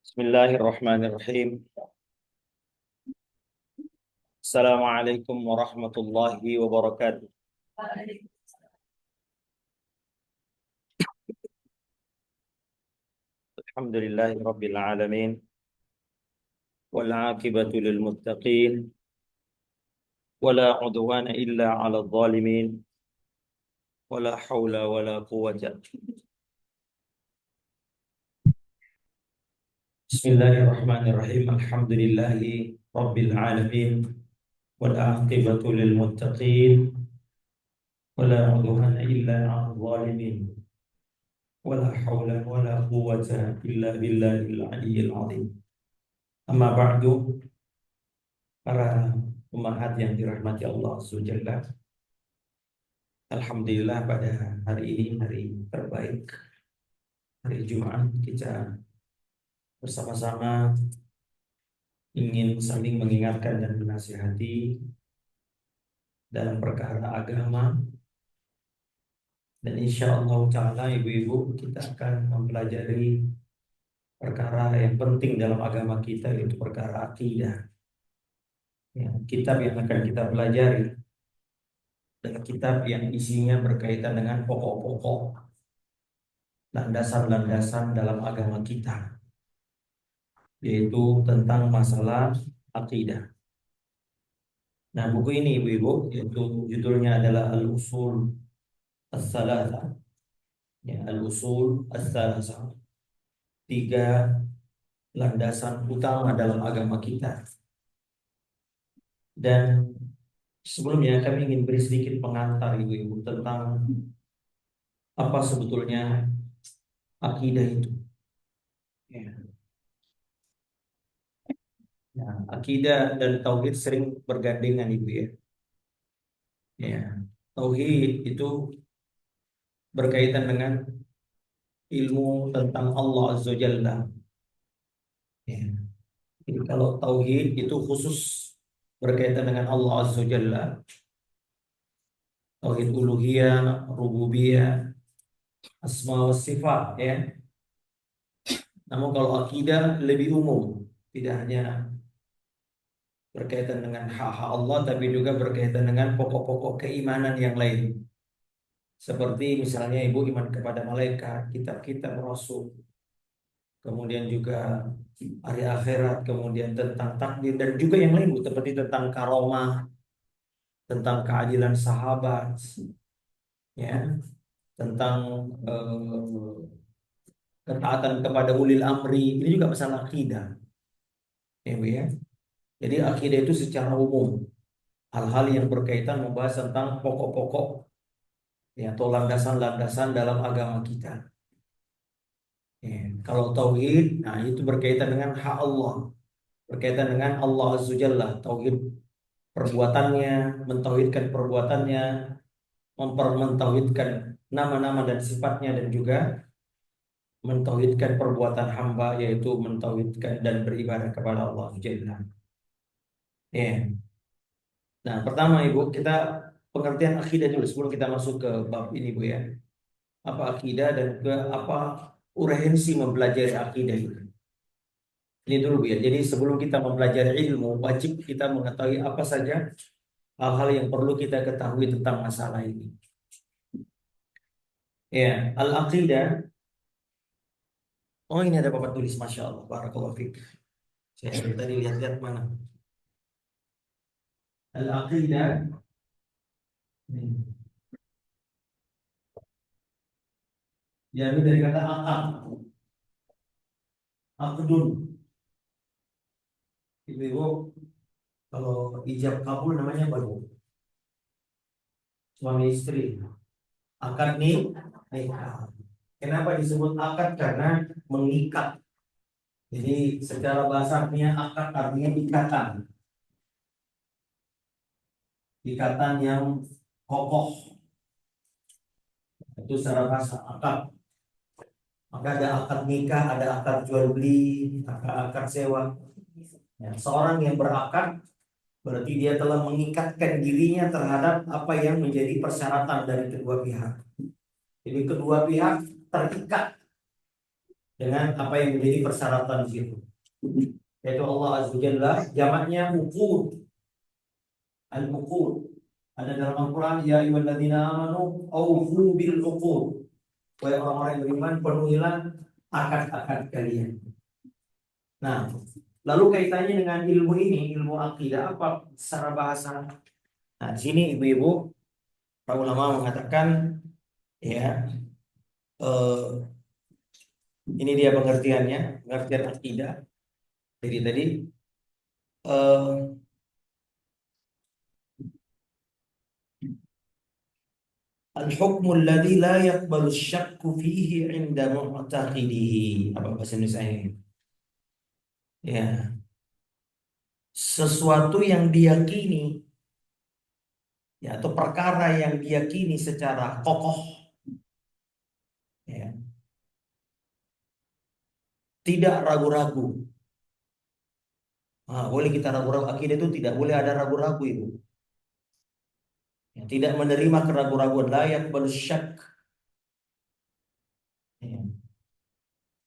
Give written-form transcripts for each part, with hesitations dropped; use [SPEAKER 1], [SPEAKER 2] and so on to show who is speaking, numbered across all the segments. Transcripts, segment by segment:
[SPEAKER 1] Bismillahirrahmanirrahim. Assalamualaikum warahmatullahi wabarakatuh. Alhamdulillahi rabbil alamin. Wal aqibatu lil muttaqin. Wala udwana illa 'alal zalimin. Wala haula wala quwwata. Bismillahirrahmanirrahim. Alhamdulillahi rabbil alamin. Wal aqibatu lil muttaqin. Wala udwana illa 'alal zalimin. Wala haula wala quwwata illa billahil aliyyil azim. Amma ba'du, para umahat yang dirahmati Allah Subhanahu. Alhamdulillah pada hari ini hari terbaik, hari Jumat, kita bersama-sama ingin saling mengingatkan dan menasihati dalam perkara agama, dan insya Allah Ta'ala ibu-ibu kita akan mempelajari perkara yang penting dalam agama kita, yaitu perkara akidah. Ya, kitab yang akan kita pelajari adalah kitab yang isinya berkaitan dengan pokok-pokok landasan-landasan dalam agama kita, yaitu tentang masalah akidah. Nah, buku ini ibu-ibu, yaitu judulnya adalah Al-Usul As-Salasah. Ya, Al-Usul As-Salasah. 3 landasan utama dalam agama kita. Dan sebelumnya kami ingin beri sedikit pengantar ibu-ibu tentang apa sebetulnya akidah itu. Ya. Nah, akidah dan tauhid sering bergandengan ibu ya. Ya, tauhid itu berkaitan dengan ilmu tentang Allah Azza wa Jalla. Ya. Jadi kalau tauhid itu khusus berkaitan dengan Allah Azza wa Jalla. Tauhid uluhiyah, rububiyah, asma wa sifat ya. Namun kalau akidah lebih umum, tidak hanya berkaitan dengan hak-hak Allah, tapi juga berkaitan dengan pokok-pokok keimanan yang lain. Seperti misalnya ibu iman kepada malaikat, kitab-kitab rasul, kemudian juga hari akhirat, kemudian tentang takdir, dan juga yang lain Bu, seperti tentang karomah, tentang keadilan sahabat, ya, tentang ketaatan kepada ulil amri. Ini juga masalah akidah, ya Bu ya. Jadi akidah itu secara umum hal-hal yang berkaitan membahas tentang pokok-pokok ya, atau landasan-landasan dalam agama kita. Ya, kalau tauhid, nah itu berkaitan dengan hak Allah, berkaitan dengan Allah Azza wa Jalla, tauhid perbuatannya, mentauhidkan perbuatannya, mentauhidkan nama-nama dan sifatnya, dan juga mentauhidkan perbuatan hamba, yaitu mentauhidkan dan beribadah kepada Allah Azza wa Jalla. Ya. Nah, pertama Ibu, kita pengertian akidah dulu sebelum kita masuk ke bab ini Bu ya. Apa akidah dan ke apa urgensi mempelajari akidah itu. Ini dulu Bu ya. Jadi sebelum kita mempelajari ilmu, wajib kita mengetahui apa saja hal-hal yang perlu kita ketahui tentang masalah ini. Ya, al-aqidah. Oh, ini ada papan tulis, Masya Allah. Barakallahu fiik. Saya tadi lihat-lihat mana. Al-aqidah. Diambil dari kata akad. Akdun. Ibu-ibu, kalau ijab kabul namanya apa Bu? Suami istri. Akad nih, nikah. Kenapa disebut akad? Karena mengikat. Jadi secara bahasa artinya akad artinya ikatan. Ikatan yang kokoh. Itu secara bahasa akad. Maka ada akad nikah, ada akad jual beli, akad sewa. Ya, seorang yang berakad berarti dia telah mengikatkan dirinya terhadap apa yang menjadi persyaratan dari kedua pihak. Jadi kedua pihak terikat dengan apa yang menjadi persyaratan di situ. Yaitu Allah Azza wa Jalla, jamaknya uqud, al-uqud. Ada dalam Al-Quran, ya ayyuhalladzina amanu awfu bil uqud. Wahai orang-orang yang beriman, penuhilah akad-akad kalian. Nah, lalu kaitannya dengan ilmu ini, ilmu akidah apa secara bahasa? Nah, di sini ibu-ibu, para ulama mengatakan, ya, eh, ini dia pengertiannya, pengertian akidah. Jadi tadi, eh, al-hukmu alladhi la yaqbalu syakku fihi inda mu'taqidihi. Apa bahasa Indonesia ini? Ya, sesuatu yang diyakini, ya, atau perkara yang diyakini secara kokoh, ya, tidak ragu-ragu. Nah, boleh kita ragu-ragu, akidah itu tidak boleh ada ragu-ragu itu. Ya, tidak menerima keraguan-raguan, la yaqbalu syak. Ya.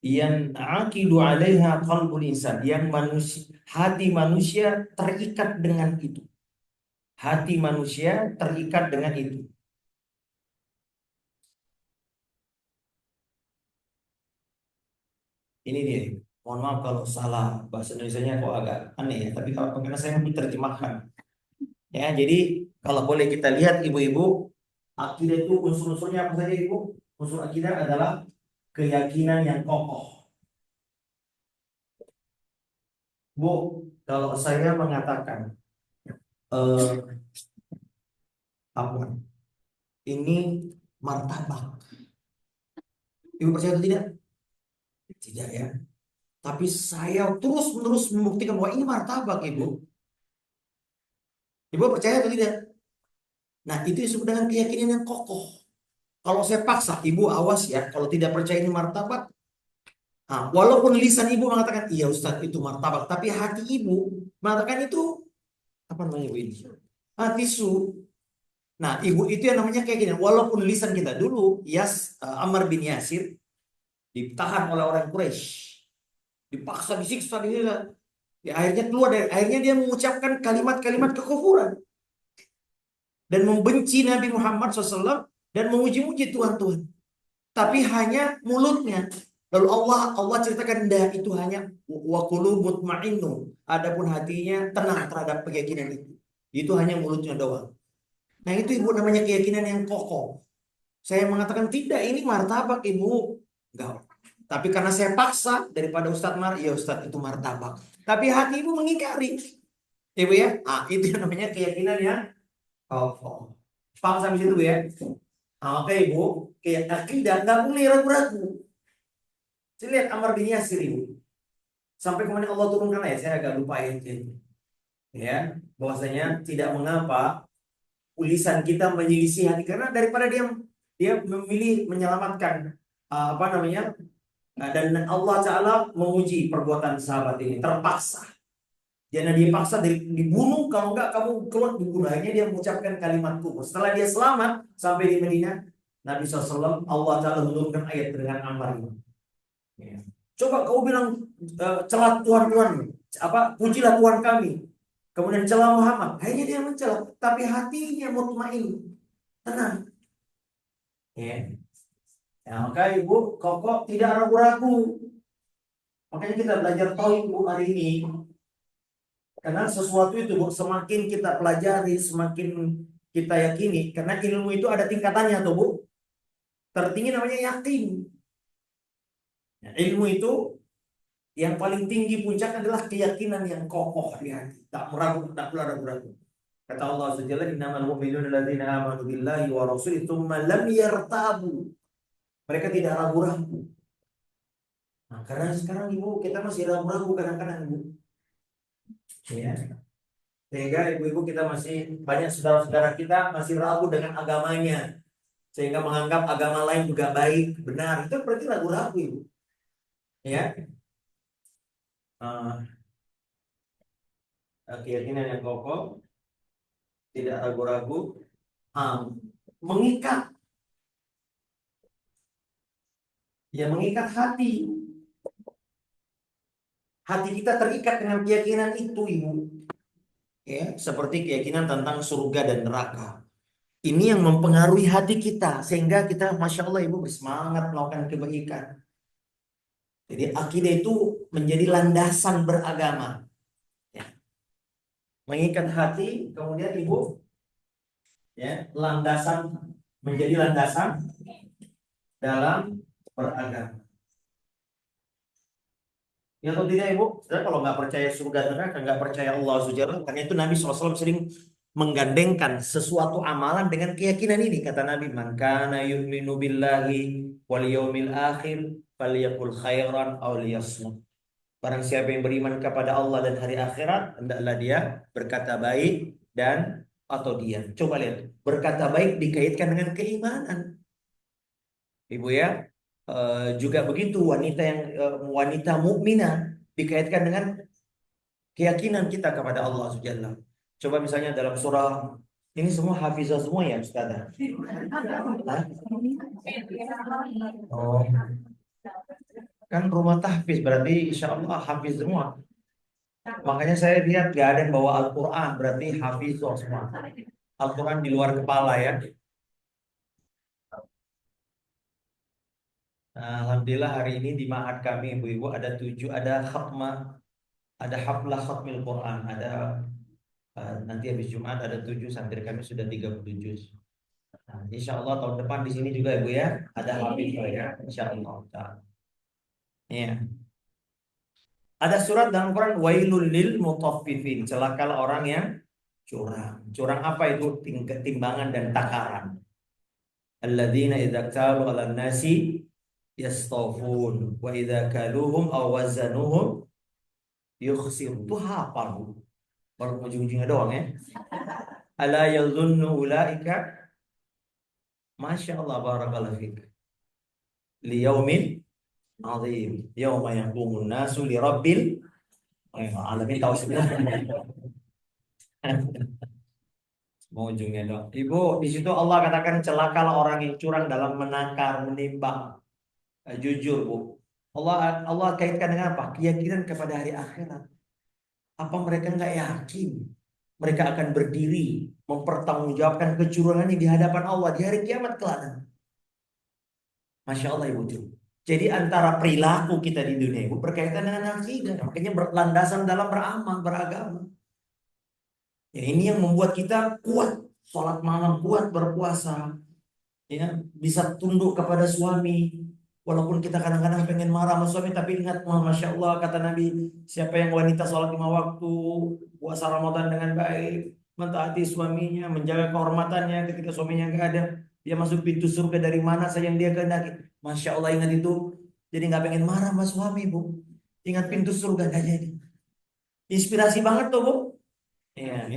[SPEAKER 1] Yang aqidu 'alaiha qalbul insan, yang manusia, hati manusia terikat dengan itu. Hati manusia terikat dengan itu. Ini dia. Mohon maaf kalau salah bahasa Indonesianya kok agak aneh ya, tapi kalau karena saya menerjemahkan. Ya, jadi kalau boleh kita lihat ibu-ibu, akidah itu unsur-unsurnya apa saja ibu? Unsur akidah adalah keyakinan yang kokoh. Bu, kalau saya mengatakan eh, apa? Ini martabak. Ibu percaya atau tidak? Tidak ya. Tapi saya terus-menerus membuktikan bahwa ini martabak, Ibu. Ibu percaya atau tidak? Nah, itu disebut dengan keyakinan yang kokoh. Kalau saya paksa, Ibu awas ya, kalau tidak percaya ini martabak, nah, walaupun lisan Ibu mengatakan, iya Ustaz itu martabak, tapi hati Ibu mengatakan itu, apa namanya Ibu ini? Hati su. Nah, Ibu itu yang namanya keyakinan. Walaupun lisan kita dulu, Ammar bin Yasir, ditahan oleh orang Quraisy, dipaksa, disiksa, ya, akhirnya keluar dari, akhirnya dia mengucapkan kalimat-kalimat kekufuran dan membenci Nabi Muhammad SAW dan memuji-muji Tuhan-Tuhan. Tapi hanya mulutnya. Lalu Allah ceritakan, dah itu hanya wa qulu mutmainnun. Adapun hatinya tenang terhadap keyakinan itu. Itu hanya mulutnya doang. Nah, itu Ibu namanya keyakinan yang kokoh. Saya mengatakan tidak, ini martabak Ibu. Enggak. Tapi karena saya paksa daripada Ustadz ya Ustadz itu martabak. Tapi hati Ibu mengingkari. Ibu ya, itu yang namanya keyakinan yang kokoh. Paham sampai situ ya? Oke Ibu, kayak akidah nggak boleh ragu-ragu. Saya lihat Ammar bin Yasir Ibu. Sampai kemudian Allah turunkan ayat, saya agak lupa ayatnya itu. Ya, bahwasanya tidak mengapa lisan kita menyelisih hati, karena daripada dia dia memilih menyelamatkan apa namanya, dan Allah Taala menguji perbuatan sahabat ini terpaksa. Jangan dia paksa dibunuh, kalau enggak kamu keluar dibunuh. Akhirnya dia mengucapkan kalimat kufur. Setelah dia selamat sampai di Medina, Nabi SAW, Allah Ta'ala menurunkan ayat dengan Ammar ini. Ya. Coba kau bilang celah Tuhan Tuhan, apa pujilah Tuhan kami. Kemudian celah Muhammad. Akhirnya dia mencela, tapi hatinya mutmain, tenang. Ya. Ya, maka ibu kokoh tidak ragu-ragu. Makanya kita belajar tauhid ibu hari ini. Karena sesuatu itu Bu, semakin kita pelajari, semakin kita yakini. Karena ilmu itu ada tingkatannya tuh Bu. Tertinggi namanya yakin. Nah, ilmu itu yang paling tinggi puncak adalah keyakinan yang kokoh di hati. Tak meragu, tak pula ragu-ragu. Kata Allah Subhanahu wa taala, "Innamal mu'minuna alladzina amanu billahi wa rasulihi tsumma lam yartabu." Mereka tidak ragu-ragu. Nah, karena sekarang Ibu kita masih ragu-ragu kadang-kadang Ibu. Ya. Sehingga ibu-ibu kita masih banyak saudara-saudara kita masih ragu dengan agamanya, sehingga menganggap agama lain juga baik, benar. Itu berarti ragu-ragu ibu. Ya, keyakinan yang kokoh, tidak ragu-ragu, mengikat, ya mengikat hati. hati kita terikat dengan keyakinan itu, Ibu. Ya, seperti keyakinan tentang surga dan neraka. Ini yang mempengaruhi hati kita sehingga kita, masya Allah, Ibu, bersemangat melakukan kebaikan. Jadi akidah itu menjadi landasan beragama. Ya. Mengikat hati, kemudian Ibu, ya, landasan menjadi landasan dalam beragama. Ya atau tidak, Ibu? Saudara, kalau nggak percaya surga neraka, nggak percaya Allah Subhanahu, karena itu Nabi SAW sering menggandengkan sesuatu amalan dengan keyakinan ini. Kata Nabi, "Man kana yu'minu billahi wal yawmil akhir falyaqul khairan aw liyasmut." Barang siapa yang beriman kepada Allah dan hari akhirat, hendaklah dia berkata baik dan atau diam. Coba lihat, berkata baik dikaitkan dengan keimanan. Ibu ya, juga begitu wanita yang wanita mukminah dikaitkan dengan keyakinan kita kepada Allah Subhanahu. Coba misalnya dalam surah ini, semua hafizah semua ya Ustazah? Hah? Oh, kan rumah tahfiz berarti insya Allah hafiz semua. Makanya saya lihat gak ada yang bawa Al-Quran, berarti hafizah semua. Al-Quran di luar kepala ya. Nah, alhamdulillah hari ini di ma'had kami ibu-ibu ada 7, ada khatmah, ada haflah khatmil Quran, ada nanti habis Jumat ada 7, santri kami sudah 30 juz. Nah, insya Allah tahun depan di sini juga ibu ya, ada hafizah ya, insya Allah. Ya. Ada surat dalam Quran, wailul lil mutaffifin, celakalah orang yang curang. Curang apa itu? Timbangan dan takaran. Alladzina idza qalu 'alan nasi yastawfun wa idza kaluhum aw wazanuhum yukhsirun. Itu hafal, Bu. Baru ujung-ujungnya doang ya. Ala yadhunnu ulaika, masya Allah, barakallahu fik, liyaumin azim yauma yaqumun nasu lirabbil alamin. Tahu sebenarnya. Mau ujungnya dong. Ibu, di situ Allah katakan celakalah orang yang curang dalam menakar, menimbang. Jujur, Bu. Allah kaitkan dengan apa? Keyakinan kepada hari akhirat. Apa mereka nggak yakin mereka akan berdiri mempertanggungjawabkan kecurangan di hadapan Allah di hari kiamat kelak? Masya Allah, Ibu. Jadi antara perilaku kita di dunia, Ibu, berkaitan dengan akidah. Makanya berlandasan dalam beramal, beragama. Ya, ini yang membuat kita kuat, sholat malam, kuat berpuasa, ya, bisa tunduk kepada suami. Walaupun kita kadang-kadang pengen marah sama suami, tapi ingat, masya Allah, kata Nabi, siapa yang wanita sholat 5 waktu, puasa Ramadan dengan baik, mentaati suaminya, menjaga kehormatannya ketika suaminya nggak ada, dia masuk pintu surga dari mana saja yang dia kehendaki. Masya Allah, ingat itu. Jadi nggak pengen marah sama suami, Bu. Ingat pintu surga nggak jadi. Inspirasi banget tuh, Bu. Iya.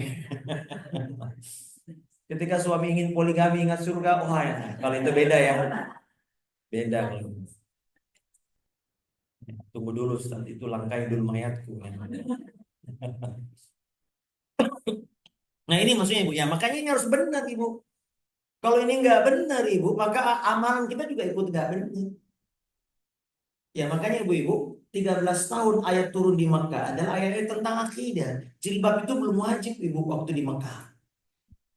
[SPEAKER 1] Ketika suami ingin poligami ingat surga, wah ya, kalau itu beda ya. Beda kalau. Tunggu dulu Ustaz, itu langkai dulu mayatku. Nah ini maksudnya Ibu ya, makanya ini harus benar Ibu. Kalau ini nggak benar Ibu, maka amalan kita juga ikut nggak benar. Ya makanya Ibu-ibu, 13 tahun ayat turun di Makkah adalah ayat tentang akidah. Jilbab itu belum wajib Ibu waktu di Makkah.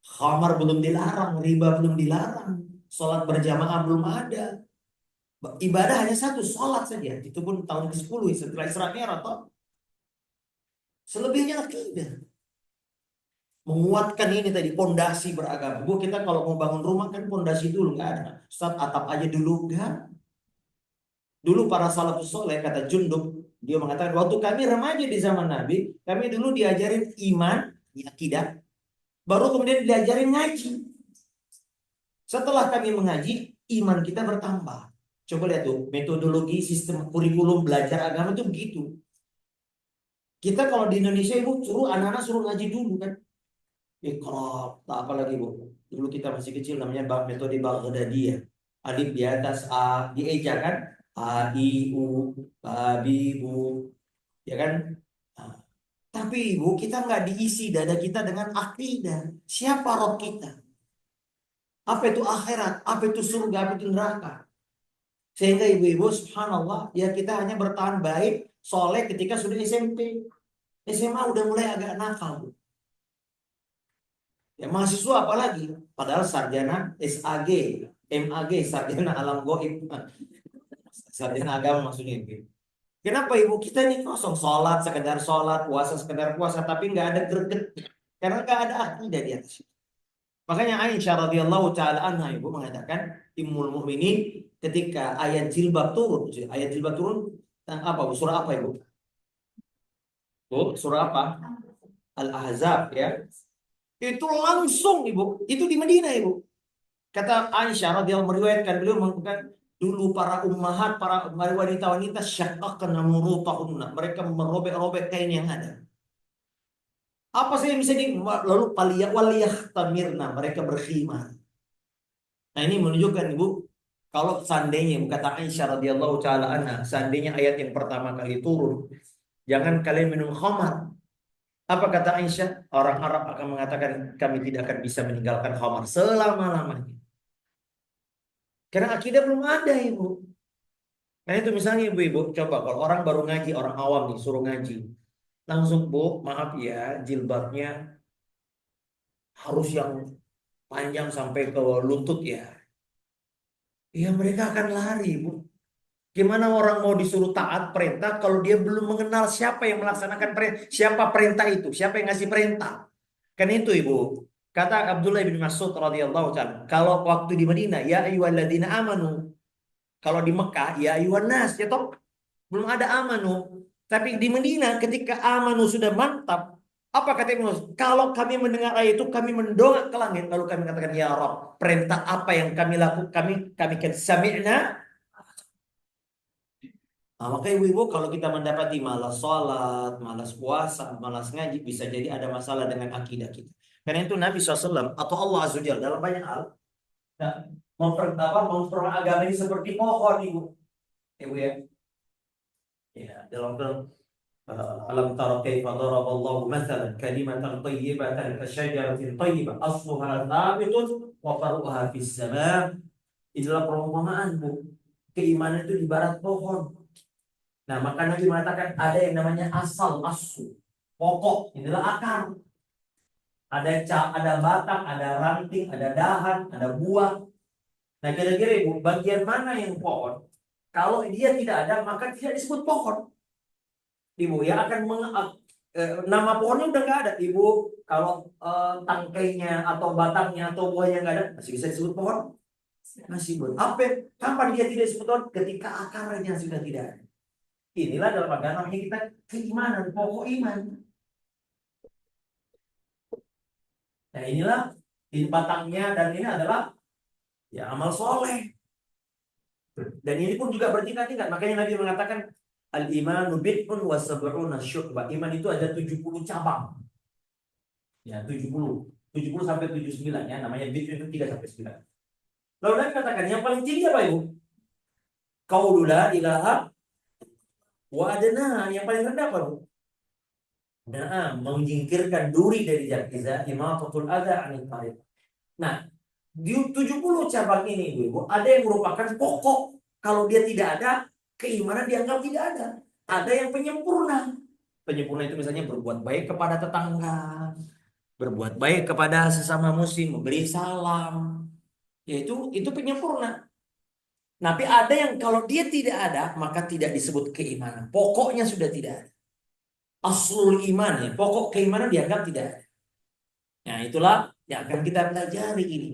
[SPEAKER 1] Khamar belum dilarang, riba belum dilarang, sholat berjamaah belum ada. Ibadah hanya satu, sholat saja. Itu pun tahun ke-10 setelah Isra Mi'raj. Selebihnya akidah. Menguatkan ini tadi, pondasi beragama. Bu, kita kalau mau bangun rumah kan pondasi dulu, nggak ada. Ustaz, atap aja dulu, kan? Dulu para salafus soleh, kata Jundub, dia mengatakan, waktu kami remaja di zaman Nabi, kami dulu diajarin iman, akidah, baru kemudian diajarin ngaji. Setelah kami mengaji, iman kita bertambah. Coba lihat tuh, metodologi sistem kurikulum belajar agama itu begitu. Kita kalau di Indonesia ibu suruh anak-anak suruh ngaji dulu kan. Iqra, tak apa lagi Bu. Dulu kita masih kecil namanya metode Baghdadiyah. Alif di atas A, dieja kan? A, I, U, A, B, U. Ya kan? Nah, tapi Ibu, kita nggak diisi dada kita dengan akidah. Siapa Rob kita? Apa itu akhirat? Apa itu surga? Apa itu neraka? Sehingga ibu-ibu subhanallah, ya kita hanya bertahan baik soleh ketika sudah SMP. SMA udah mulai agak nakal, Bu. Ya, mahasiswa apalagi, padahal sarjana SAG, MAG, sarjana alam goib, sarjana agama maksudnya gitu. Kenapa ibu kita ini kosong, sholat, puasa sekedar puasa, tapi nggak ada greget, karena nggak ada akidah di atas. Makanya Aisyah radhiyallahu taala anha ibu mengatakan, Ummul Mukminin ketika ayat jilbab turun, tentang apa? Bu? Surah apa ibu? Bu, surah apa? Al-Ahzab ya. Itu langsung ibu, itu di Madinah ibu. Kata Aisyah radhiyallahu meriwayatkan beliau mengatakan dulu para ummahat, para wanita-wanita syaqqaqna murutahunna. Mereka merobek-robek kain yang ada. Apa sih yang bisa di lalu waliyahtamirna, mereka berkhimar. Nah, ini menunjukkan Ibu, kalau seandainya kata Aisyah radhiyallahu taala anha, seandainya ayat yang pertama kali turun, jangan kalian minum khamar. Apa kata Aisyah? Orang Arab akan mengatakan kami tidak akan bisa meninggalkan khamar selama-lamanya. Karena akidah belum ada, Ibu. Nah, itu misalnya Ibu-ibu, coba kalau orang baru ngaji, orang awam nih suruh ngaji. Langsung, Bu, maaf ya, jilbabnya harus yang panjang sampai ke lutut ya. Ya mereka akan lari, Bu. Gimana orang mau disuruh taat perintah kalau dia belum mengenal siapa yang melaksanakan perintah, siapa perintah itu, siapa yang ngasih perintah. Kan itu Ibu. Kata Abdullah bin Mas'ud radhiyallahu taala, kalau waktu di Madinah, ya ayyuhalladzina amanu. Kalau di Mekah, ya ayyuhan nas, ya toh belum ada amanu. Tapi di Madinah ketika amanu sudah mantap, apa kata Ibnu Mas'ud? Kalau kami mendengar ayat itu, kami mendongak ke langit lalu kami katakan ya Rabb, perintah apa yang kami lakukan, kami kan sami'na. Nah, maka ibu-ibu kalau kita mendapati malas sholat, malas puasa, malas ngaji, bisa jadi ada masalah dengan akidah kita. Karena itu Nabi SAW atau Allah Azza wa Jalla dalam banyak hal nah, memperagakan agama ini seperti pohon ibu. Ibu ya. Ya, dalam alam tara kaifa daraballahu mathalan kalimatan thayyibatan kasyajaratin thayyibah asluha thabitun wa faruha fis sama'. Itulah perumpamaan Bu. Keimanan itu ibarat pohon. Nah, maka Nabi mengatakan ada yang namanya asal, asu, pokok, inilah akar. Ada batang, ada ranting, ada dahan, ada buah. Nah, kira-kira Ibu, bagian mana yang pohon? Kalau dia tidak ada, maka tidak disebut pohon. Ibu ya akan nama pohonnya udah nggak ada. Ibu kalau tangkainya atau batangnya atau buahnya nggak ada, masih bisa disebut pohon? Masih boleh. Apa? Kapan dia tidak disebut pohon? Ketika akarnya sudah tidak ada. Inilah dalam agama kita keimanan, pokok iman. Nah inilah di batangnya dan ini adalah ya amal soleh. Dan ini pun juga bertingkat-tingkat. Makanya Nabi mengatakan al-imanu bid'un wa sab'una syu'bah. Iman itu ada 70 cabang. Ya 70 sampai 79 ya. Namanya bid'un itu 3 sampai 9. Lalu Nabi katakan yang paling tinggi apa Ibu? Qaulu la ilaha wa adna. Yang paling rendah apa Bu? Nah, menyingkirkan duri dari jakiza, imatatul adza anil tariq. Nah, di 70 cabang ini Ibu, ada yang merupakan pokok. Kalau dia tidak ada, keimanan dianggap tidak ada. Ada yang penyempurna. Penyempurna itu misalnya berbuat baik kepada tetangga, berbuat baik kepada sesama muslim, memberi salam. Yaitu itu penyempurna. Tapi ada yang kalau dia tidak ada, maka tidak disebut keimanan. Pokoknya sudah tidak ada. Aslul iman ya, pokok keimanan dianggap tidak ada. Nah, itulah yang akan kita pelajari ini.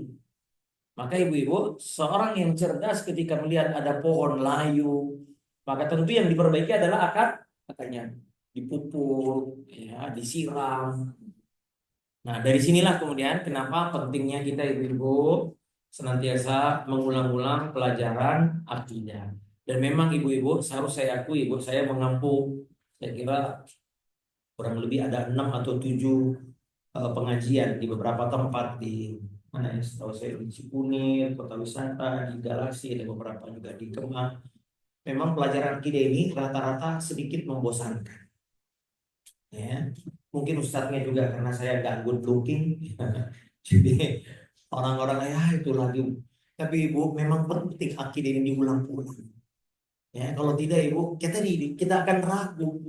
[SPEAKER 1] Maka ibu-ibu, seorang yang cerdas ketika melihat ada pohon layu, maka tentu yang diperbaiki adalah akarnya dipupuk, ya, disiram. Nah, dari sinilah kemudian kenapa pentingnya kita ibu-ibu senantiasa mengulang-ulang pelajaran akidah. Dan memang ibu-ibu, harus saya akui, ibu saya mengampu, saya kira kurang lebih ada 6 atau 7 pengajian di beberapa tempat di mana ya, setahu saya di Cikunir, Kota Wisata, di Galaksi, ada beberapa juga di Kemang. Memang pelajaran akidah ini rata-rata sedikit membosankan. Ya, mungkin ustadznya juga karena saya nggak good looking, jadi orang-orang ya itu lagi. Tapi ibu memang penting akidah ini diulang-ulang. Ya, kalau tidak Ibu, kita akan ragu.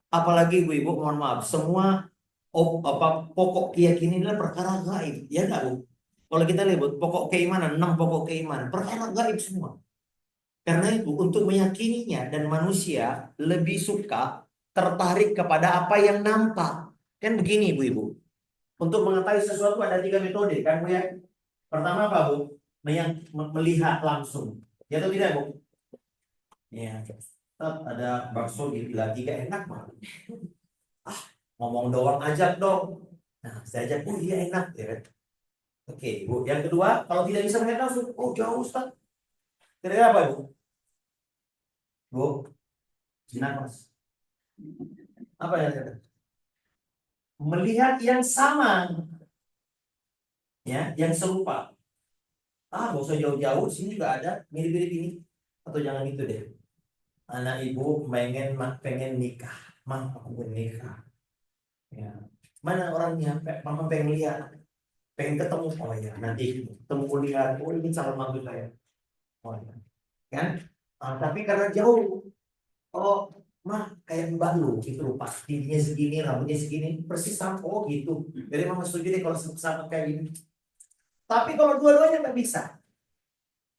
[SPEAKER 1] Apalagi Ibu, mohon maaf, semua pokok keyakinan adalah perkara gaib, ya enggak Bu? Kalau kita lihat pokok keimanan, 6 pokok keimanan, perkara gaib semua. Karena itu untuk meyakininya dan manusia lebih suka tertarik kepada apa yang nampak. Kan begini Ibu. Untuk mengetahui sesuatu ada 3 metode kan Bu ya. Pertama apa Bu? Melihat langsung. Ya atau tidak Bu? Ya. Ada bakso di Villa 3 enak banget. Ah, ngomong doang ajak dong. Nah, saya ajak, oh iya enak ya kan. Oke, Bu. Yang kedua, kalau tidak bisa melihat langsung, oh jauh Ustaz. Kira-kira apa Bu? Bu, jinak Mas. Apa yang ada? Melihat yang sama, ya, yang serupa. Ah, gak usah jauh-jauh, sini juga ada mirip-mirip ini. Atau jangan itu deh. Anak ibu pengen nikah, mah aku pengen nikah. Ya. Mana orangnya? Mama pengen lihat, pengen ketemu. Oh ya, nanti ketemu lihat. Oh ini calon mantu saya. Oh ya, kan? Ah, tapi karena jauh, oh mah kayak mbak lu gitu loh, pas tingginya segini, rambutnya segini, persis sama. Oh gitu. Jadi mama setuju deh kalau sama kayak gini. Tapi kalau dua-duanya nggak bisa.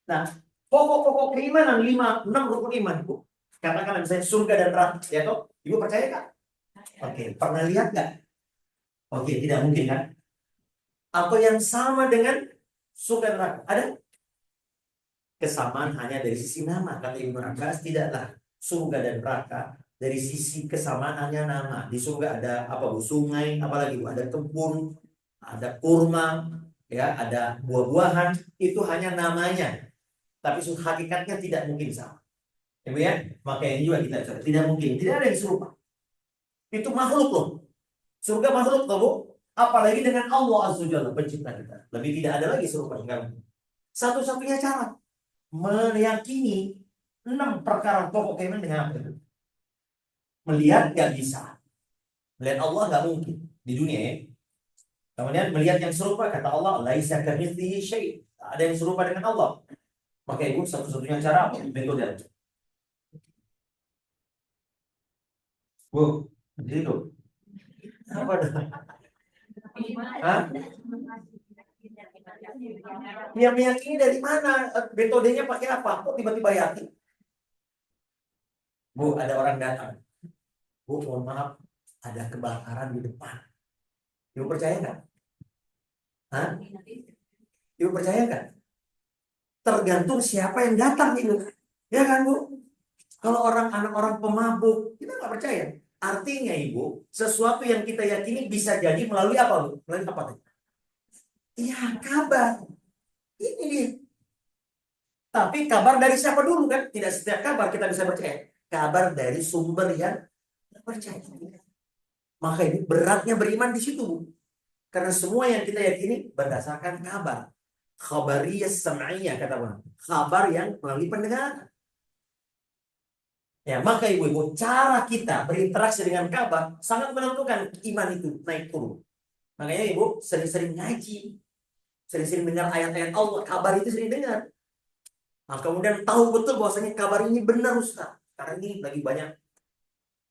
[SPEAKER 1] Nah, pokok-pokok keimanan 5, 6 rukun iman Bu. Katakan misalnya surga dan neraka, ya toh? Ibu percaya kan? Oke, pernah lihat nggak? Oke, tidak mungkin kan? Atau yang sama dengan surga dan neraka? Ada kesamaan hanya dari sisi nama. Kata Ibnu Abbas, tidaklah surga dan neraka dari sisi kesamaan hanya nama. Di surga ada apa Bu? Sungai, apalagi Bu? Ada kebun, ada kurma, ya, ada buah-buahan. Itu hanya namanya. Tapi hakikatnya tidak mungkin sama. Ibu ya, maka ini juga kita cari. Tidak mungkin, tidak ada yang serupa. Itu makhluk loh. Surga makhluk loh Bu. Apalagi dengan Allah Azza wa Jalla, pencipta kita. Lebih tidak ada lagi serupa. Satu-satunya cara meyakini 6 perkara pokok keimanan dengan apa itu? Melihat nggak bisa. Melihat Allah nggak mungkin di dunia ya. Kemudian melihat yang serupa, kata Allah, laisa kamitslihi syai'. Ada yang serupa dengan Allah. Maka ibu satu-satunya cara apa? Metode. Bu, jadi itu. Apa dah? Hah? Yang meyakini dari mana? Metodenya pakai apa? Kok tiba-tiba yakin? Bu, ada orang datang. Bu, mohon maaf, ada kebakaran di depan. Ibu percaya nggak? Hah? Ibu percaya nggak? Tergantung siapa yang datang itu. Ya kan Bu? Kalau anak orang pemabuk, kita nggak percaya. Artinya Ibu, sesuatu yang kita yakini bisa jadi melalui apa Bu? Melalui apa? Iya, kabar. Ini dia. Tapi kabar dari siapa dulu kan? Tidak setiap kabar kita bisa percaya. Kabar dari sumber yang kita percaya. Maka ini beratnya beriman di situ, Bu. Karena semua yang kita yakini berdasarkan kabar. Khabariyah sam'iyah kata orang. Kabar yang melalui pendengaran. Ya, maka ibu-ibu, cara kita berinteraksi dengan kabar sangat menentukan iman itu naik turun. Makanya ibu sering-sering ngaji, sering-sering dengar ayat-ayat Allah, kabar itu sering dengar. Nah, kemudian tahu betul bahwasanya kabar ini benar Ustaz. Karena ini lagi banyak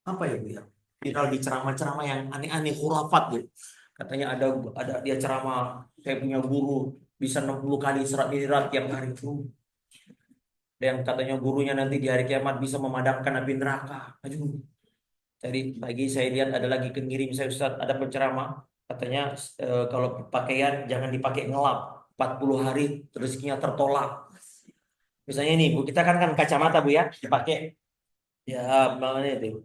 [SPEAKER 1] apa ya Bu ya? Viral di ceramah-ceramah yang aneh-aneh khurafat Bu. Katanya ada dia ceramah, saya punya guru bisa 60 kali surat mi'raj tiap hari itu. Dan katanya gurunya nanti di hari kiamat bisa memadamkan api neraka. Aduh. Tadi pagi saya lihat ada lagi ngirim saya Ustaz, ada penceramah katanya kalau pakaian jangan dipakai ngelap 40 hari rezekinya tertolak. Misalnya ini Bu, kita kan kacamata Bu ya, dipakai ya mana itu.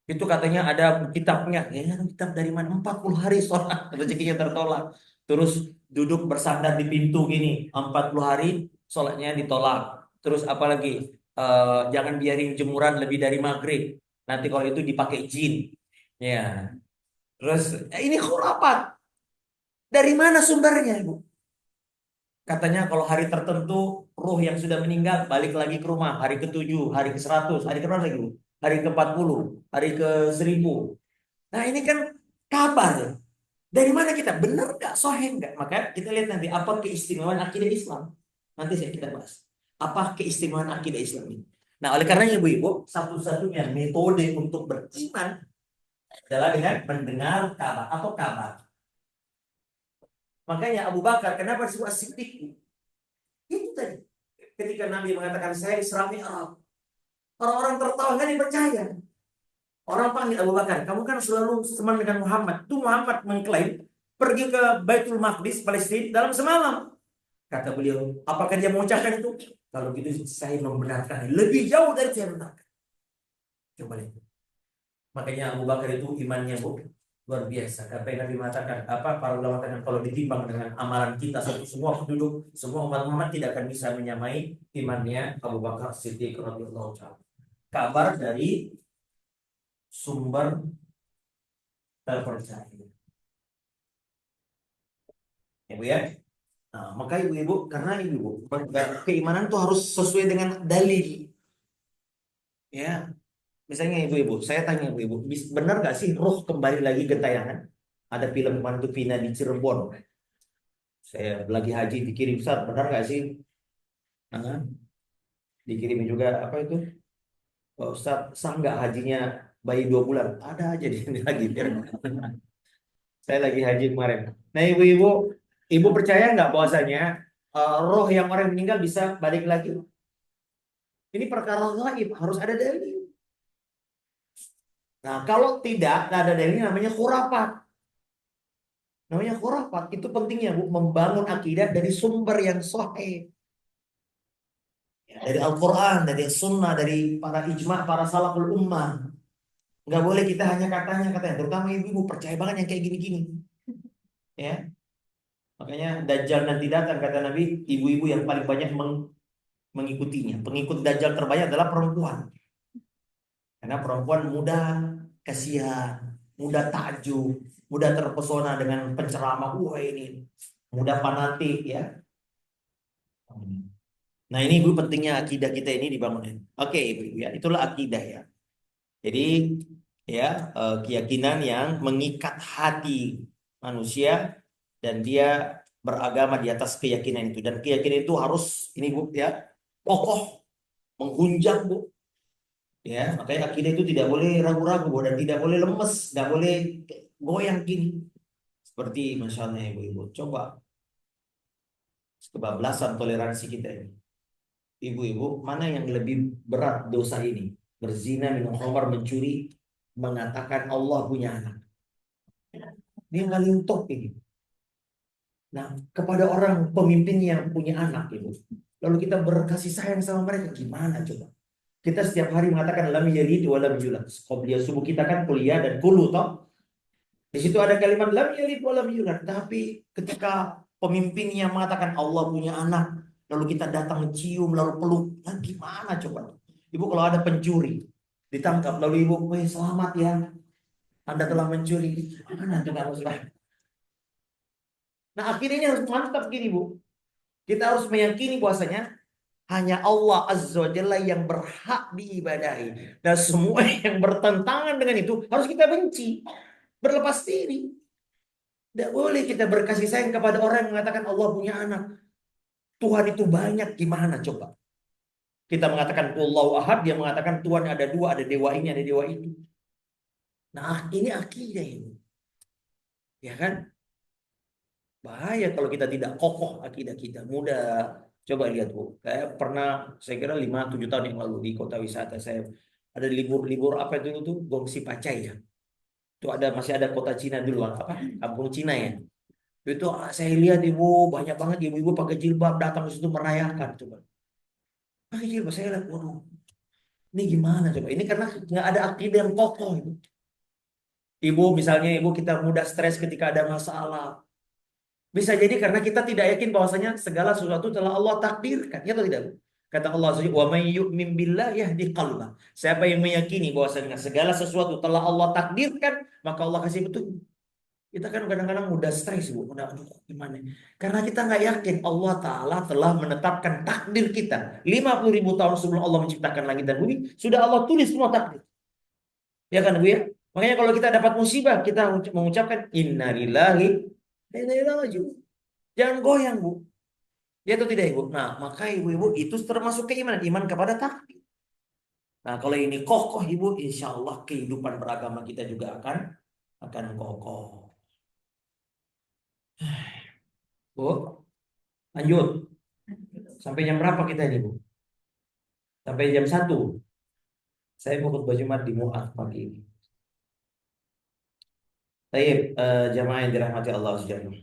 [SPEAKER 1] Itu katanya ada kitabnya. Ya, kitab dari mana? 40 hari sholat rezekinya tertolak. Terus duduk bersandar di pintu gini, 40 hari sholatnya ditolak. Terus apalagi jangan biarin jemuran lebih dari maghrib. Nanti kalau itu dipakai jin. Ya. Terus ini khurafat. Dari mana sumbernya, Ibu? Katanya kalau hari tertentu ruh yang sudah meninggal balik lagi ke rumah hari ke-7, hari ke-100, hari ke-berapa lagi, Bu? Hari ke-40, hari ke-1000. Nah, ini kan kabar. Dari mana kita? Benar nggak? Sahih nggak? Maka kita lihat nanti apa keistimewaan akidah Islam. Nanti kita bahas. Apa keistimewaan akidah Islam ini? Nah, oleh karena ibu-ibu, satu-satunya metode untuk beriman adalah dengan mendengar kabar atau kabar. Makanya Abu Bakar kenapa disebut As-Siddiq? Itu tadi. Ketika Nabi mengatakan saya Isra Mi'raj, orang-orang tertawa, nggak dipercaya. Orang panggil Abu Bakar, kamu kan selalu teman dengan Muhammad. Tuh Muhammad mengklaim pergi ke Baitul Maqdis, Palestina dalam semalam. Kata beliau, apakah dia mengucapkan itu? Kalau gitu saya membenarkan. Lebih jauh dari saya benarkan. Coba lihat. Makanya Abu Bakar itu imannya luar biasa. Kata Nabi mengatakan apa? Para ulama mengatakan kalau ditimbang dengan amalan kita semua penduduk, semua umat Muhammad tidak akan bisa menyamai imannya Abu Bakar Siddiq radhiyallahu anhu. Kabar dari sumber terpercaya. Ya, Bu ya. Nah, maka ibu-ibu, karena ibu keimanan tuh harus sesuai dengan dalil. Ya, misalnya ibu-ibu, saya tanya ibu-ibu, benar gak sih roh kembali lagi ke tayangan? Ada film Mantu Vina di Cirebon. Saya lagi haji dikirim, Ustaz, benar gak sih? Nah, dikirim juga apa itu? Pak Ustaz, sah nggak hajinya bayi 2 bulan? Ada aja di sini lagi. Saya lagi haji kemarin. Nah, ibu-ibu, ibu percaya nggak bahwasanya roh yang orang meninggal bisa balik lagi? Ini perkara gaib, harus ada dalil. Nah, kalau tidak ada dalil namanya khurafat. Namanya khurafat. Itu pentingnya, Bu, membangun akidah dari sumber yang sahih. Ya, dari Al-Quran, dari Sunnah, dari para ijma, para salaful ummah. Nggak boleh kita hanya katanya, terutama ibu-ibu percaya banget yang kayak gini-gini. Ya, makanya Dajjal nanti datang kata Nabi, ibu-ibu yang paling banyak mengikutinya. Pengikut Dajjal terbanyak adalah perempuan. Karena perempuan mudah kasihan, mudah takjub, mudah terpesona dengan penceramah. Wah ini mudah fanatik ya. Nah ini ibu pentingnya akidah kita ini dibangun. Oke ibu ya, itulah akidah ya. Jadi ya keyakinan yang mengikat hati manusia dan dia beragama di atas keyakinan itu, dan keyakinan itu harus ini Bu ya kokoh, menghunjam Bu ya. Makanya akidah itu tidak boleh ragu-ragu Bu, dan tidak boleh lemes, tidak boleh goyang gini seperti misalnya ibu-ibu coba kebablasan toleransi kita ini. Ibu-ibu, mana yang lebih berat dosa ini? Berzina, minum khamar, mencuri, mengatakan Allah punya anak. Ini yang paling top ini. Nah, kepada orang pemimpin yang punya anak itu, lalu kita berkasih sayang sama mereka, gimana coba? Kita setiap hari mengatakan lam yalid wa lam yulad. Qobliya subuh kita kan kuliah dan kulu toh. Di situ ada kalimat lam yalid wa lam yulad. Tapi ketika pemimpinnya mengatakan Allah punya anak, lalu kita datang mencium lalu peluk, nah gimana coba? Ibu kalau ada pencuri ditangkap lalu ibu, "Weh, selamat ya. Anda telah mencuri." Mana tuh kamu sudah? Nah, akhirnya ini harus mantap gini, Bu. Kita harus meyakini bahwasanya hanya Allah Azza wa Jalla yang berhak diibadahi. Dan semua yang bertentangan dengan itu harus kita benci. Berlepas diri. Tidak boleh kita berkasih sayang kepada orang yang mengatakan Allah punya anak. Tuhan itu banyak, gimana coba? Kita mengatakan Allahu Ahad, dia mengatakan Tuhan ada dua, ada dewa ini, ada dewa itu. Nah, ini akidah ini. Ya kan? Bahaya kalau kita tidak kokoh akidah kita. Mudah. Coba lihat Bu. Saya kira 5-7 tahun yang lalu di kota wisata saya ada libur-libur apa itu Gongsi Pacai ya. Itu masih ada kota Cina dulu apa? Kampung Cina ya. Itu saya lihat ibu banyak banget ibu-ibu pakai jilbab datang ke situ merayakan coba. Pakai jilbab saya lihat, waduh, ini gimana coba? Ini karena nggak ada akidah yang kokoh itu. Ibu misalnya ibu kita mudah stres ketika ada masalah. Bisa jadi karena kita tidak yakin bahwasanya segala sesuatu telah Allah takdirkan, ya atau tidak? Kata Allah SWT, "Wa may yu'min billah yahdi qalbah." Siapa yang meyakini bahwasanya segala sesuatu telah Allah takdirkan, maka Allah kasih petunjuk. Kita kan kadang-kadang mudah stres, Bu. Mudah, aduh, gimana? Karena kita nggak yakin Allah Ta'ala telah menetapkan takdir kita. 50.000 tahun sebelum Allah menciptakan langit dan bumi, sudah Allah tulis semua takdir. Ya kan, Bu ya? Makanya kalau kita dapat musibah, kita mengucapkan innalillahi wa inna ilaihi raji'un. Jangan goyang, Bu. Ya atau tidak, Ibu? Nah, maka ibu-ibu itu termasuk keimanan, iman kepada takdir. Nah, kalau ini kokoh Ibu, insya Allah kehidupan beragama kita juga akan kokoh. Bu, lanjut. Sampai jam berapa kita ini, Bu? Sampai jam 1. Saya mau khutbah Jumat di Mu'at pagi ini. Baik, jamaah yang dirahmati Allah subhanahu.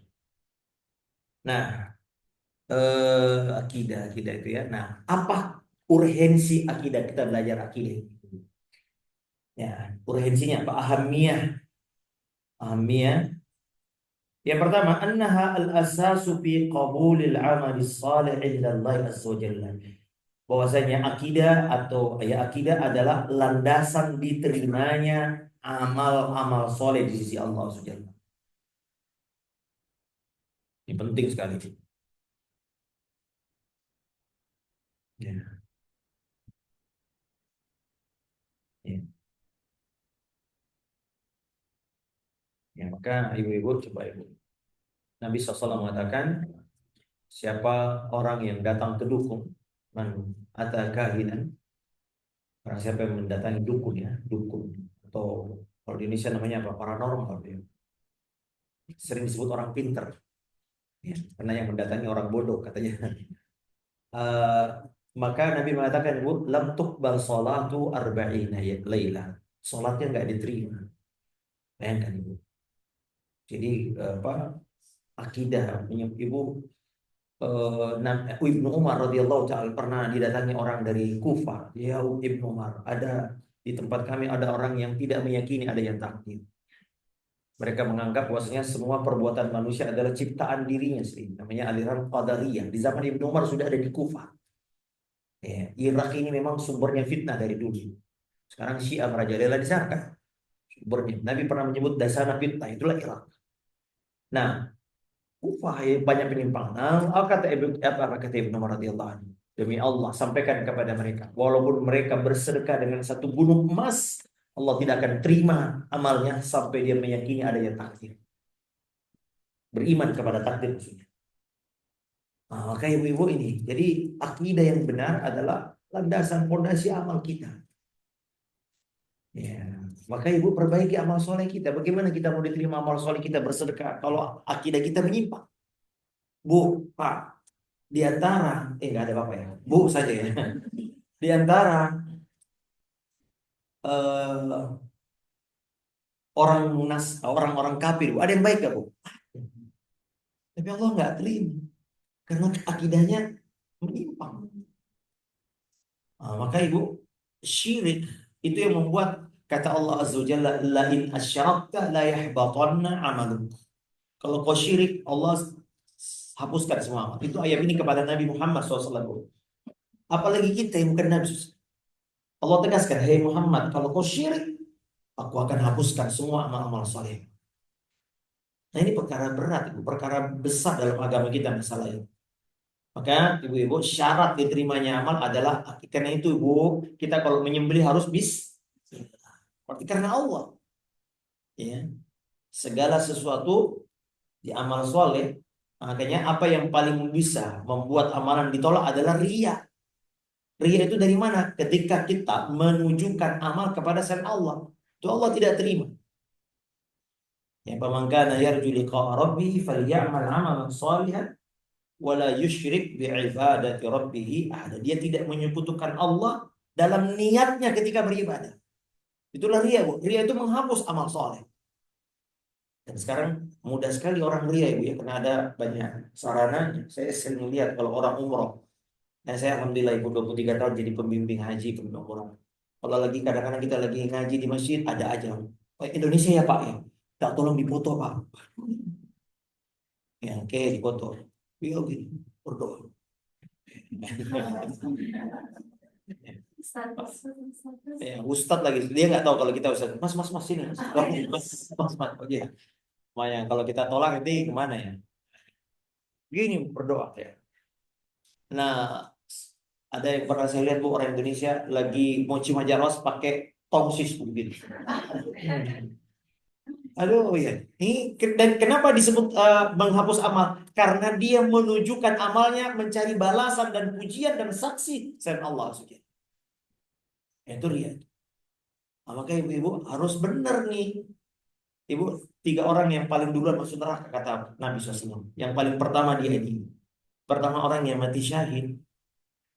[SPEAKER 1] Nah, akidah itu ya. Nah, apa urgensi akidah, kita belajar akidah? Ya, urgensinya apa? Ahamiyah. Yang pertama, annaha al-asasu fi qabulil amali salih inda Allah azza wa jalla. Bahwasanya akidah adalah landasan diterimanya amal-amal soleh di sisi Allah subhanahu. Ini penting sekali. Ya, ya. Ya, maka ibu-ibu coba ibu. Nabi SAW mengatakan, siapa orang yang datang ke dukun, man ata kahinan, orang siapa yang mendatangi dukun ya, dukun atau kalau di Indonesia namanya apa? Paranormal ya. Sering disebut orang pinter. Ya, karena yang mendatangi orang bodoh katanya. Eh, maka Nabi mengatakan, Bu, lam tuqbal salatu arba'ina laila. Salatnya nggak diterima. Bayangkan Ibu. Jadi apa? Akidah Ibu, Ibnu Umar radhiyallahu taala pernah didatangi orang dari Kufah. Ya Ibnu Umar, ada di tempat kami ada orang yang tidak meyakini ada yang takdir. Mereka menganggap bahwasanya semua perbuatan manusia adalah ciptaan dirinya sendiri. Namanya aliran Qadariyah. Di zaman Ibnu Umar sudah ada di Kufah. Ya, Irak ini memang sumbernya fitnah dari dulu. Sekarang Syiah merajalela di sana kan sumbernya. Nabi pernah menyebut dasana fitnah, itulah Irak. Nah, Kufah ya, banyak penyimpangan. Nah, apa kata Ibnu Umar radhiyallahu anhu? Demi Allah, sampaikan kepada mereka, walaupun mereka bersedekah dengan 1 gunung emas, Allah tidak akan terima amalnya sampai dia meyakini adanya takdir. Beriman kepada takdir maksudnya. Nah, maka ibu-ibu ini, jadi akidah yang benar adalah landasan fondasi amal kita. Ya, maka ibu perbaiki amal soleh kita. Bagaimana kita mau diterima amal soleh kita bersedekah kalau akidah kita menyimpang? Bu, Pak, di antara nggak ada apa ya, Bu saja ya. Di antara eh, orang-orang kafir, Bu, ada yang baik gak, Bu? Tapi Allah nggak terima karena akidahnya menyimpang. Nah, maka ibu, syirik itu yang membuat kata Allah Azza wa Jalla, la in asyrakta la yahbatanna amaluk. Kalau kau syirik, Allah hapuskan semua amal. Itu ayat ini kepada Nabi Muhammad SAW. Apalagi kita yang bukan Nabi. Allah tegaskan, hei Muhammad, kalau kau syirik, aku akan hapuskan semua amal-amal soleh. Nah ini perkara berat, ibu, perkara besar dalam agama kita masalah ini. Maka ibu-ibu, syarat diterimanya amal adalah karena itu ibu, kita kalau menyembelih harus berarti karena Allah. Ya, segala sesuatu di amal soleh, makanya apa yang paling bisa membuat amalan ditolak adalah riya. Riya itu dari mana? Ketika kita menunjukkan amal kepada selain Allah, itu Allah tidak terima. Ya, faman kana yarju liqa'a rabbih falyamal 'amalan shalihan wala yusyrik bi'ibadati rabbih ahada. Dia tidak menyekutukan Allah dalam niatnya ketika beribadah. Itulah riya, Bu. Riya itu menghapus amal soleh. Dan sekarang mudah sekali orang ria, Ibu ya, karena ada banyak sarana. Saya sering lihat kalau orang umroh. Dan saya alhamdulillah Ibu 23 tahun jadi pembimbing haji, pembimbing umroh. Kalau lagi kadang-kadang kita lagi ngaji di masjid ada aja, oh, Indonesia ya Pak ya. Tak tolong dipoto Pak. Ya, oke dipoto. Iya gitu, berdoa. Ya, Ustadz lagi dia nggak tahu kalau kita Ustadz. Mas sini. Mas. Oh, iya. Makanya kalau kita tolak nanti kemana ya? Gini berdoa ya. Nah, ada yang pernah saya lihat, Bu, orang Indonesia lagi mau cimajaros pakai tongsis begitu. Aduh ya, ini dan kenapa disebut menghapus amal? Karena dia menunjukkan amalnya mencari balasan dan pujian dan saksi selain Allah. Itu ria. Nah, maka ibu-ibu harus benar nih. Ibu, 3 orang yang paling duluan masuk neraka kata Nabi SAW. Yang paling pertama dia ini. Pertama orang yang mati syahid.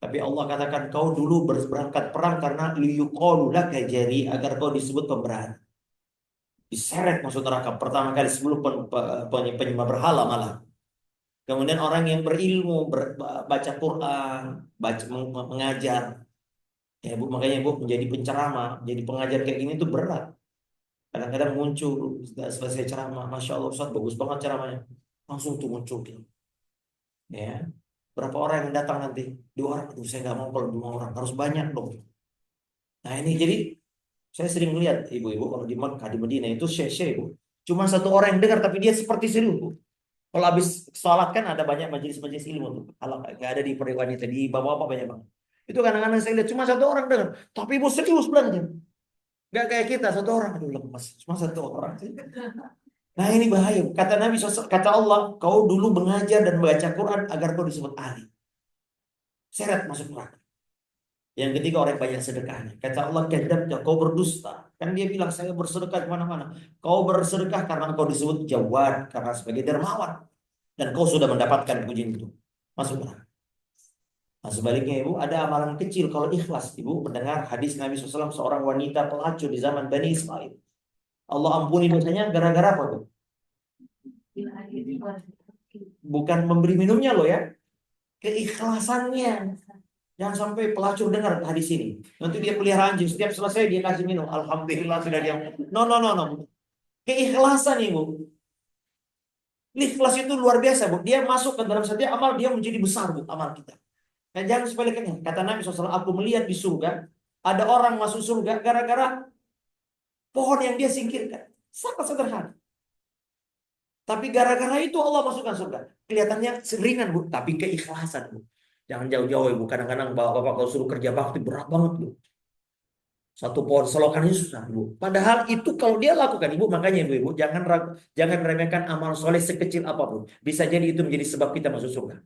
[SPEAKER 1] Tapi Allah katakan kau dulu berangkat perang karena liyuqalu laka jari, agar kau disebut pemberani. Diseret masuk neraka pertama kali sebelum penyembah berhala malah. Kemudian orang yang berilmu, baca Quran, mengajar. Ya Bu, makanya Bu menjadi penceramah, jadi pengajar kayak gini tuh berat. Kadang-kadang muncul selesai ceramah, Masya Allah Ustaz bagus banget ceramahnya. Langsung tuh muncul gitu. Ya, berapa orang yang datang nanti? 2 orang. Aduh, saya nggak mau kalau 2 orang, harus banyak dong. Nah ini jadi saya sering lihat ibu-ibu kalau di Makkah, di Medina itu syekh-syekh Bu. Cuma 1 orang yang dengar tapi dia seperti serius Bu. Kalau habis sholat kan ada banyak majelis-majelis ilmu tuh. Kalau nggak ada di peri wanita, di bapak-bapak banyak banget. Itu kadang-kadang saya lihat cuma 1 orang dengar, tapi ibu serius belajar. Nggak kayak kita 1 orang, aduh lemas, cuma 1 orang. Nah ini bahaya. Kata Nabi SAW, kata Allah, kau dulu mengajar dan membaca Quran agar kau disebut ahli. Seret masuk neraka. Yang ketiga orang yang banyak sedekahnya. Kata Allah, kadzabta, kau berdusta. Kan dia bilang saya bersedekah kemana-mana. Kau bersedekah karena kau disebut jawad, karena sebagai dermawan. Dan kau sudah mendapatkan pujian itu. Masuk neraka. Nah sebaliknya ibu, ada amalan kecil kalau ikhlas. Ibu mendengar hadis Nabi SAW, seorang wanita pelacur di zaman Bani Israel. Allah ampuni dosanya gara-gara apa tuh? Bukan memberi minumnya loh ya. Keikhlasannya. Jangan sampai pelacur dengar hadis ini. Nanti dia pelihara anjing, setiap selesai dia kasih minum. Alhamdulillah sudah dia. No, no, no, no. Keikhlasan ibu. Ikhlas itu luar biasa bu. Dia masuk ke dalam setiap amal, dia menjadi besar bu amal kita. Nah, jangan sepelekannya. Kata Nabi SAW, aku melihat di surga ada orang masuk surga gara-gara pohon yang dia singkirkan. Sangat sederhana. Tapi gara-gara itu Allah masukkan surga. Kelihatannya ringan bu, tapi keikhlasan bu. Jangan jauh-jauh ibu. Kadang-kadang bapak-bapak kalau suruh kerja bakti berat banget bu. Satu pohon selokannya susah ibu. Padahal itu kalau dia lakukan ibu, makanya ibu-ibu jangan remehkan amal soleh sekecil apapun. Bisa jadi itu menjadi sebab kita masuk surga.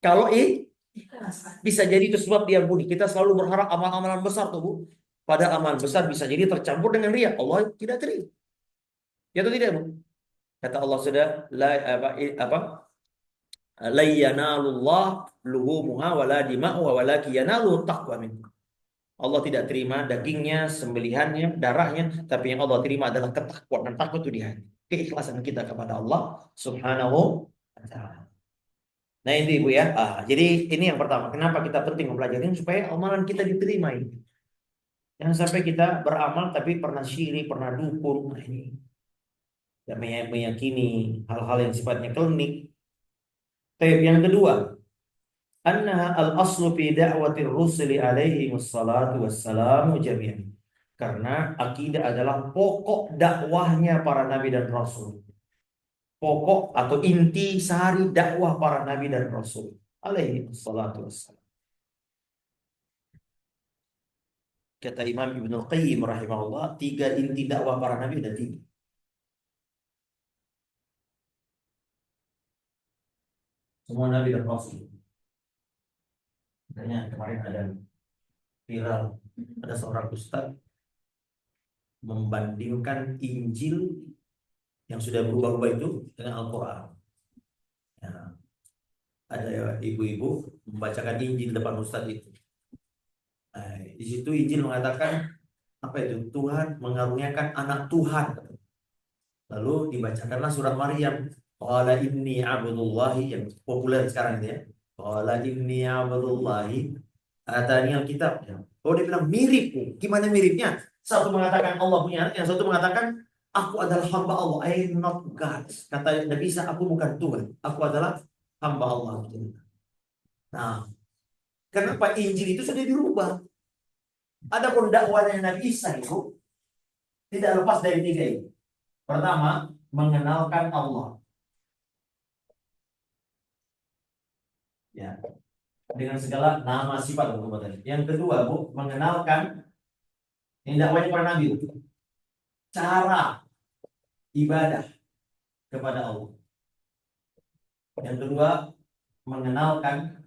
[SPEAKER 1] Kalau bisa jadi itu sebab dia ampuni. Kita selalu berharap amal-amalan besar tuh bu. Pada amalan besar bisa jadi tercampur dengan riya. Allah tidak terima. Ya atau tidak bu? Kata Allah sudah apa la yanalullah luhumuha wala dima'uha walakin yanalu taqwa minkum. Allah tidak terima dagingnya, sembelihannya, darahnya, tapi yang Allah terima adalah ketakwaan dan takut itu di hati. Keikhlasan kita kepada Allah Subhanahu wa taala. Nah, itu Ibu ya. Jadi ini yang pertama. Kenapa kita penting mempelajari supaya amalan kita diterima ini. Jangan sampai kita beramal tapi pernah syirik, pernah dukun. Nah, ini dan meyakini hal-hal yang sifatnya klinik. Yang kedua, annaha al-aslu fi da'watir rusuli alaihi wassalatu wassalamu jami'an. Karena akidah adalah pokok dakwahnya para nabi dan rasul. Pokok atau inti sari dakwah para nabi dan rasul alaihi wassalatu wassalam. Kata Imam Ibnu Qayyim rahimahullah, 3 inti dakwah para nabi ada 3. Semua nabi dan rasul. Makanya kemarin ada viral, ada seorang ustaz membandingkan Injil yang sudah berubah-ubah itu dengan Al-Quran. Ya, ada ibu-ibu membacakan Injil depan ustaz itu. Nah, di situ Injil mengatakan apa itu? Tuhan mengaruniakan anak Tuhan. Lalu dibacakanlah surat Maryam. Qala inni abdullahi, yang populer sekarang ini ya. Qala inni abdullahi atani alkitab. Oh dia bilang mirip. Gimana miripnya? Satu mengatakan Allah punya anak, yang satu mengatakan aku adalah hamba Allah. I am not God. Kata Nabi Isa, aku bukan Tuhan. Aku adalah hamba Allah. Nah, kenapa Injil itu sudah dirubah? Adapun dakwahnya Nabi Isa itu tidak lepas dari 3 ini. Pertama, mengenalkan Allah. Ya, dengan segala nama sifat tadi. Yang kedua, Bu, mengenalkan ini dakwahnya para nabi, cara ibadah kepada Allah. Yang kedua, mengenalkan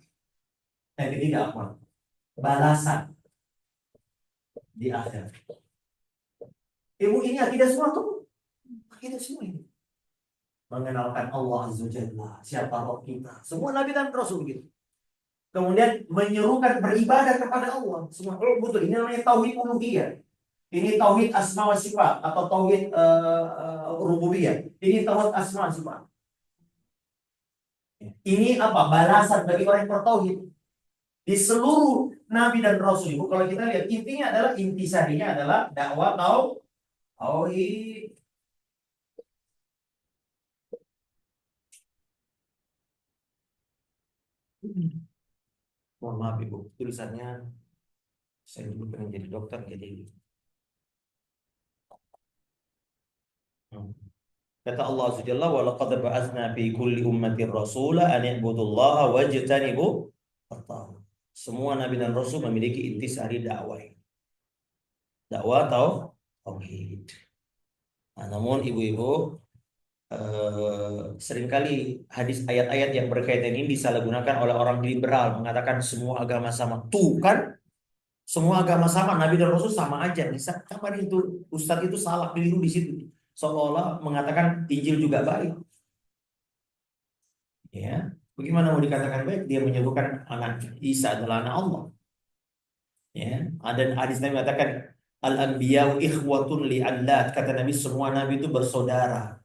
[SPEAKER 1] yang ketiga apa? Balasan di akhirat. Ibu ini akidah semua tuh. Akidah semua ini. Mengenalkan Allah Azza wa Jalla, siapa Roh kita. Semua Nabi dan Rasul gitu. Kemudian menyerukan beribadah kepada Allah. Semua betul. Ini namanya tauhid uluhiyah. Ini tauhid asma wa sifat atau tauhid rububiyah. Ini tauhid asma wa sifat. Ini apa? Balasan bagi orang yang bertauhid. Di seluruh nabi dan rasul itu kalau kita lihat intinya adalah intisarinya adalah dakwah tauhid. Mohon maaf Ibu, tulisannya saya dulu pengen jadi dokter jadi. Kata Allah Subhanahu wa laqad ba'atsna fi kulli ummatin rasula an i'budullaha wajtanibu at-taghut. Semua nabi dan rasul memiliki intisari dakwah. Dakwah tauhid. Nah, namun ibu-ibu seringkali hadis ayat-ayat yang berkaitan ini disalahgunakan oleh orang liberal mengatakan semua agama sama. Tuh kan, semua agama sama, nabi dan rasul sama aja. Kapan itu ustadz itu salah keliru di situ. Seolah mengatakan Injil juga baik. Ya, bagaimana mau dikatakan baik? Dia menyebutkan anak Isa adalah anak Allah. Ya, ada hadis Nabi mengatakan al-anbiya'u ikhwatun li'allat. Kata Nabi semua nabi itu bersaudara.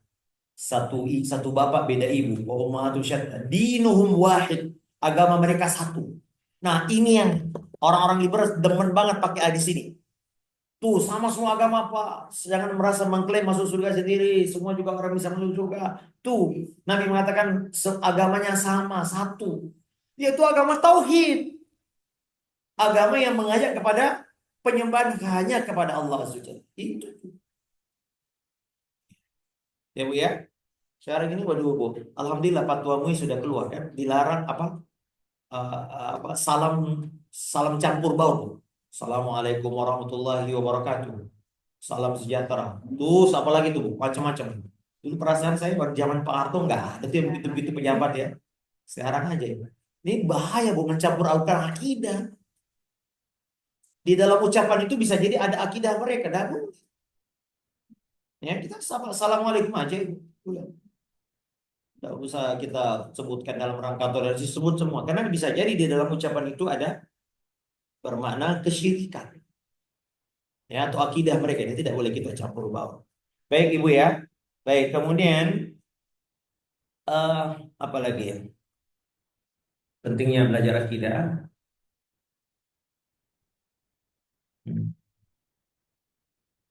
[SPEAKER 1] Satu bapak beda ibu. Wa ummahatu syatta. Dinuhum wahid. Agama mereka satu. Nah, ini yang orang-orang liberal demen banget pakai hadis ini. Tuh sama semua agama Pak. Jangan merasa mengklaim masuk surga sendiri. Semua juga orang bisa masuk surga. Tuh, Nabi mengatakan agamanya sama, satu. Yaitu agama tauhid. Agama yang mengajak kepada penyembahan hanya kepada Allah Subhanahu. Itu. Ya Bu ya. Sekarang ini waduh Bu. Alhamdulillah fatwa MUI sudah keluar kan. Dilarang salam campur baur. Assalamualaikum warahmatullahi wabarakatuh. Salam sejahtera. Terus apa lagi tuh Bu? Macam-macam. Dulu perasaan saya pada zaman Pak Harto nggak ada tuh yang begitu-begitu pejabat ya. Sekarang aja ya. Ini bahaya Bu mencampur adukan akidah. Di dalam ucapan itu bisa jadi ada akidah mereka. Ya kita assalamualaikum aja. Udah. Tidak usah kita sebutkan dalam rangka toleransi, sebut semua. Karena bisa jadi di dalam ucapan itu ada bermakna kesyirikan. Ya, atau akidah mereka. Ini tidak boleh kita campur baur. Baik Ibu ya. Baik, kemudian eh, apa lagi ya? Pentingnya belajar akidah.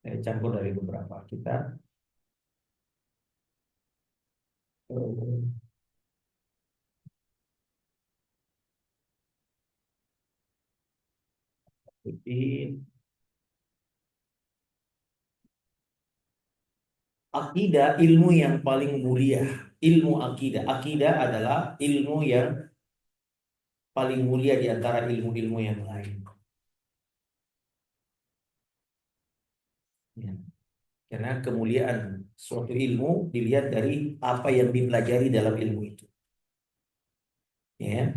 [SPEAKER 1] Saya campur dari beberapa kita. Jadi akidah ilmu yang paling mulia. Ilmu akidah. Akidah adalah ilmu yang paling mulia di antara ilmu-ilmu yang lain. Ya. Karena kemuliaan suatu ilmu dilihat dari apa yang dipelajari dalam ilmu itu. Ya.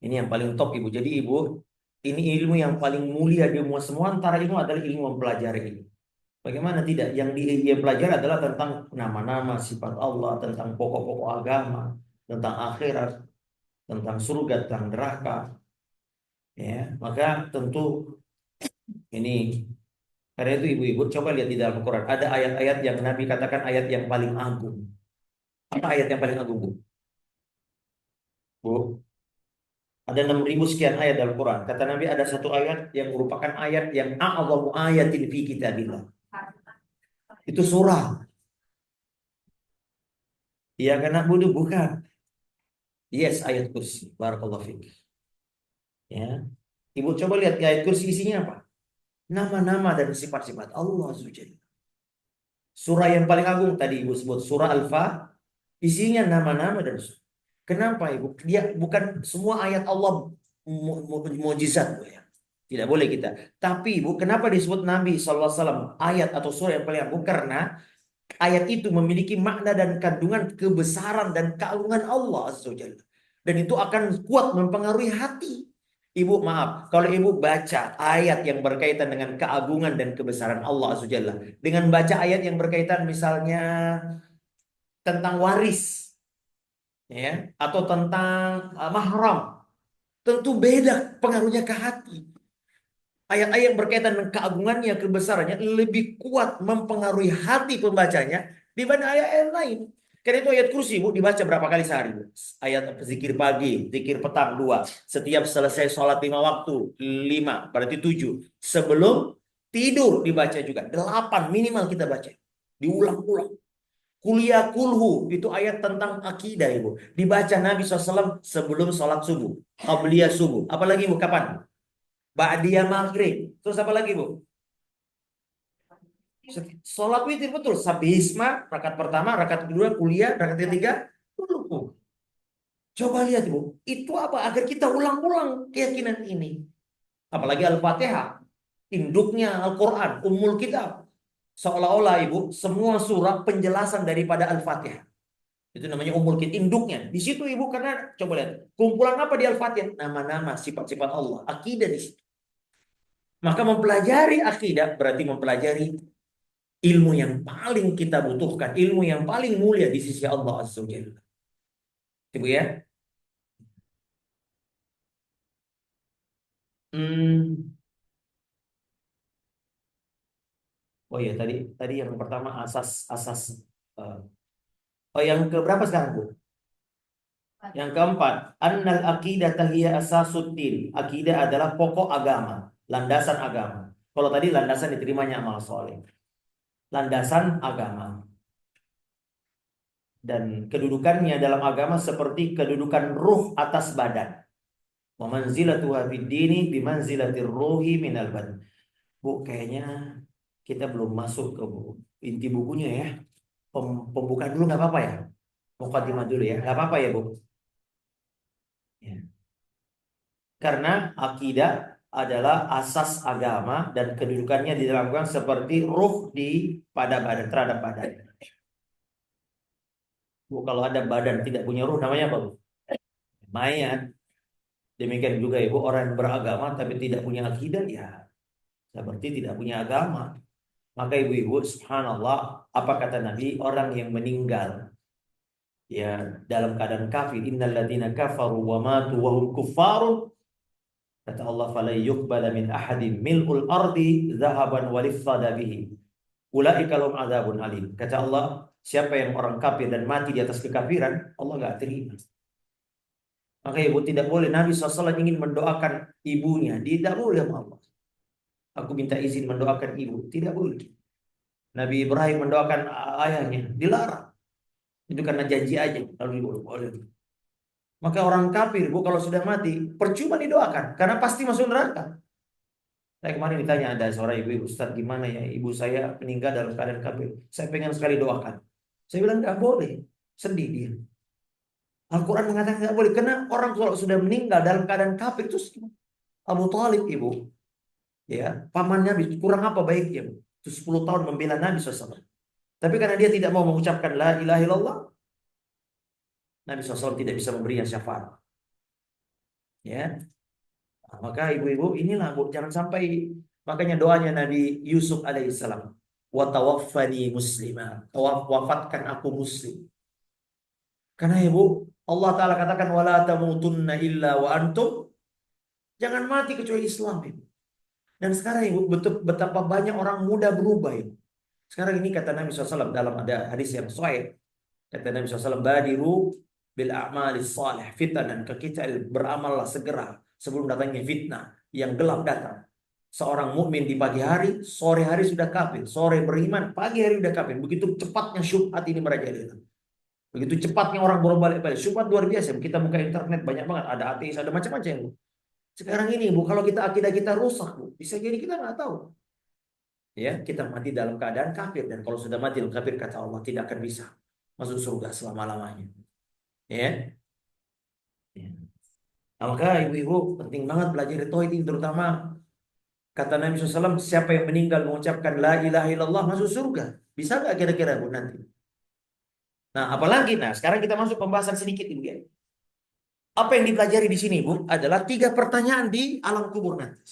[SPEAKER 1] Ini yang paling top Ibu. Jadi Ibu, ini ilmu yang paling mulia di semua antara ilmu adalah ilmu mempelajari ini. Bagaimana tidak? Yang dia pelajari adalah tentang nama-nama, sifat Allah, tentang pokok-pokok agama, tentang akhirat, tentang surga, tentang neraka. Ya, maka tentu ini karena itu ibu-ibu coba lihat di dalam Al-Quran ada ayat-ayat yang Nabi katakan ayat yang paling agung. Apa ayat yang paling agung, Bu? Bu, ada 6.000 sekian ayat dalam Quran. Kata Nabi ada satu ayat yang merupakan ayat yang a'zamu ayatin fi kitabillah. Itu surah. Iya karena bodoh bukan. Yes, ayat kursi. Barakallahu fiik. Ya. Ibu coba lihat ayat kursi isinya apa? Nama-nama dan sifat-sifat Allah Subhanahu. Surah yang paling agung tadi Ibu sebut surah Al-Fatihah, isinya nama-nama dan kenapa Ibu? Dia bukan semua ayat Allah mukjizat Bu ya. Tidak boleh kita. Tapi Ibu, kenapa disebut Nabi SAW ayat atau surah yang paling agung? Karena ayat itu memiliki makna dan kandungan kebesaran dan keagungan Allah Azza wa Jalla. Dan itu akan kuat mempengaruhi hati. Ibu maaf, kalau ibu baca ayat yang berkaitan dengan keagungan dan kebesaran Allah Azza wa Jalla, dengan baca ayat yang berkaitan misalnya tentang waris, ya, atau tentang mahram, tentu beda pengaruhnya ke hati. Ayat-ayat yang berkaitan dengan keagungannya, kebesarannya lebih kuat mempengaruhi hati pembacanya dibanding ayat-ayat lain. Karena itu ayat kursi Bu dibaca berapa kali sehari Bu? Ayat zikir pagi, zikir petang 2. Setiap selesai sholat 5 waktu 5, berarti 7. Sebelum tidur dibaca juga 8 minimal kita baca. Diulang-ulang. Kuliah kulhu itu ayat tentang akidah Ibu. Dibaca Nabi SAW sebelum sholat subuh. Qabliyah subuh. Apalagi Bu kapan? Ba'diyah maghrib. Terus apa lagi Bu? Sholat witir betul. Sabisma, rakaat pertama, rakaat kedua, kuliah, rakaat ketiga, ruku. Coba lihat Bu, itu apa? Agar kita ulang-ulang keyakinan ini. Apalagi Al-Fatihah, induknya Al-Quran, Ummul Kitab. Seolah-olah Ibu, semua surah penjelasan daripada Al-Fatihah. Itu namanya Ummul Kitab, induknya. Di situ Ibu, karena coba lihat, kumpulan apa di Al-Fatihah? Nama-nama, sifat-sifat Allah, akidah di situ. Maka mempelajari akidah berarti mempelajari ilmu yang paling kita butuhkan, ilmu yang paling mulia di sisi Allah Azza wa Jalla. Ibu ya. Hmm. Oh ya tadi tadi yang pertama asas. eh, oh yang keberapa sekarang Bu? Yang keempat, annal aqidah hiya asasuddin. Akidah adalah pokok agama, landasan agama. Kalau tadi landasan diterimanya amal soleh. Landasan agama. Dan kedudukannya dalam agama seperti kedudukan ruh atas badan. Wa manzilatuha fid dini bimanzilatir ruhi minal badan. Bu, kayaknya kita belum masuk ke inti bukunya ya. Pembukaan dulu nggak apa-apa ya? Mukadimah dulu ya, nggak apa-apa ya Bu? Ya. Karena akidah adalah asas agama dan kedudukannya di dalam agama seperti ruh pada badan, terhadap badan. Bu, kalau ada badan tidak punya ruh namanya apa Bu? Mayat. Demikian juga Ibu, orang yang beragama tapi tidak punya akidah ya seperti tidak punya agama. Maka ibu-ibu, subhanallah, apa kata Nabi? Orang yang meninggal ya dalam keadaan kafir, innal ladzina kafaru wa matu wa hum kuffarun, kata Allah, fala yuqbala min ahadin mil'ul ardi dzahaban walifada bihi. Ulaika lahum adzabun alim. Kata Allah, siapa yang orang kafir dan mati di atas kekafiran, Allah enggak terima. Maka ibu tidak boleh, Nabi SAW ingin mendoakan ibunya, tidak boleh sama Allah. Aku minta izin mendoakan ibu, tidak boleh. Nabi Ibrahim mendoakan ayahnya, dilarang. Itu karena janji aja, lalu boleh. Maka orang kafir, Bu, kalau sudah mati, percuma didoakan, karena pasti masuk neraka. Saya kemarin ditanya ada seorang ibu, Ustaz, gimana ya ibu saya meninggal dalam keadaan kafir. Saya pengen sekali doakan. Saya bilang nggak boleh, sedih dia. Al-Quran mengatakan nggak boleh, karena orang kalau sudah meninggal dalam keadaan kafir itu Abu Thalib ibu, ya pamannya kurang apa baiknya, Bu? Itu 10 tahun membela Nabi SAW. Tapi karena dia tidak mau mengucapkan la ilaha illallah, Nabi SAW tidak bisa memberinya syafaat. Ya, nah, maka ibu-ibu inilah Bu, jangan sampai, makanya doanya Nabi Yusuf alaihissalam, wa tawaffani muslimah, wafatkan aku muslim. Karena ibu, Allah Ta'ala katakan wala tamutunna illa wa antum, jangan mati kecuali Islam ibu. Dan sekarang ibu, betul betapa banyak orang muda berubah ibu. Sekarang ini kata Nabi SAW dalam ada hadis yang sahih, kata Nabi SAW, badiru bil a'mali salih fitanan, ke kita beramallah segera sebelum datangnya fitnah yang gelap datang. Seorang mukmin di pagi hari, sore hari sudah kafir, sore beriman, pagi hari sudah kafir. Begitu cepatnya syubhat ini merajalela. Begitu cepatnya orang bolak-balik. Syubhat luar biasa. Kita buka internet banyak banget, ada ateis, ada macam-macam Bu. Sekarang ini Bu, kalau kita akidah kita rusak Bu, bisa jadi kita nggak tahu. Ya, kita mati dalam keadaan kafir, dan kalau sudah mati dalam kafir kata Allah tidak akan bisa masuk surga selama-lamanya. Ya. Ya. Nah, maka ibu-ibu penting banget belajar tauhid ini, terutama kata Nabi SAW, siapa yang meninggal mengucapkan la ilaha illallah masuk surga. Bisa nggak kira-kira Bu nanti? Nah, apalagi, nah sekarang kita masuk pembahasan sedikit ibu ya. Apa yang dipelajari di sini, Bu, adalah 3 pertanyaan di alam kubur nanti.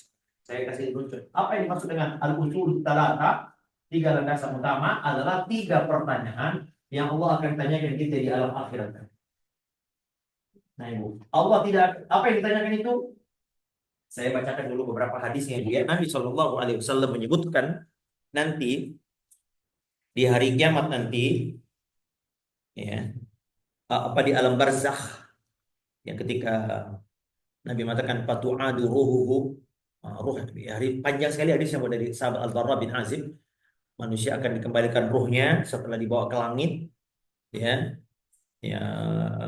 [SPEAKER 1] Saya kasih rujuk. Apa yang dimaksud dengan al-usul talata? 3 landasan utama adalah 3 pertanyaan yang Allah akan tanyakan kita di alam akhirat. Nah, Ibu, Allah tidak, apa yang ditanyakan itu? Saya bacakan dulu beberapa hadisnya. Nabi Shallallahu Alaihi Wasallam menyebutkan nanti di hari kiamat nanti, ya, apa di alam barzakh, yang ketika Nabi mengatakan patu'adu ruhuhu, ruh, hari panjang sekali hadis yang dari sahabat Al-Barra bin Azib, manusia akan dikembalikan ruhnya setelah dibawa ke langit, ya, ya,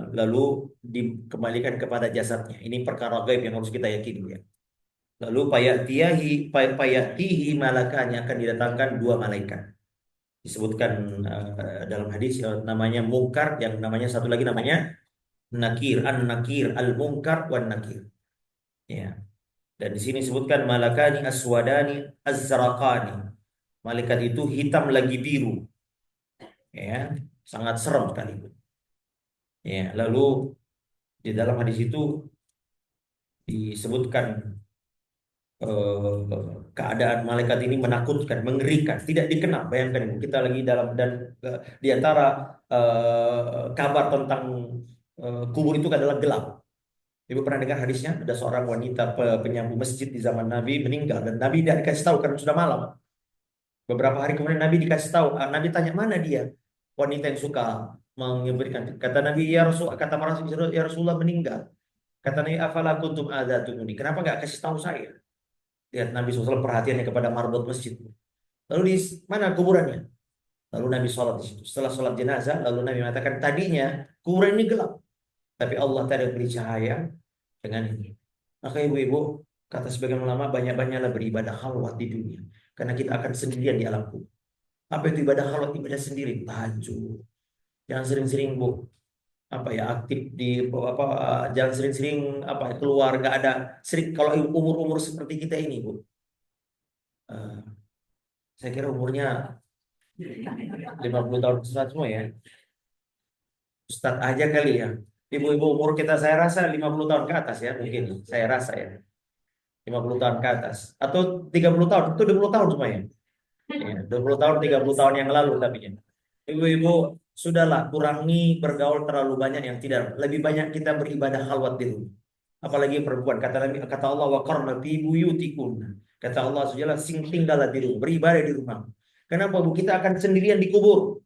[SPEAKER 1] lalu dikembalikan kepada jasadnya. Ini perkara gaib yang harus kita yakini, ya. Lalu payatihi malakanya, akan didatangkan 2 malaikat. Disebutkan dalam hadis namanya mungkar, yang namanya satu lagi namanya nakir, an-nakir, al-munkar wan nakir. Ya. Dan di sini disebutkan malakani aswadani azzaraqani. Malaikat itu hitam lagi biru. Ya, sangat serem sekali. Ya, lalu di dalam hadis itu disebutkan keadaan malaikat ini menakutkan, mengerikan, tidak dikenal. Bayangkan Ibu, kita lagi dalam, dan di antara kabar tentang kubur itu adalah gelap. Ibu pernah dengar hadisnya, ada seorang wanita penyapu masjid di zaman Nabi meninggal, dan Nabi tidak dikasih tahu karena sudah malam. Beberapa hari kemudian Nabi dikasih tahu, Nabi tanya mana dia, wanita yang suka memberikan. Kata Nabi, ya Rasul, kata para sahabat, ya Rasulullah meninggal. Kata Nabi, afala kuntum adzatuni, kenapa nggak kasih tahu saya? Lihat Nabi SAW perhatiannya kepada marbot masjid. Lalu di mana kuburannya? Lalu Nabi sholat di situ. Setelah sholat jenazah, lalu Nabi mengatakan, tadinya kuburan ini gelap, tapi Allah tadi beri cahaya dengan ini. Maka ibu-ibu, kata sebagian ulama, banyak-banyaklah beribadah khalwat di dunia, karena kita akan sendirian di alam kubur. Apa itu ibadah khalwat? Ibadah sendiri, tahajud. Jangan sering-sering, Bu, apa ya, aktif di apa, jangan sering-sering apa keluar, nggak ada sering. Kalau umur-umur seperti kita ini, Bu, eh, saya kira umurnya 50 tahun ke semua, ya. Ustadz aja kali ya. Ibu-ibu umur kita saya rasa 50 tahun ke atas, ya, mungkin. Saya rasa, ya. 50 tahun ke atas. Atau 30 tahun. Itu 20 tahun semuanya. Ya, 20 tahun, 30 tahun yang lalu tapi, ya. Ibu-ibu, sudahlah, kurangi bergaul terlalu banyak yang tidak. Lebih banyak kita beribadah khalwat di rumah. Apalagi perempuan. Kata Nabi, kata Allah, wa qarna fi buyutikum. Kata Allah, sudahlah, sing tinggallah di rumah, beribadah di rumah. Kenapa, Bu? Kita akan sendirian di kubur.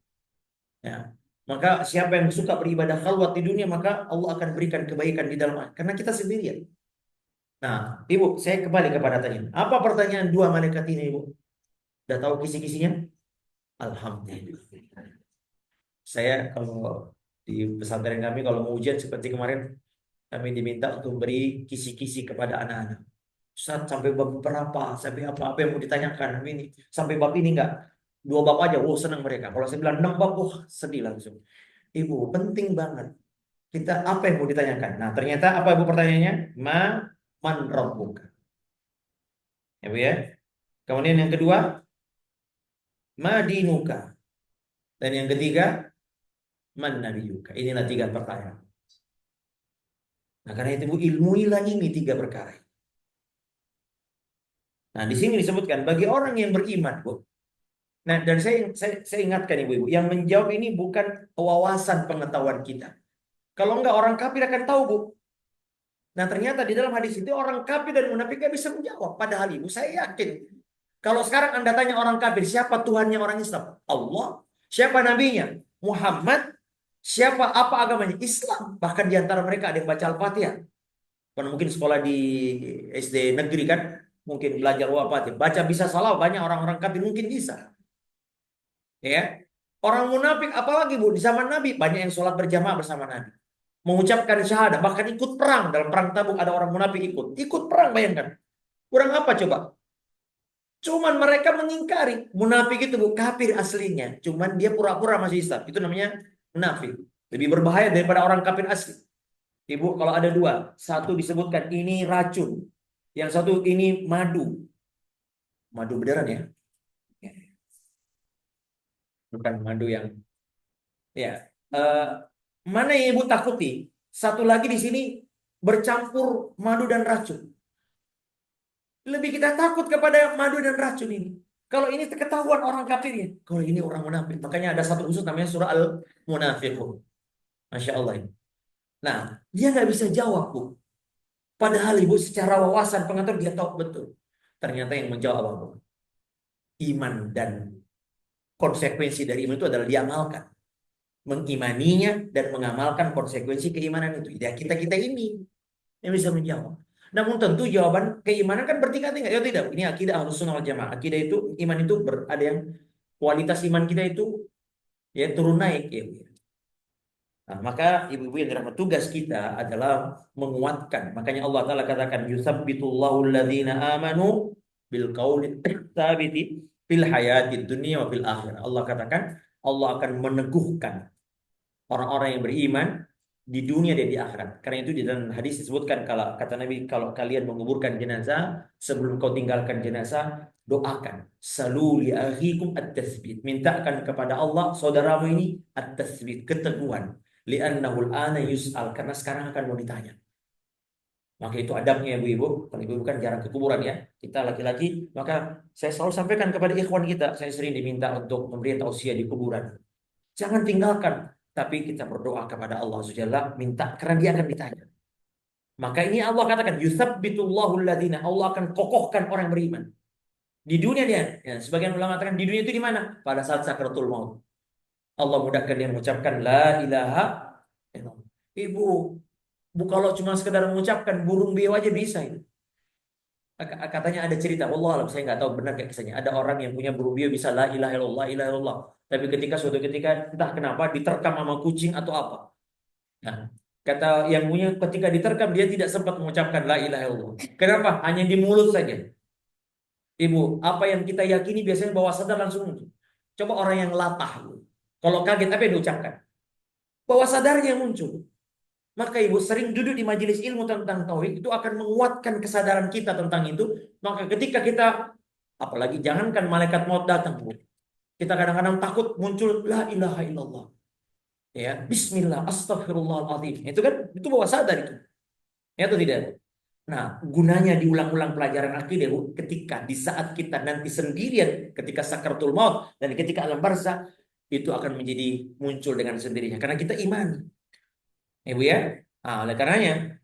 [SPEAKER 1] Ya. Maka siapa yang suka beribadah khalwat di dunia, maka Allah akan berikan kebaikan di dalam, karena kita sendirian. Nah, Ibu, saya kembali kepada tanya. Apa pertanyaan 2 malaikat ini, Ibu? Udah tahu kisi-kisinya? Alhamdulillah. Saya kalau di pesantren kami, kalau mau ujian seperti kemarin, kami diminta untuk beri kisi-kisi kepada anak-anak. Ustaz, sampai bab berapa? Sampai apa yang mau ditanyakan? Ini sampai bab ini enggak? 2 bab aja, oh senang mereka. Kalau saya bilang 6 bab, oh sedih langsung. Ibu, penting banget. Kita apa yang mau ditanyakan? Nah, ternyata apa Ibu pertanyaannya? Man rabbuka. Ya, Bu, ya. Kemudian yang kedua, ma dinuka. Dan yang ketiga, man nabiyuka. Inilah 3 pertanyaan. Nah, karena itu Bu, ilmuilah ini 3 perkara. Nah, di sini disebutkan bagi orang yang beriman, Bu. Nah, dan saya ingatkan ibu-ibu, yang menjawab ini bukan wawasan pengetahuan kita. Kalau enggak, orang kafir akan tahu, Bu. Nah, ternyata di dalam hadis itu orang kafir dan munafik gak bisa menjawab. Padahal ibu, saya yakin kalau sekarang Anda tanya orang kafir, siapa Tuhannya orang Islam? Allah. Siapa nabinya? Muhammad. Siapa, apa agamanya? Islam. Bahkan di antara mereka ada yang baca Al-Fatihah. Karena mungkin sekolah di SD negeri kan, mungkin belajar Al-Fatihah. Baca bisa salah, banyak orang-orang kafir mungkin bisa. Ya, orang munafik apalagi, Bu, di zaman Nabi banyak yang sholat berjamaah bersama Nabi, mengucapkan syahadat, bahkan ikut perang. Dalam perang Tabuk ada orang munafik ikut perang, bayangkan. Kurang apa coba? Cuman mereka mengingkari. Munafik itu, Bu, kafir aslinya, cuman dia pura-pura masih Islam. Itu namanya munafik. Lebih berbahaya daripada orang kafir asli. Ibu, kalau ada 2, satu disebutkan ini racun, yang satu ini madu. Madu beneran, ya, bukan madu yang, ya. Mana yang ibu takuti? Satu lagi di sini bercampur madu dan racun. Lebih kita takut kepada madu dan racun ini. Kalau ini ketahuan orang kafirnya, kalau ini orang munafik. Makanya ada satu khusus namanya surah Al-Munafiqun. Masya Allah ini. Nah, dia nggak bisa jawab, Bu. Padahal Ibu secara wawasan pengetahuan dia tahu betul. Ternyata yang menjawab apa, Bu? Iman dan konsekuensi dari iman itu adalah diamalkan. Mengimaninya dan mengamalkan konsekuensi keimanan itu. Ya kita-kita ini yang bisa menjawab. Namun tentu jawaban keimanan kan bertingkat-tingkat. Ya tidak, ini akidah Ahlussunnah wal Jamaah. Akidah itu iman itu ada yang kualitas iman kita itu ya turun naik ya. Nah, maka ibu-ibu yang dirahmati tugas kita adalah menguatkan. Makanya Allah Taala katakan yusabbitullahu alladzina amanu bil qauli tsabiti fil hayatid dunya wa fil akhirah. Allah katakan Allah akan meneguhkan orang-orang yang beriman di dunia dan di akhirat. Karena itu di dalam hadis disebutkan kalau kata Nabi kalau kalian menguburkan jenazah sebelum kau tinggalkan jenazah doakan salu li akhikum at-tatsbit. Mintakan kepada Allah saudaramu ini at-tatsbit, keteguhan. Li'annahu al-ana yus'al karena sekarang akan mau ditanya. Maka itu adabnya ibu-ibu. Kalau ibu-ibu kan jarang ke kuburan ya. Kita laki-laki, maka saya selalu sampaikan kepada ikhwan kita, saya sering diminta untuk memberi tausiah di kuburan. Jangan tinggalkan, tapi kita berdoa kepada Allah Subhanahu minta karena dia akan ditanya. Maka ini Allah katakan yutsabbitullahu alladziina, Allah akan kokohkan orang beriman. Di dunia dia, ya, sebagian ulama katakan di dunia itu di mana? Pada saat sakratul maut. Allah mudahkan dia mengucapkan la ilaha illallah. Ibu, kalau cuma sekedar mengucapkan burung beo aja bisa itu. Katanya ada cerita, Allah alam saya nggak tahu benar kayak kisahnya. Ada orang yang punya burung beo bisa la ilaha illallah, ilaha illallah. Tapi ketika suatu ketika entah kenapa diterkam sama kucing atau apa. Nah, kata yang punya ketika diterkam dia tidak sempat mengucapkan la ilaha illallah. Kenapa? Hanya di mulut saja. Ibu, apa yang kita yakini biasanya bawah sadar langsung muncul. Coba orang yang latah. Kalau kaget apa yang diucapkan? Bawah sadarnya muncul. Maka ibu sering duduk di majelis ilmu tentang tauhid itu akan menguatkan kesadaran kita tentang itu. Maka ketika kita, apalagi jangankan malaikat maut datang, Bu. Kita kadang-kadang takut muncul la ilaha illallah. Ya, bismillah, astagfirullahaladzim. Itu kan, itu bawah sadar itu. Ya atau tidak? Nah, gunanya diulang-ulang pelajaran akidah, Bu, ketika di saat kita nanti sendirian, ketika sakaratul maut dan ketika alam barzah, itu akan menjadi muncul dengan sendirinya. Karena kita iman. Ibu ya. Nah, oleh karenanya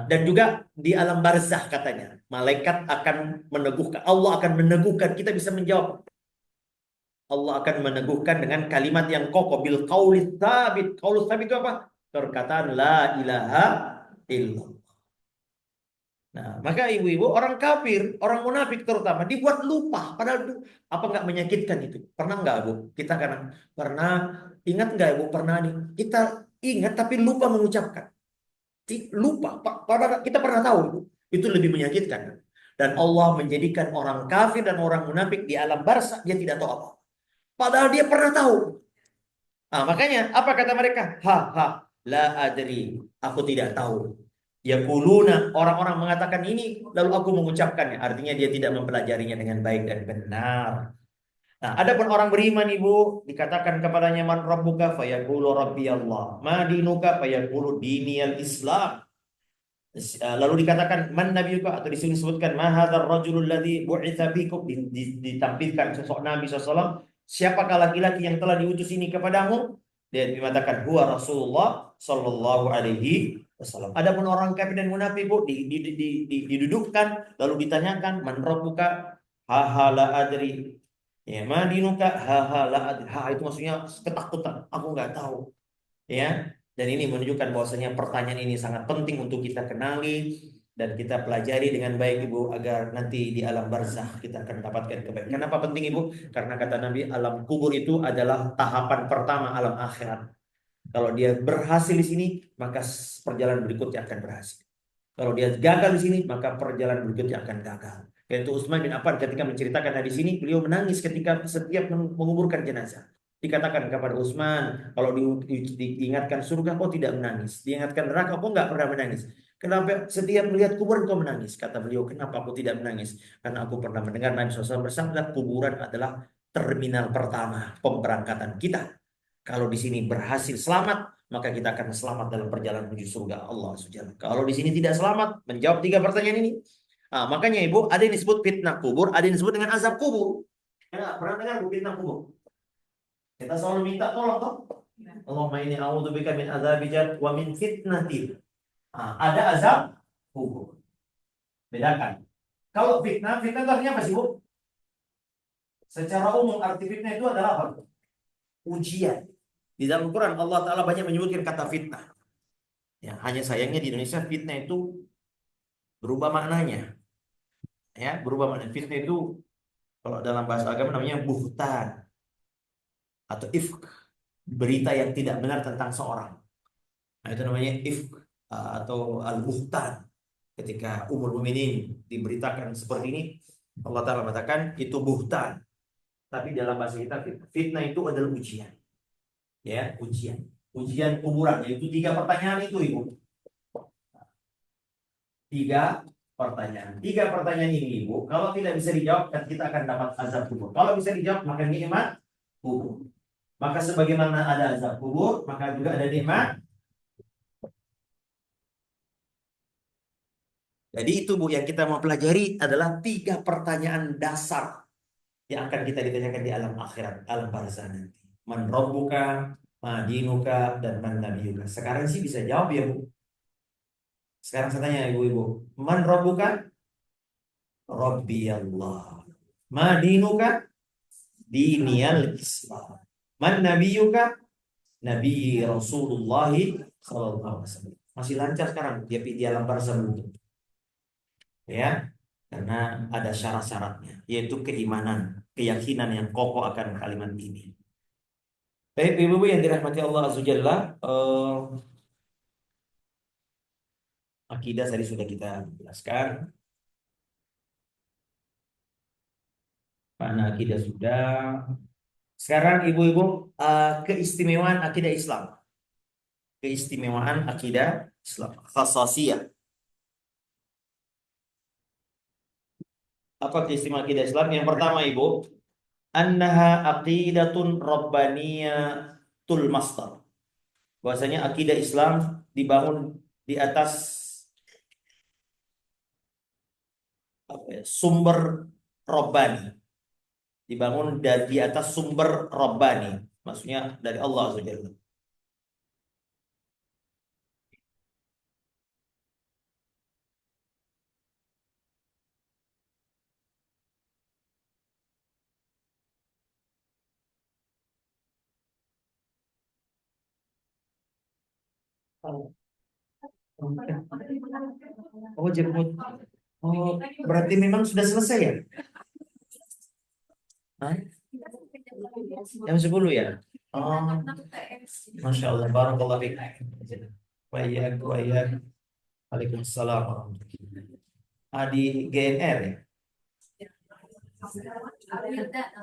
[SPEAKER 1] dan juga di alam barzah katanya malaikat akan meneguhkan, Allah akan meneguhkan, kita bisa menjawab. Allah akan meneguhkan dengan kalimat yang kokoh bil qaulis tsabit. Qaulus tsabit itu apa? Perkataan la ilaha illallah. Nah, maka ibu-ibu orang kafir, orang munafik terutama dibuat lupa. Padahal itu apa nggak menyakitkan itu? Pernah nggak, Bu? Kita karena pernah ingat nggak, Bu? Pernah nih. Kita ingat tapi lupa mengucapkan. Lupa. Padahal kita pernah tahu itu lebih menyakitkan. Dan Allah menjadikan orang kafir dan orang munafik di alam barzah dia tidak tahu apa. Padahal dia pernah tahu. Nah, makanya apa kata mereka? Ha ha la adri. Aku tidak tahu. Yaquluna, orang-orang mengatakan ini lalu aku mengucapkannya. Artinya dia tidak mempelajarinya dengan baik dan benar. Nah, adapun orang beriman Ibu dikatakan kepadanya man rabbuka fayaqulu rabbi Allah. Ma dinuka fayaqulu diniyal Islam. Lalu dikatakan man nabiyuka atau disebutkan ma hadzal rajulul ladzi bu'itsa bikum ditampilkan sosok Nabi SAW. Siapakah laki-laki yang telah diutus ini kepadamu? Dia mengatakan huwa Rasulullah sallallahu alaihi wasallam. Adapun orang kafir dan munafik Bu didudukkan lalu ditanyakan man rabbuka ha ha la adri. Ya, madinuka ha ha la adri. Ha itu maksudnya ketakutan. Aku nggak tahu. Ya. Dan ini menunjukkan bahwasanya pertanyaan ini sangat penting untuk kita kenali dan kita pelajari dengan baik Ibu agar nanti di alam barzah kita akan dapatkan kebaikan. Kenapa penting Ibu? Karena kata Nabi alam kubur itu adalah tahapan pertama alam akhirat. Kalau dia berhasil di sini, maka perjalanan berikutnya akan berhasil. Kalau dia gagal di sini, maka perjalanan berikutnya akan gagal. Yaitu Utsman bin Affan ketika menceritakan di sini, beliau menangis ketika setiap menguburkan jenazah. Dikatakan kepada Utsman, kalau diingatkan surga kau tidak menangis, diingatkan neraka kau nggak pernah menangis. Kenapa setiap melihat kuburan kau menangis? Kata beliau, kenapa aku tidak menangis? Karena aku pernah mendengar Nabi SAW bersabda, kuburan adalah terminal pertama pemberangkatan kita. Kalau di sini berhasil selamat, maka kita akan selamat dalam perjalanan menuju surga Allah Subhanahu. Kalau di sini tidak selamat, menjawab 3 pertanyaan ini. Makanya Ibu, ada yang disebut fitnah kubur, ada yang disebut dengan azab kubur. Ya, pernah dengar fitnah kubur? Kita selalu minta tolong toh. Allahumma inni a'udzubika min adzabi jahannam wa min fitnatil. Ada azab kubur. Bedakan. Kalau fitnah, fitnah itu artinya apa sih, Bu? Secara umum arti fitnah itu adalah apa? Ujian. Di dalam Al-Quran Allah Ta'ala banyak menyebutkan kata fitnah. Ya, hanya sayangnya di Indonesia fitnah itu berubah maknanya. Ya, berubah makna. Fitnah itu kalau dalam bahasa agama namanya buhtan atau ifk, berita yang tidak benar tentang seorang. Nah, itu namanya ifk atau al-buhtan. Ketika Ummul Mukminin diberitakan seperti ini, Allah Ta'ala mengatakan itu buhtan. Tapi dalam bahasa kita fitnah itu adalah ujian. Ya, ujian. Ujian kuburan, yaitu 3 pertanyaan itu, Ibu. 3 pertanyaan. 3 pertanyaan ini, Ibu, kalau tidak bisa dijawab, kita akan dapat azab kubur. Kalau bisa dijawab, maka nikmat kubur. Maka sebagaimana ada azab kubur, maka juga ada nikmat. Jadi itu, Bu, yang kita mau pelajari adalah 3 pertanyaan dasar yang akan kita ditanyakan di alam akhirat, alam barzah nanti. Man rabbuka, ma dinuka, dan man nabiyuka. Sekarang sih bisa jawab ya, Bu. Sekarang saya tanya ibu-ibu, man rabbuka? Rabbi Allah. Ma dinuka? Diniyal Islam. Man nabiyuka? Nabi Rasulullah sallallahu alaihi wasallam. Masih lancar sekarang dia di alam barzah belum. Ya, karena ada syarat-syaratnya, yaitu keimanan, keyakinan yang kokoh akan kalimat ini. Baik, ibu-ibu yang dirahmati Allah Azza wa Jalla, akidah tadi sudah kita jelaskan. Makna akidah sudah. Sekarang ibu-ibu, keistimewaan akidah Islam. Keistimewaan akidah Islam. Khasasiyah. Apa keistimewaan akidah Islam? Yang pertama, ibu, annaha aqidatun rabbaniyatul masdar. Bahwasanya akidah Islam dibangun di atas sumber Rabbani, dibangun di atas sumber Rabbani, maksudnya dari Allah SWT. Oh, jemput. Oh, berarti memang sudah selesai ya? Hah? Jam 10 ya? Oh, Masya Allah, barakallah fiik. Wa iyyak wa iyyak. Waalaikumsalam warahmatullahi wabarakatuh. Di GNR ya?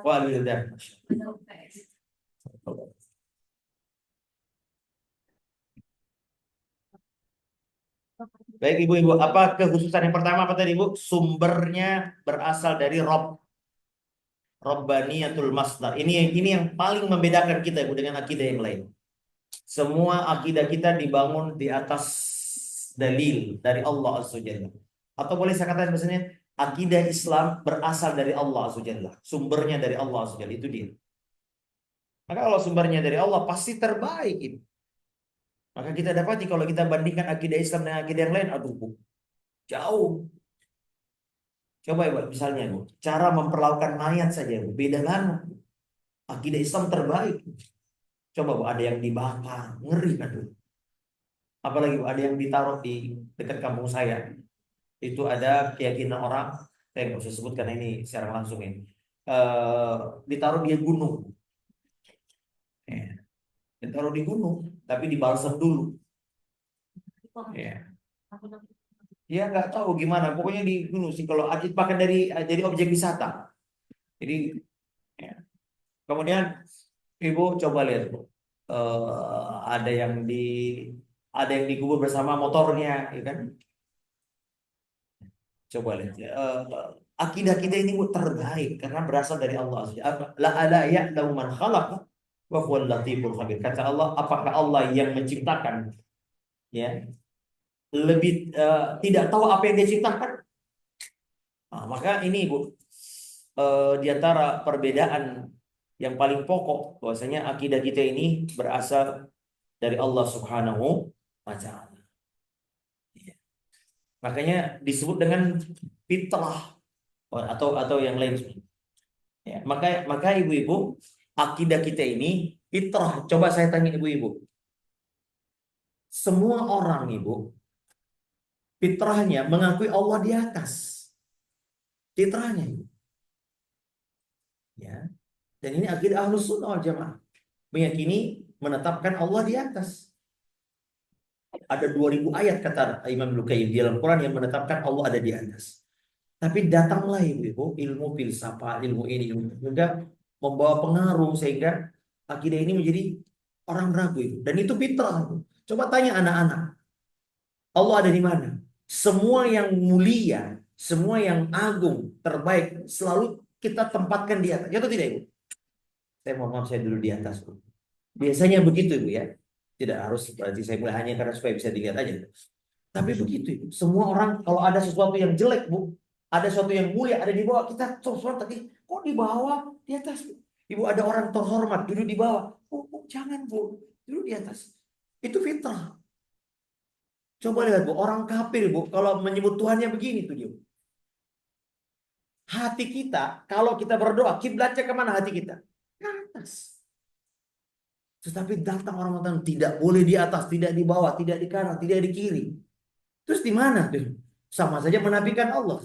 [SPEAKER 1] Wah, Wildan. Baik ibu-ibu, apa kekhususan yang pertama apa tadi ibu? Sumbernya berasal dari Rob. Rabbaniyatul masdar. Ini yang paling membedakan kita ibu dengan akidah yang lain. Semua akidah kita dibangun di atas dalil dari Allah Azza wa Jalla. Atau boleh saya katakan misalnya akidah Islam berasal dari Allah Azza wa Jalla. Sumbernya dari Allah Azza wa Jalla, itu dia. Maka kalau sumbernya dari Allah pasti terbaik itu. Maka kita dapati kalau kita bandingkan akidah Islam dengan akidah yang lain, aduh Bu, jauh. Coba ibu, misalnya Bu, cara memperlakukan mayat saja Bu, beda banget. Akidah Islam terbaik. Coba Bu, ada yang dibakar, ngeri kan Bu. Apalagi Bu, ada yang ditaruh di dekat kampung saya. Itu ada keyakinan orang, saya nggak usah sebutkan ini secara langsung ini. Ditaruh di gunung. Ya. Ditaruh di gunung, tapi dibalsam dulu. Ya. Ya nggak tahu gimana, pokoknya di gunung sih. Kalau bahkan dari objek wisata. Jadi, ya. Kemudian Ibu coba lihat Bu. Ada yang dikubur bersama motornya, ya kan? Coba lihat. Akidah kita ini Bu terbaik karena berasal dari Allah. La ala ya'lamu man khalaq Wa huwal latiful khabir. Kata Allah, apakah Allah yang menciptakan ya lebih tidak tahu apa yang dia ciptakan? Nah, maka ini Ibu, di antara perbedaan yang paling pokok bahwasanya akidah kita ini berasal dari Allah Subhanahu wa taala. Ya. Makanya disebut dengan fitrah atau yang lain. Ya, maka ibu-ibu, akidah kita ini fitrah. Coba saya tanya ibu-ibu. Semua orang ibu fitrahnya mengakui Allah di atas. Fitrahnya ibu. Ya. Dan ini akidah Ahlus Sunnah wal Jamaah. Meyakini menetapkan Allah di atas. Ada 2000 ayat kata Imam Luqayyim di dalam Quran yang menetapkan Allah ada di atas. Tapi datanglah ibu-ibu ilmu filsafat, ilmu ini, ilmu juga membawa pengaruh sehingga akidah ini menjadi orang ragu itu. Dan itu fitrah. Coba tanya anak-anak, Allah ada di mana? Semua yang mulia, semua yang agung, terbaik selalu kita tempatkan di atas. Ya atau tidak ibu? Saya mohon maaf, saya dulu di atas. Biasanya begitu ibu ya. Tidak harus berarti saya mulai hanya karena supaya bisa dilihat aja. Tapi begitu ibu. Semua orang kalau ada sesuatu yang jelek bu, ada sesuatu yang mulia ada di bawah, kita terus tadi kok di bawah, di atas. Ibu, ada orang terhormat duduk di bawah. Oh, jangan bu, duduk di atas. Itu fitrah. Coba lihat bu, orang kafir bu, kalau menyebut Tuhannya begini tuh dia. Hati kita, kalau kita berdoa, kiblatnya kemana hati kita? Ke atas. Tetapi datang orang mengatakan tidak boleh di atas, tidak di bawah, tidak di kanan, tidak di kiri. Terus di mana tuh? Sama saja menafikan Allah.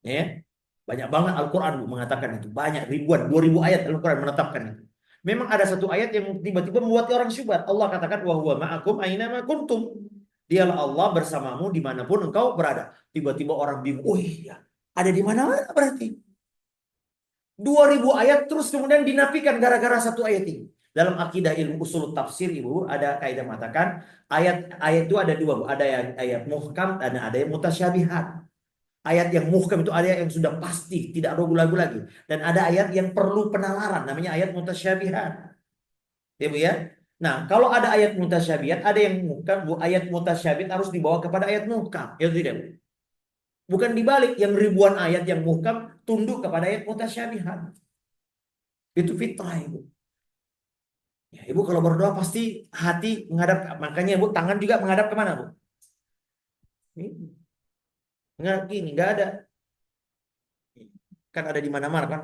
[SPEAKER 1] Ya, banyak banget Al-Quran mengatakan itu. Banyak, ribuan, 2000 ayat Al-Quran menetapkan itu. Memang ada satu ayat yang tiba-tiba membuat orang syubhat. Allah katakan, wa huwa ma'akum aina ma kuntum. Dialah Allah bersamamu dimanapun engkau berada. Tiba-tiba orang bingung. Oh iya, ada di mana-mana berarti. 2000 ayat terus kemudian dinafikan gara-gara satu ayat ini. Dalam akidah ilmu usul tafsir ibu ada kaidah mengatakan ayat-ayat itu ada dua, ada ayat muhkam dan ada yang mutasyabihat. Ayat yang muhkam itu ada yang sudah pasti tidak ragu-ragu lagi, dan ada ayat yang perlu penalaran namanya ayat mutasyabihat. Ya Bu ya. Nah, kalau ada ayat mutasyabihat, ada yang muhkam, Bu, ayat mutasyabihat harus dibawa kepada ayat muhkam. Ya tidak, Bu? Bukan dibalik, yang ribuan ayat yang muhkam tunduk kepada ayat mutasyabihat. Itu fitrah Ibu. Ya, Ibu kalau berdoa pasti hati menghadap, makanya Ibu tangan juga menghadap kemana Bu? Enggak gini, enggak ada. Kan ada di mana-mana kan?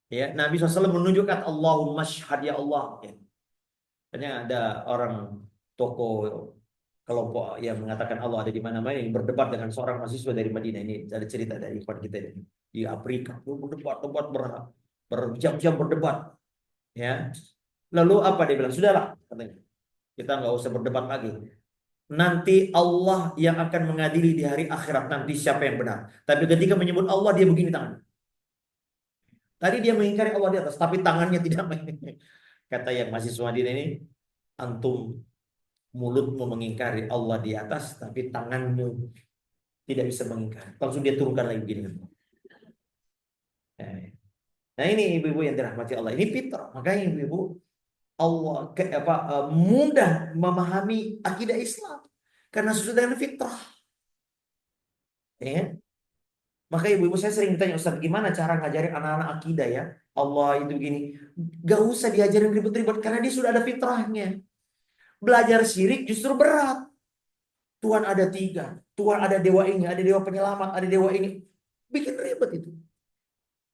[SPEAKER 1] Ya, Nabi SAW menunjukkan Allahumma syhad ya Allah. Ya. Hanya ada orang tokoh kelompok yang mengatakan Allah ada di mana-mana yang berdebat dengan seorang mahasiswa dari Madinah. Ini ada cerita dari ikhwan kita ini. Di Afrika berdebat berjam-jam berdebat. Ya. Lalu apa dia bilang? Sudahlah katanya. Kita nggak usah berdebat lagi. Nanti Allah yang akan mengadili di hari akhirat nanti siapa yang benar. Tapi ketika menyebut Allah dia begini tangan. Tadi dia mengingkari Allah di atas, tapi tangannya tidak mengingkari. Kata yang mahasiswa Madinah ini, antum mulutmu mengingkari Allah di atas, tapi tanganmu tidak bisa mengingkari. Langsung dia turunkan lagi begini. Nah ini ibu-ibu yang dirahmati Allah. Ini fitrah. Makanya ibu-ibu Allah mudah memahami akidah Islam karena sesuai dengan fitrah. Ya. Maka ibu-ibu saya sering ditanya, Ustaz, gimana cara ngajarin anak-anak akidah ya? Allah itu begini. Gak usah diajarin ribet-ribet karena dia sudah ada fitrahnya. Belajar syirik justru berat. Tuhan ada 3. Tuhan ada dewa ini, ada dewa penyelamat, ada dewa ini. Bikin ribet itu.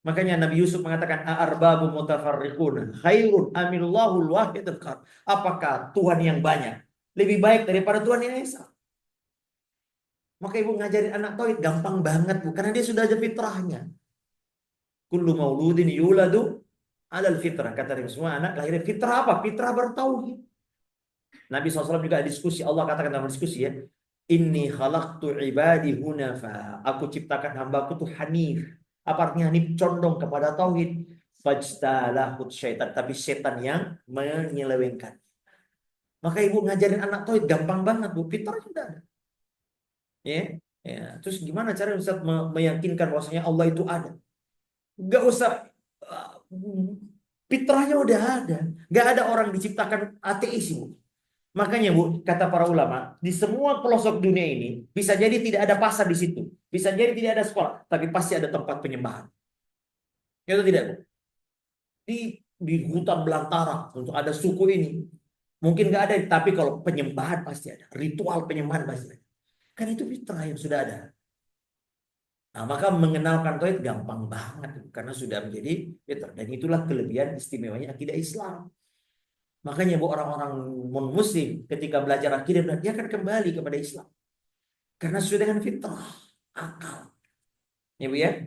[SPEAKER 1] Makanya Nabi Yusuf mengatakan, A'arbabu mutafarriquna khairun amillahul wahidul qahhar. Apakah Tuhan yang banyak lebih baik daripada Tuhan yang esa? Maka ibu ngajarin anak tauhid gampang banget Bu, karena dia sudah ada fitrahnya. Kullu mauludin yuladu alal fitrah. Kata dia, semua anak lahir fitrah apa? Fitrah bertauhid. Nabi SAW juga diskusi, Allah katakan dalam diskusi ya, Inni khalaqtu ibadi hunafa. Aku ciptakan hambaku tuh hanif. Apa artinya hanif? Condong kepada tauhid. Fajtalahut syaitan. Tapi setan yang menyelewengkan. Maka ibu ngajarin anak tauhid gampang banget Bu. Fitrah sudah ada. Ya, ya. Terus gimana cara Ustaz meyakinkan bahwasanya Allah itu ada? Nggak usah, uh, fitrahnya udah ada. Nggak ada orang diciptakan ateis, Bu. Makanya, Bu, kata para ulama, di semua pelosok dunia ini bisa jadi tidak ada pasar di situ, bisa jadi tidak ada sekolah, tapi pasti ada tempat penyembahan. Itu tidak, Bu? Di hutan belantara untuk ada suku ini. Mungkin nggak ada, tapi kalau penyembahan pasti ada. Ritual penyembahan pasti ada. Kan itu fitrah yang sudah ada. Nah, maka mengenalkan tauhid gampang banget karena sudah menjadi fitrah. Dan itulah kelebihan istimewanya akidah Islam. Makanya bu orang-orang non-muslim ketika belajar akidah dia akan kembali kepada Islam. Karena sesuai dengan fitrah, akal. Ya bu ya.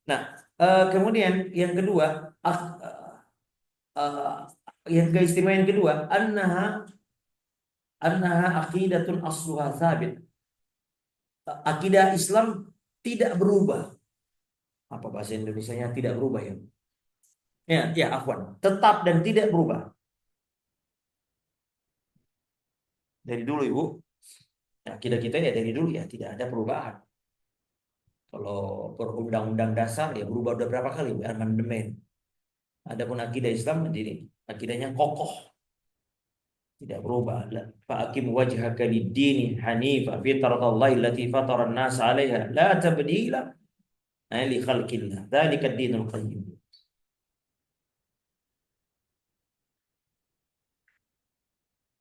[SPEAKER 1] Nah, kemudian yang kedua, eh, yang keistimewaan kedua, annaha aqidatun asluha tsabit. Akidah Islam tidak berubah. Apa bahasa Indonesianya tidak berubah ya? Ya, afwan. Tetap dan tidak berubah. Dari dulu Ibu, akidah kita ya dari dulu ya tidak ada perubahan. Kalau perundang-undang dasar ya berubah udah berapa kali amandemen. Adapun akidah Islam jadi akidahnya kokoh, tidak berubah. Fa'akim wajhaka lid-dini hanifa fitratallahi allati fatara an-nas 'alaiha la tabdila li khalqillah. Dzalika ad-dinul qayyim.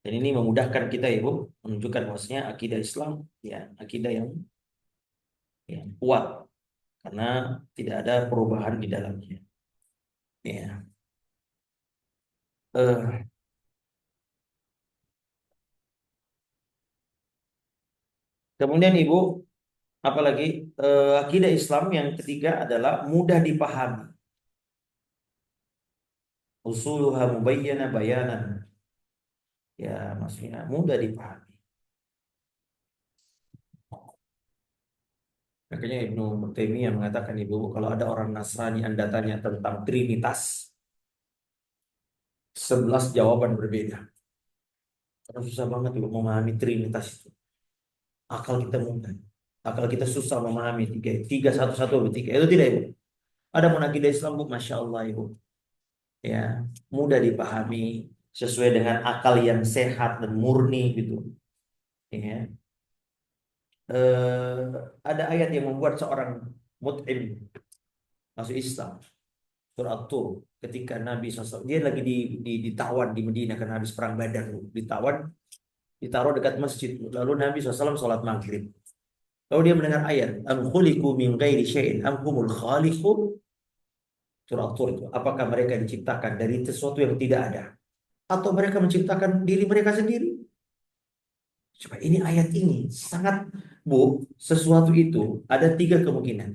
[SPEAKER 1] Dan ini memudahkan kita Ibu menunjukkan bahwasanya akidah Islam ya akidah yang kuat karena tidak ada perubahan di dalamnya. Ya. Eh, Kemudian Ibu apalagi akidah Islam yang ketiga adalah mudah dipahami. Usuluha mubayyana bayanan. Ya, maksudnya mudah dipahami. Makanya Ibnu Taimiyah mengatakan Ibu, kalau ada orang Nasrani Anda tanya tentang Trinitas, 11 jawaban berbeda. Karena susah banget Ibu memahami Trinitas itu. Akal kita mudah. Akal kita susah memahami tiga, tiga satu satu tiga. Itu tidak Ibu. Ada akidah Islam Bu, Masya Allah Ibu. Ya, mudah dipahami sesuai dengan akal yang sehat dan murni gitu. Ya. Eh, ada ayat yang membuat seorang mut'im masuk Islam. Surah At-Tur. Ketika Nabi SAW, dia lagi ditawan di Medina karena habis perang Badar. Ditawan, ditaruh dekat masjid. Lalu Nabi SAW sholat maghrib. Lalu dia mendengar ayat, Am khuliqu min ghairi syai'in am humul khaliqun. Surah At-Tur itu. Apakah mereka diciptakan dari sesuatu yang tidak ada? Atau mereka menciptakan diri mereka sendiri? Coba ini ayat ini sangat bu, sesuatu itu ada tiga kemungkinan.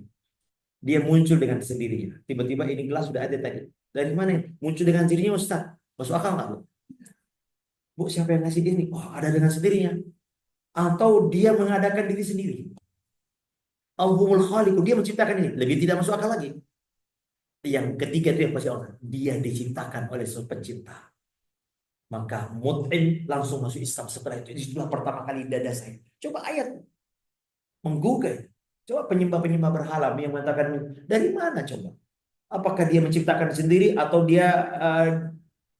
[SPEAKER 1] Dia muncul dengan sendirinya. Tiba-tiba ini gelas sudah ada tadi. Dari mana? Muncul dengan sendirinya Ustaz. Masuk akal nggak bu? Bu siapa yang ngasih ini? Oh ada dengan sendirinya. Atau dia mengadakan diri sendiri. Al-Humul Khaliqu. Dia menciptakan ini. Lebih tidak masuk akal lagi. Yang ketiga itu yang pasti Allah. Dia diciptakan oleh Sang Pencipta. Maka mut'in langsung masuk Islam setelah itu. Itulah pertama kali dada saya. Coba ayat menggugah. Coba penyembah-penyembah berhala yang mengatakan dari mana coba? Apakah dia menciptakan sendiri atau dia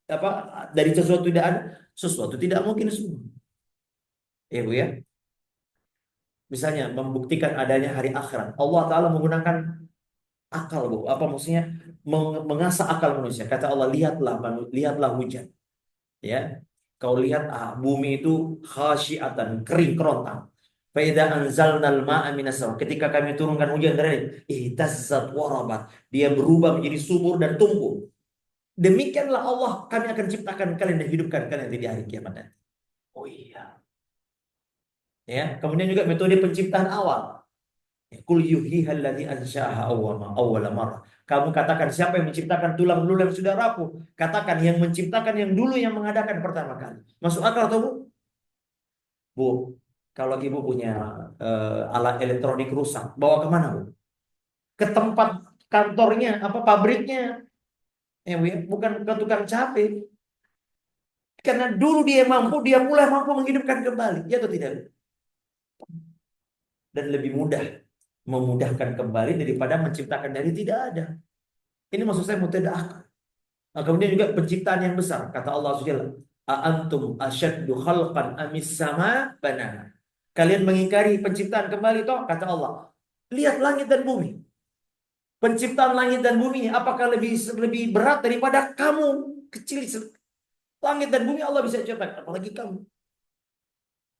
[SPEAKER 1] apa dari sesuatu tidak ada? Sesuatu tidak mungkin semua. Ya Bu ya. Misalnya membuktikan adanya hari akhirat. Allah Ta'ala menggunakan akal Bu. Apa maksudnya? Mengasah akal manusia. Kata Allah, lihatlah hujan. Ya. Kau lihat bumi itu khasyiatan, kering kerontang. Faida anzalnal ma'a minas sama. Ketika kami turunkan hujan dari ihtazzat warabat. Dia berubah menjadi subur dan tumbuh. Demikianlah Allah kami akan ciptakan kalian dan hidupkan kalian di hari kiamat nanti. Oh iya. Ya, kemudian juga metode penciptaan awal. Kul yuhyihalladzi ansha'aha awwala marrah. Kamu katakan siapa yang menciptakan tulang belulang yang sudah rapuh? Katakan yang menciptakan yang dulu yang mengadakan pertama kali. Masuk akal atau Bu? Bu, kalau Ibu punya alat elektronik rusak, bawa kemana Bu? Ke tempat kantornya, apa pabriknya? Ya, Bu, ya. Bukan ke tukang capek. Karena dulu dia mampu, dia mulai mampu menghidupkan kembali. Ya atau tidak? Dan lebih mudah memudahkan kembali daripada menciptakan dari tidak ada. Ini maksud saya mutada akal. Nah, kemudian juga penciptaan yang besar. Kata Allah SWT, "Aantum asyaddu khalqan amis sama banana." Kalian mengingkari penciptaan kembali toh? Kata Allah. Lihat langit dan bumi. Penciptaan langit dan bumi apakah lebih lebih berat daripada kamu kecil? Langit dan bumi Allah bisa ciptakan, apalagi kamu.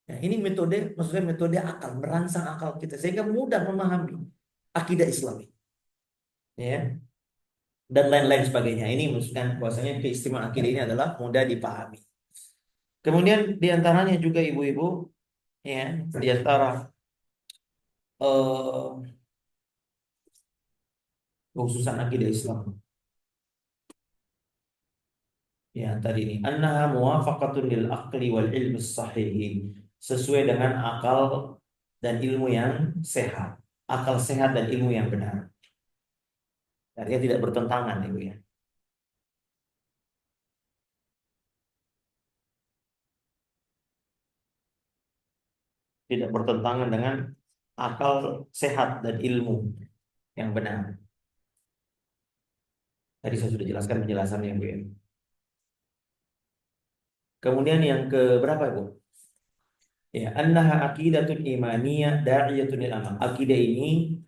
[SPEAKER 1] Nah, ini metode, maksudnya metode akal, merangsang akal kita sehingga mudah memahami akidah Islami, ya, dan lain-lain sebagainya. Ini menunjukkan bahwasanya keistimewaan akidah ini adalah mudah dipahami. Kemudian diantaranya juga ibu-ibu, ya, di antara eh, khususan akidah Islam, ya tadi ini, annaha muwafaqatun lil aqli wal ilmi sahih, sesuai dengan akal dan ilmu yang sehat, akal sehat dan ilmu yang benar. Artinya tidak bertentangan, ibu ya. Tidak bertentangan dengan akal sehat dan ilmu yang benar. Tadi saya sudah jelaskan penjelasannya, Bu ya. Kemudian yang ke berapa, Bu? Ya, annaha aqidatun imaniyah da'iyatun lil amal. Akidah ini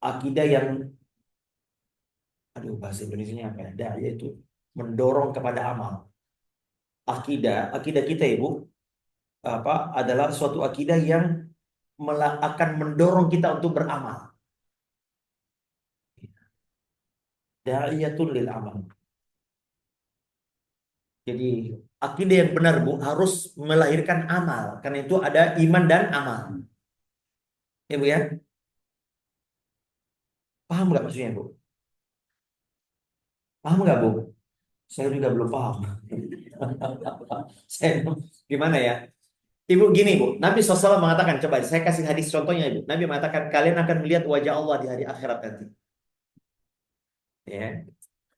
[SPEAKER 1] akidah yang, aduh bahasa Indonesianya apa ya? Da'iyah itu mendorong kepada amal. Akidah kita, Ibu, apa adalah suatu akidah yang akan mendorong kita untuk beramal. Da'iyatun lil amal. Jadi akidah yang benar, Bu, harus melahirkan amal. Karena itu ada iman dan amal. Ya, Bu ya. Paham nggak maksudnya, Bu? Paham nggak, Bu? Saya juga belum paham. Saya gimana ya? Ibu gini, Bu. Nabi SAW mengatakan, coba saya kasih hadis contohnya, Ibu. Nabi mengatakan kalian akan melihat wajah Allah di hari akhirat nanti. Ya.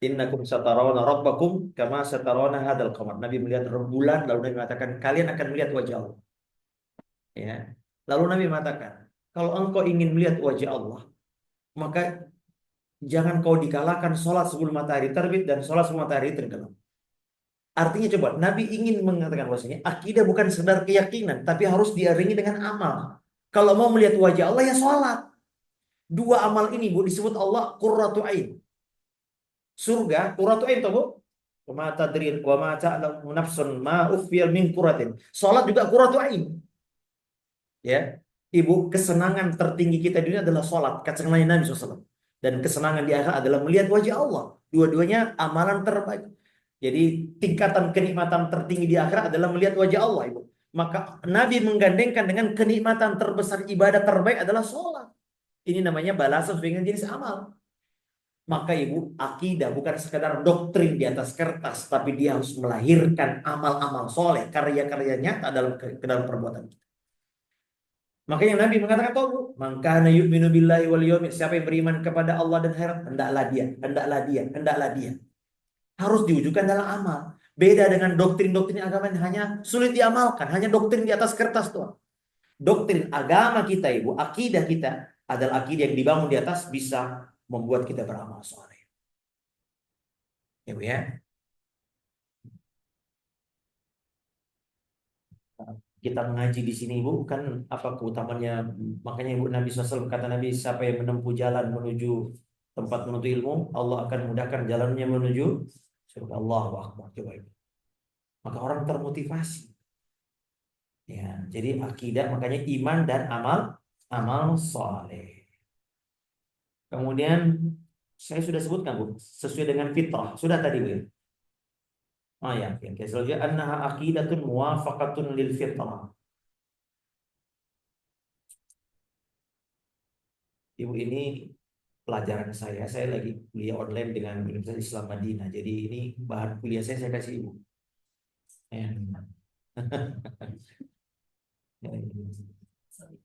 [SPEAKER 1] Innakum satarawna rabbakum kama satarawna hadal qamar. Nabi melihat rembulan, lalu Nabi mengatakan kalian akan melihat wajah Allah. Ya. Lalu Nabi mengatakan, kalau engkau ingin melihat wajah Allah, maka jangan kau dikalahkan sholat sebelum matahari terbit dan sholat sebelum matahari tenggelam. Artinya coba, Nabi ingin mengatakan bahwasanya akidah bukan sekedar keyakinan, tapi harus diiringi dengan amal. Kalau mau melihat wajah Allah ya sholat. Dua amal ini, Bu, disebut Allah qurratu ain. Surga qurratu ain, Bu. Wa ma tadrin wa ma ta'lamu nafsun ma ukhfiya min qurratin. Sholat juga qurratu ain. Ya, Ibu, kesenangan tertinggi kita di dunia adalah sholat. Kesenangan Nabi SAW. Dan kesenangan di akhirat adalah melihat wajah Allah. Dua-duanya amalan terbaik. Jadi tingkatan kenikmatan tertinggi di akhirat adalah melihat wajah Allah, Ibu. Maka Nabi menggandengkan dengan kenikmatan terbesar, ibadah terbaik adalah sholat. Ini namanya balasan dengan jenis amal. Maka Ibu, akidah bukan sekadar doktrin di atas kertas, tapi dia harus melahirkan amal-amal soleh, karya-karya nyata dalam perbuatan kita. Makanya Nabi mengatakan tahu, "Man yu'minu billahi wal yawmil," siapa yang beriman kepada Allah dan akhirat, hendaklah dia, hendaklah dia, hendaklah dia. Harus diwujudkan dalam amal. Beda dengan doktrin-doktrin agama yang hanya sulit diamalkan, hanya doktrin di atas kertas doang. Doktrin agama kita, Ibu, akidah kita adalah akidah yang dibangun di atas bisa membuat kita beramal soleh. Ibu ya. Kita mengaji di sini, Ibu, kan apa keutamaannya? Makanya Ibu, Nabi SAW, kata Nabi, siapa yang menempuh jalan menuju tempat menuntut ilmu, Allah akan mudahkan jalannya menuju surga. Allahu Akbar. Coba Ibu. Maka orang termotivasi. Ya, jadi akidah makanya iman dan amal soleh. Kemudian saya sudah sebutkan, Bu, sesuai dengan fitrah. Sudah tadi, Bu. Oh ya, oke. Selanjutnya annaha aqidatun muwafaqatun lil fitrah. Ibu, ini pelajaran saya lagi kuliah online dengan Universitas Islam Madinah. Jadi ini bahan kuliah saya kasih Ibu. Ya.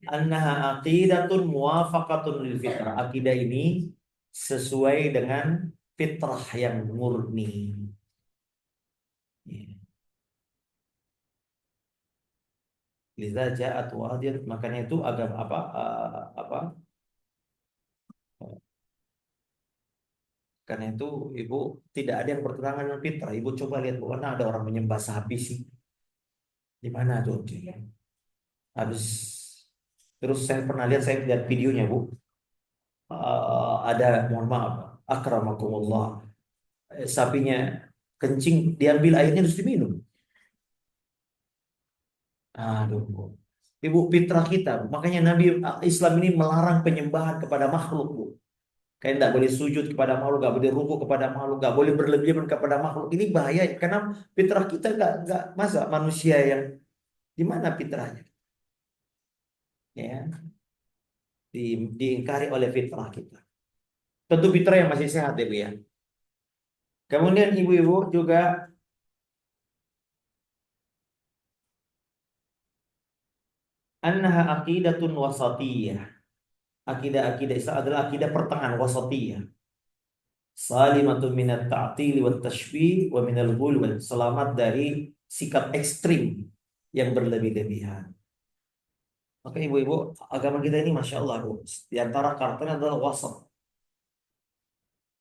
[SPEAKER 1] Annaha aqidatun muwafaqatun lil fitrah. Akidah ini sesuai dengan fitrah yang murni. Ya. Liza ja'at wahdir, makanya itu agama apa Karena itu ibu tidak ada yang bertentangan dengan fitrah. Ibu coba lihat bu, mana ada orang menyembah sapi sih? Di mana tuh? Habis terus saya pernah lihat, saya lihat videonya bu. Ada, mohon maaf, akramakumullah, sapinya kencing, diambil airnya terus diminum. Aduh, bu. Ibu fitrah kita, Bu. Makanya Nabi Islam ini melarang penyembahan kepada makhluk, bu. Kayak tidak boleh sujud kepada makhluk, nggak boleh rukuk kepada makhluk, nggak boleh berlebihan kepada makhluk. Ini bahaya karena fitrah kita nggak masa manusia yang di mana fitrahnya, ya diingkari oleh fitrah kita. Tentu fitrah yang masih sehat ya bu ya. Kemudian ibu-ibu juga annaha aqidatun wasatiyah. Akidah-akidah Islam adalah akidah pertengahan wasatiyah. Salimatun minat ta'tili wa tashbih wa minal ghulu, selamat dari sikap ekstrim yang berlebih-lebihan. Maka ibu-ibu, agama kita ini masya Allah bu, di antara karakternya adalah wasat.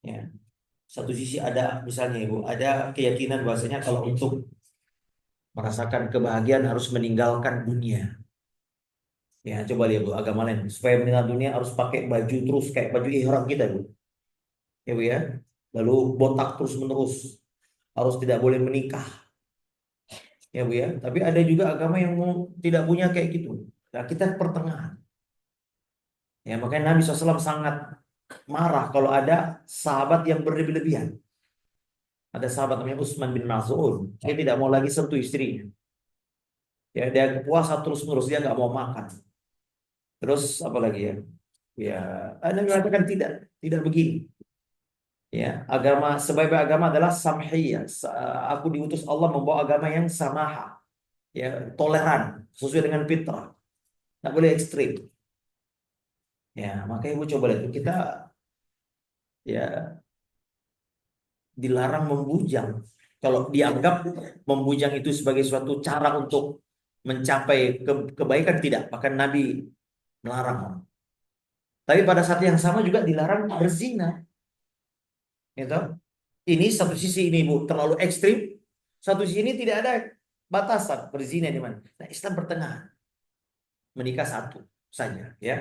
[SPEAKER 1] Ya, satu sisi ada misalnya ibu, ada keyakinan bahwasanya kalau untuk merasakan kebahagiaan harus meninggalkan dunia. Ya, coba lihat bu, agama lain supaya meninggal dunia harus pakai baju terus kayak baju ihram kita bu. Ya bu ya. Lalu botak terus menerus, harus tidak boleh menikah. Ya bu ya. Tapi ada juga agama yang tidak punya kayak gitu. Nah, kita pertengahan. Ya, makanya Nabi SAW sangat marah kalau ada sahabat yang berlebih-lebihan. Ada sahabat namanya Utsman bin Maz'un. Dia tidak mau lagi sentuh istrinya. Ya, dia puasa terus-menerus, dia nggak mau makan. Terus apa lagi ya? Ya, Nabi mengatakan tidak, tidak begini. Ya, agama sebaik-baik agama adalah samhiyah. Aku diutus Allah membawa agama yang samaha, ya, toleran, sesuai dengan fitrah. Tidak boleh ekstrim. Ya, makanya ibu coba lihat kita ya dilarang membujang. Kalau dianggap membujang itu sebagai suatu cara untuk mencapai kebaikan, tidak. Bahkan Nabi melarang. Tapi pada saat yang sama juga dilarang berzina. Gitu. Ini satu sisi ini bu terlalu ekstrim, satu sisi ini tidak ada batasan berzina di mana. Nah Islam pertengahan, menikah satu saja, ya.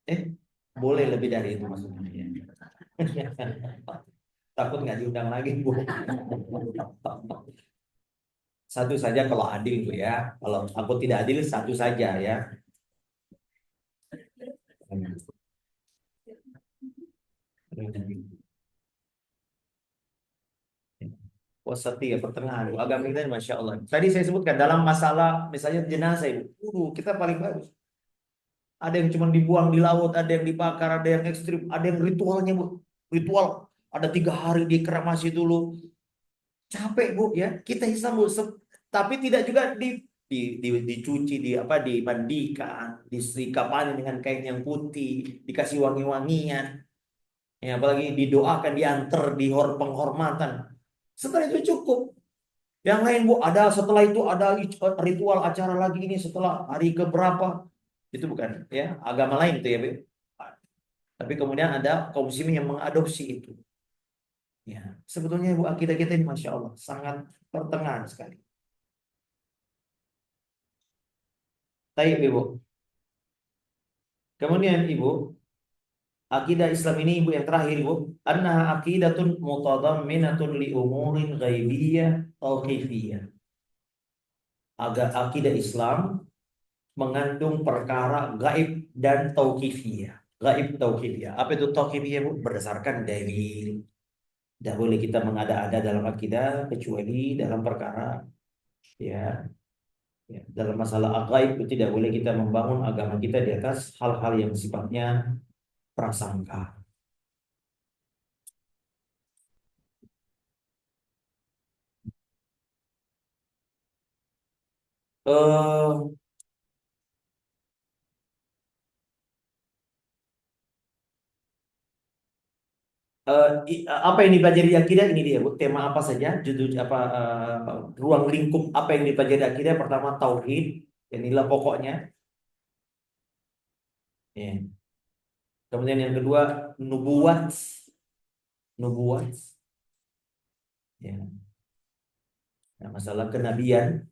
[SPEAKER 1] Eh, boleh lebih dari itu maksudnya. Ya. Takut nggak diundang lagi bu. Satu saja kalau adil bu ya. Kalau aku tidak adil satu saja ya. Wasati ya pertengahan. Agama kita ini, masya Allah. Tadi saya sebutkan dalam masalah misalnya jenazah itu, kita paling bagus. Ada yang cuma dibuang di laut, ada yang dibakar, ada yang ekstrim, ada yang ritualnya bu. Ritual ada 3 hari dikremasi dulu. Capek bu ya. Kita Islam bu, tapi tidak juga dicuci, di apa, dimandikan, disetrika panen dengan kain yang putih, dikasih wangi-wangian. Ya, apalagi didoakan, diantar di penghormatan. Setelah itu cukup. Yang lain bu, ada setelah itu ada ritual acara lagi ini setelah hari keberapa. Itu bukan ya agama lain itu ya, Bu. Tapi kemudian ada kaum muslimin yang mengadopsi itu. Ya, sebetulnya ibu akidah kita ini masya Allah sangat pertengahan sekali. Baik ibu. Kemudian ibu, akidah Islam ini ibu yang terakhir ibu, annaha aqidatun mutadamminatun li umurin ghaibiyah tauqifiyah. Akidah Islam mengandung perkara gaib dan tauqifiyah. Gaib tauqifiyah. Apa itu tauqifiyah bu? Berdasarkan dalil. Tidak boleh kita mengada-ada dalam akidah kecuali dalam perkara ya, ya dalam masalah gaib itu tidak boleh kita membangun agama kita di atas hal-hal yang sifatnya prasangka. Eh, apa yang dipelajari di akidah ini dia, Bu. Tema apa saja, judul apa, ruang lingkup apa yang dipelajari di akidah? Pertama tauhid, inilah pokoknya. Ya. Kemudian yang kedua, nubuat. Nubuat. Ya. Nah, masalah kenabian,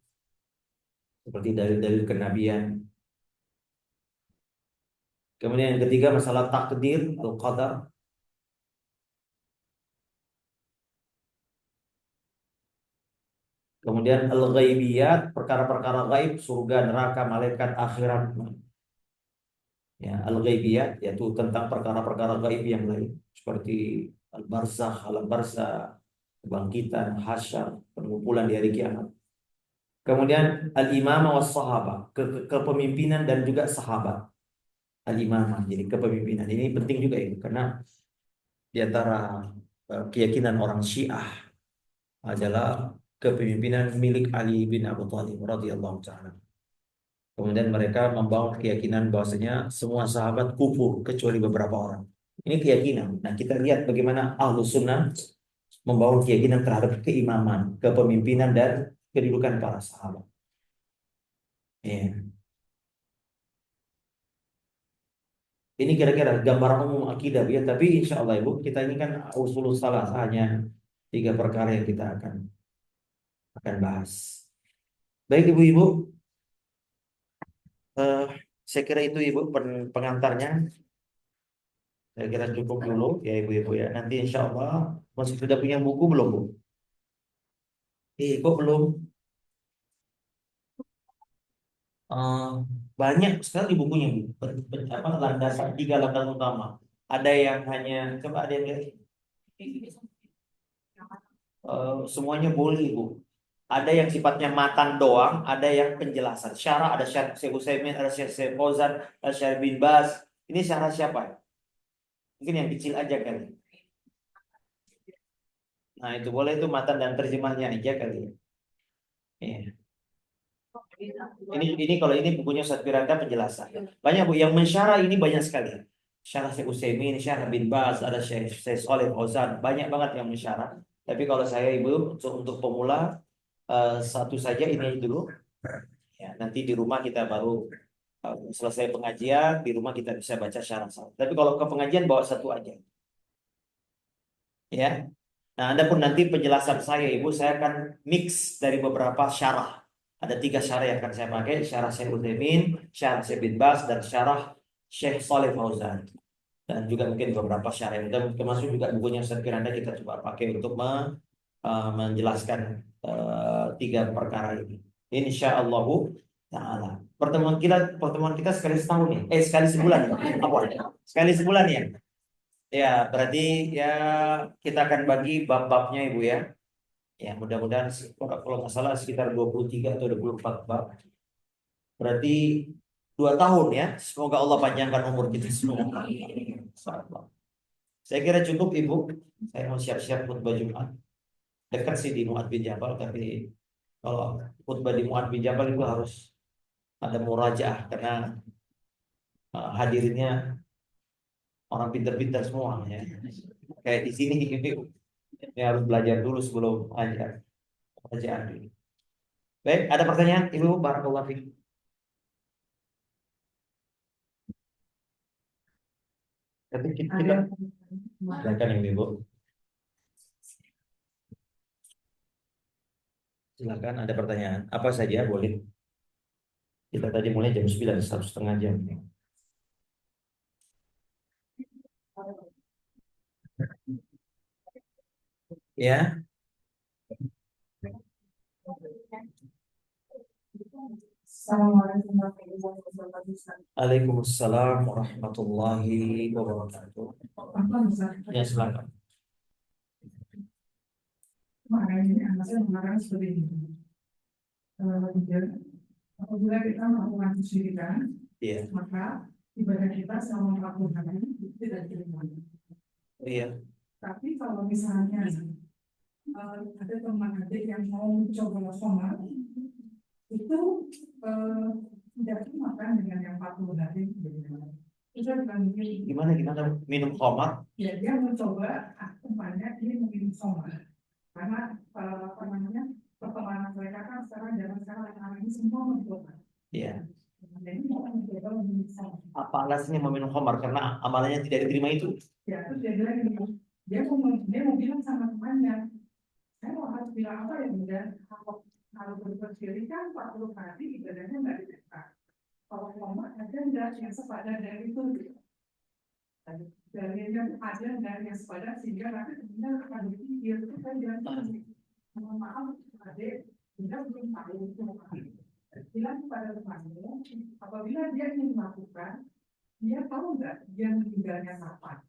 [SPEAKER 1] seperti dalil-dalil kenabian. Kemudian yang ketiga, masalah takdir, al-qadar. Kemudian al-ghaibiyat, perkara-perkara gaib, surga, neraka, malaikat, akhirat. Ya, al-ghaibiyat yaitu tentang perkara-perkara gaib yang lain seperti al-barzakh, alam barzakh, kebangkitan, hasyar, pengumpulan di hari kiamat. Kemudian al-imamah was sahabah, kepemimpinan dan juga sahabat. Al-imamah, jadi kepemimpinan. Ini penting juga itu karena di antara keyakinan orang Syiah adalah kepemimpinan milik Ali bin Abi Thalib radhiyallahu taala. Kemudian mereka membawa keyakinan bahwasanya semua sahabat kufur kecuali beberapa orang. Ini keyakinan. Nah, kita lihat bagaimana Ahlus Sunnah membawa keyakinan terhadap keimaman, kepemimpinan dan kedudukan para sahabat. Ya. Ini kira-kira gambaran umum akidah ya. Tapi insya Allah Ibu, kita ini kan usul salah hanya 3 perkara yang kita akan bahas. Baik Ibu-ibu, eh, saya kira itu Ibu pengantarnya. Saya kira cukup dulu ya Ibu-ibu ya. Nanti insya Allah masih sudah punya buku belum Bu? Kok belum? Eh, Banyak sekali bukunya Bu. Apa landasan 3 landasan utama. Ada yang hanya coba ada yang lihat. Semuanya boleh Bu. Ada yang sifatnya matan doang, ada yang penjelasan. Syarah ada Syarah Syekh Utsaimin, ada Syekh Fauzan, ada Syekh bin Baz. Ini syarah siapa? Mungkin yang kecil aja kali. Nah, itu boleh itu matan dan terjemahnya aja kali. Iya. Ini kalau ini bukunya Ustaz Firanda penjelasan. Banyak Bu yang mensyarah ini banyak sekali. Syarah Syekh Utsaimin, Syarah bin Baz, ada Syekh Shalih Fauzan, banyak banget yang mensyarah. Tapi kalau saya Ibu untuk pemula satu saja ini dulu. Ya, nanti di rumah kita baru selesai pengajian, di rumah kita bisa baca syarah satu. Tapi kalau ke pengajian bawa satu aja. Ya. Nah, adapun nanti penjelasan saya, Ibu, saya akan mix dari beberapa syarah. Ada 3 syarah yang akan saya pakai, syarah Syekh Utsaimin, syarah Syekh bin Baz, dan syarah Syekh Shalih Fauzan. Dan juga mungkin beberapa syarah yang termasuk juga bukunya Ustaz Firanda kita coba pakai untuk menjelaskan 3 perkara ini. Insya Allah Taala. Pertemuan kita sekali setahun ya, sekali sebulan ya. Apa? Sekali sebulan ya. Ya, berarti ya kita akan bagi bab-babnya Ibu ya. Ya, mudah-mudahan kalau nggak salah sekitar 23 atau 24 bab. Berarti 2 tahun ya. Semoga Allah panjangkan umur kita semua. Insyaallah. Saya kira cukup Ibu. Saya mau siap-siap khutbah Jumat. Dekat sih di Muad bin Jabal, tapi kalau khutbah di Muad bin Jabal itu harus ada murajaah karena hadirinnya orang pintar-pintar semua ya. Kayak di sini ini harus belajar dulu sebelum ajar. Belajar dulu. Baik, ada pertanyaan Ibu? Barakallahu fiik. Tapi kita silakan Ibu. Silakan ada pertanyaan. Apa saja boleh. Kita tadi mulai jam 9, 1,5 jam. Ya. Waalaikumsalam warahmatullahi wabarakatuh. Ya, silakan.
[SPEAKER 2] Kemarin seperti ini. Apabila kita melakukan kesyirikan,
[SPEAKER 1] Iya.
[SPEAKER 2] maka ibadah kita selama 40 hari tidak diterima.
[SPEAKER 1] Iya.
[SPEAKER 2] Tapi kalau misalnya ada teman adik yang mau mencoba sholat, itu tidak dimakan dengan yang 40 hari. Itu
[SPEAKER 1] Gimana minum khamar?
[SPEAKER 2] Ya, dia mencoba tempatnya ini minum khamar. Karena apa namanya perkembangan mereka kan sekarang zaman sekarang anak ini semua mencoba.
[SPEAKER 1] Iya.
[SPEAKER 2] Nah, ini akan mencoba menyiksa.
[SPEAKER 1] Apa alasannya meminum khamar? Karena amalannya tidak diterima itu.
[SPEAKER 2] Ya, terus dia bilang gini, dia mau bilang sama temannya, saya mau harus bilang apa ya, udah kalau berbuat syirik kan 40 hari ibadahnya nggak diterima. Kalau lama ada nggak yang sepadan dari itu? Dalilnya ada nggak yang sepadan sehingga nanti temennya akan berpikir itu kan bilang mohon maaf adik, kita belum tahu itu apa. Bilang kepada temanmu, apabila dia ingin melakukan, dia tahu nggak dia meninggalnya kapan?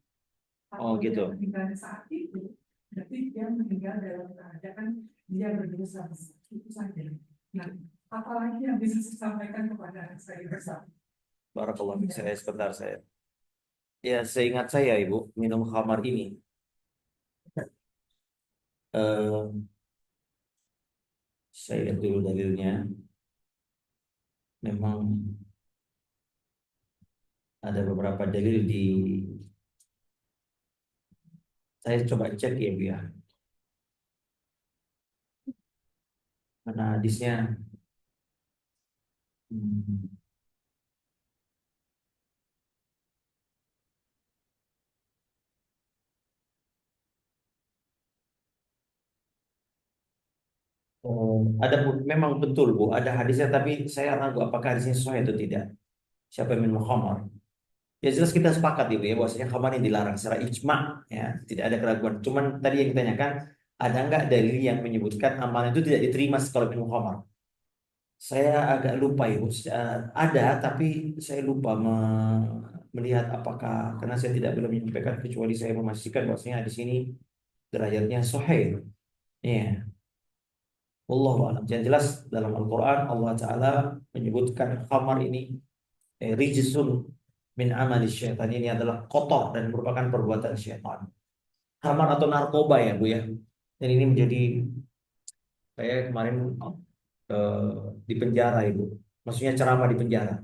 [SPEAKER 1] Oh
[SPEAKER 2] Kalau dia
[SPEAKER 1] gitu.
[SPEAKER 2] meninggalnya saat itu, berarti dia meninggal dalam keadaan dia berdosa besar. Itu saja. Nah, apalagi yang bisa saya sampaikan kepada anak saya besar.
[SPEAKER 1] Barakallahu fiik. Saya sebentar saya. Ya, seingat saya Ibu, minum khamar ini eh, saya lihat dulu dalilnya. Memang ada beberapa dalil di saya coba cek ya Bu ya. Mana hadisnya? Hmm. Oh, memang betul Bu, ada hadisnya tapi saya ragu apakah hadisnya sesuai atau tidak. Siapa yang minum khamar? Ya jelas kita sepakat Ibu ya bahwasanya khamar ini dilarang secara ijma ya, tidak ada keraguan. Cuman tadi yang ditanyakan ada nggak dalil yang menyebutkan amalan itu tidak diterima kalau minum khamar? Saya agak lupa Ibu. Ada tapi saya lupa melihat apakah karena saya tidak belum menyampaikan kecuali saya memastikan bahwasanya di sini derajatnya sahih. Iya. Wallahu a'lam. Yang jelas dalam Al-Quran Allah Ta'ala menyebutkan khamar ini rijsun min amali syaitan, ini adalah kotor dan merupakan perbuatan syaitan. Khamar atau narkoba ya Bu ya. Dan ini menjadi saya kemarin eh, di penjara Ibu. Maksudnya ceramah di penjara.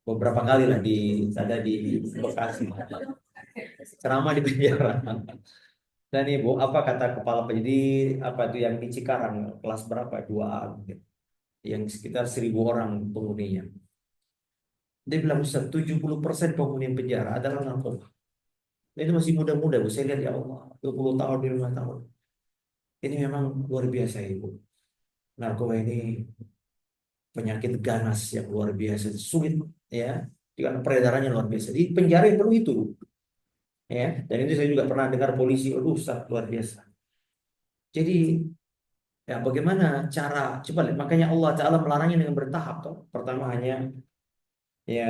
[SPEAKER 1] Beberapa kali lah ada di Bekasi. Ceramah di penjara. Dan Ibu, apa kata kepala penyidik apa itu yang di Cikarang kelas berapa? 2A mungkin. Yang sekitar 1.000 orang penghuninya. Dia bilang Ustaz, 70% penghuni penjara adalah narkoba. Dan itu masih muda-muda, Bu. Saya lihat ya Allah, 20 tahun, 25 tahun. Ini memang luar biasa, Ibu. Narkoba ini penyakit ganas yang luar biasa, sulit ya. Karena peredarannya luar biasa. Di penjara yang perlu itu, ya. Dan itu saya juga pernah dengar polisi, aduh, Ustaz, luar biasa. Jadi ya bagaimana cara, coba lihat, makanya Allah Ta'ala melarangnya dengan bertahap. Toh. Pertama hanya ya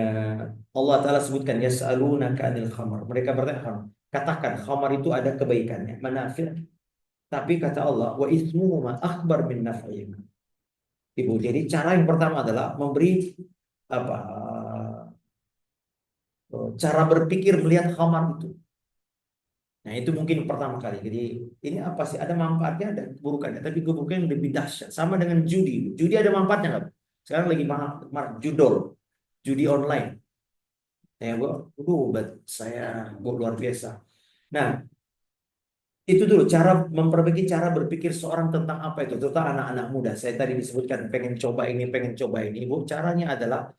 [SPEAKER 1] Allah Ta'ala sebutkan yas'alunaka 'anil khamar. Mereka bertanya khamar. Katakan khamar itu ada kebaikannya, manafir. Tapi kata Allah, wa ismuhu ma akbar min naf'ihima. Ibu, jadi cara yang pertama adalah memberi apa cara berpikir melihat khamar itu. Nah, itu mungkin pertama kali. Jadi ini apa sih? Ada manfaatnya, ada keburukannya. Tapi keburukannya lebih dahsyat. Sama dengan judi. Judi ada manfaatnya nggak? Sekarang lagi judol, judi online. Ya, saya luar biasa. Nah, itu dulu cara memperbaiki cara berpikir seorang tentang apa itu, terutama anak-anak muda. Saya tadi disebutkan pengen coba ini, pengen coba ini. Ibu, caranya adalah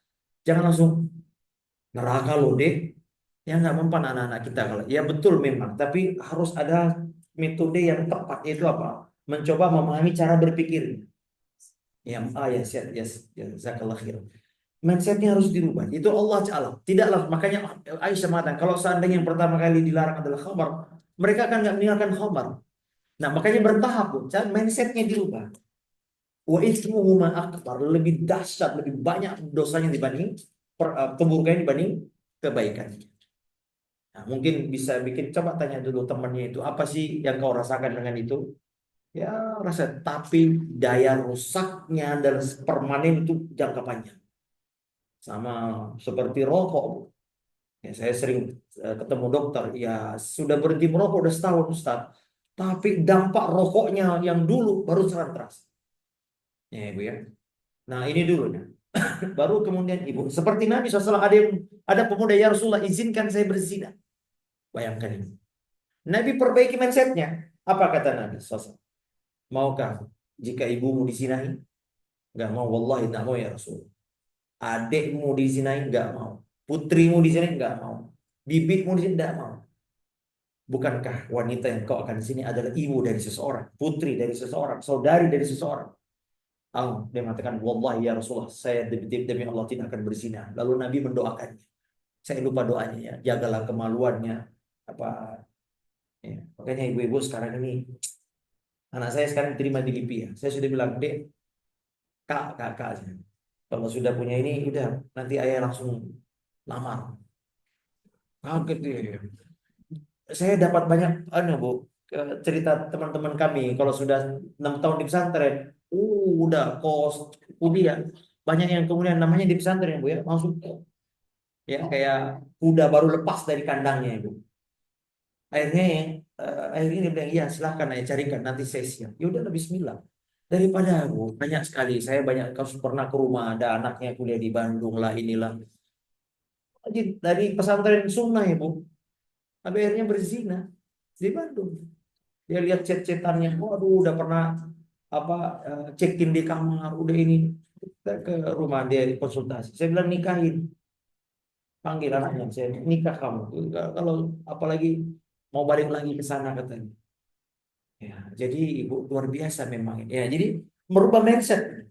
[SPEAKER 1] jangan langsung neraka loh dek. Ya nggak mempan anak-anak kita kalau. Ya betul memang, tapi harus ada metode yang tepat yaitu apa? Mencoba memahami cara berpikir. Ya, ya, jazakallah khair. Mindsetnya harus dirubah. Itu Allah Ta'ala. Tidaklah, makanya Aisyah mengatakan, kalau seandainya yang pertama kali dilarang adalah khamar, mereka akan nggak meninggalkan khamar. Nah, makanya bertahap, Bu. Mindsetnya dirubah. Wa ismuhu ma akbar, lebih dahsyat, lebih banyak dosanya dibanding keburukannya dibanding kebaikannya. Nah, mungkin bisa bikin coba tanya dulu temannya itu, apa sih yang kau rasakan dengan itu? Ya, rasa tapi daya rusaknya dan permanen itu jangka panjang. Sama seperti rokok. Ya, saya sering ketemu dokter, ya sudah berhenti merokok udah setahun Ustaz. Tapi dampak rokoknya yang dulu baru sekarang terasa. Ya, Ibu ya. Nah, ini dulu nah. Baru kemudian Ibu, seperti Nabi SAW ada pemuda ya Rasulullah izinkan saya berzina. Bayangkan ini. Nabi perbaiki mindsetnya. Apa kata Nabi SAW? Maukah jika ibumu disinahi? Enggak mau, wallahi enggak mau ya Rasul. Adikmu dizinai nggak mau. Putrimu dizinai nggak mau. Bibitmu dizinai nggak mau. Bukankah wanita yang kau akan di sini adalah ibu dari seseorang, putri dari seseorang, saudari dari seseorang? Dia mengatakan, wallahi ya Rasulullah, saya demi Allah tidak akan berzina. Lalu Nabi mendoakan. Saya lupa doanya ya, jagalah kemaluannya. Apa? Ya. Makanya ibu-ibu sekarang ini, anak saya sekarang terima di LIPI ya. Saya sudah bilang, dek, kakak. Kalau sudah punya ini, udah nanti ayah langsung lamar. Kaget dia. Saya dapat banyak Bu, cerita teman-teman kami kalau sudah 6 tahun di pesantren, udah kos kuliah. Banyak yang kemudian namanya di pesantren Bu ya, langsung ya kayak kuda baru lepas dari kandangnya Bu. Akhirnya akhirnya dia bilang, iya silahkan aja carikan nanti saya siap. Ya udah bismillah. Daripada Bu, banyak sekali. Saya banyak kasus pernah ke rumah ada anaknya kuliah di Bandung lah inilah. Jadi dari pesantren sunnah ya Bu, tapi akhirnya berzina di Bandung. Dia lihat chat-chatannya, waduh udah pernah apa check-in di kamar, udah ini. Kita ke rumah dia konsultasi. Saya bilang nikahin, panggil anaknya, saya nikah kamu. Kalau apalagi mau balik lagi ke sana katanya. Ya, jadi ibu luar biasa memang. Ya, jadi merubah mindset.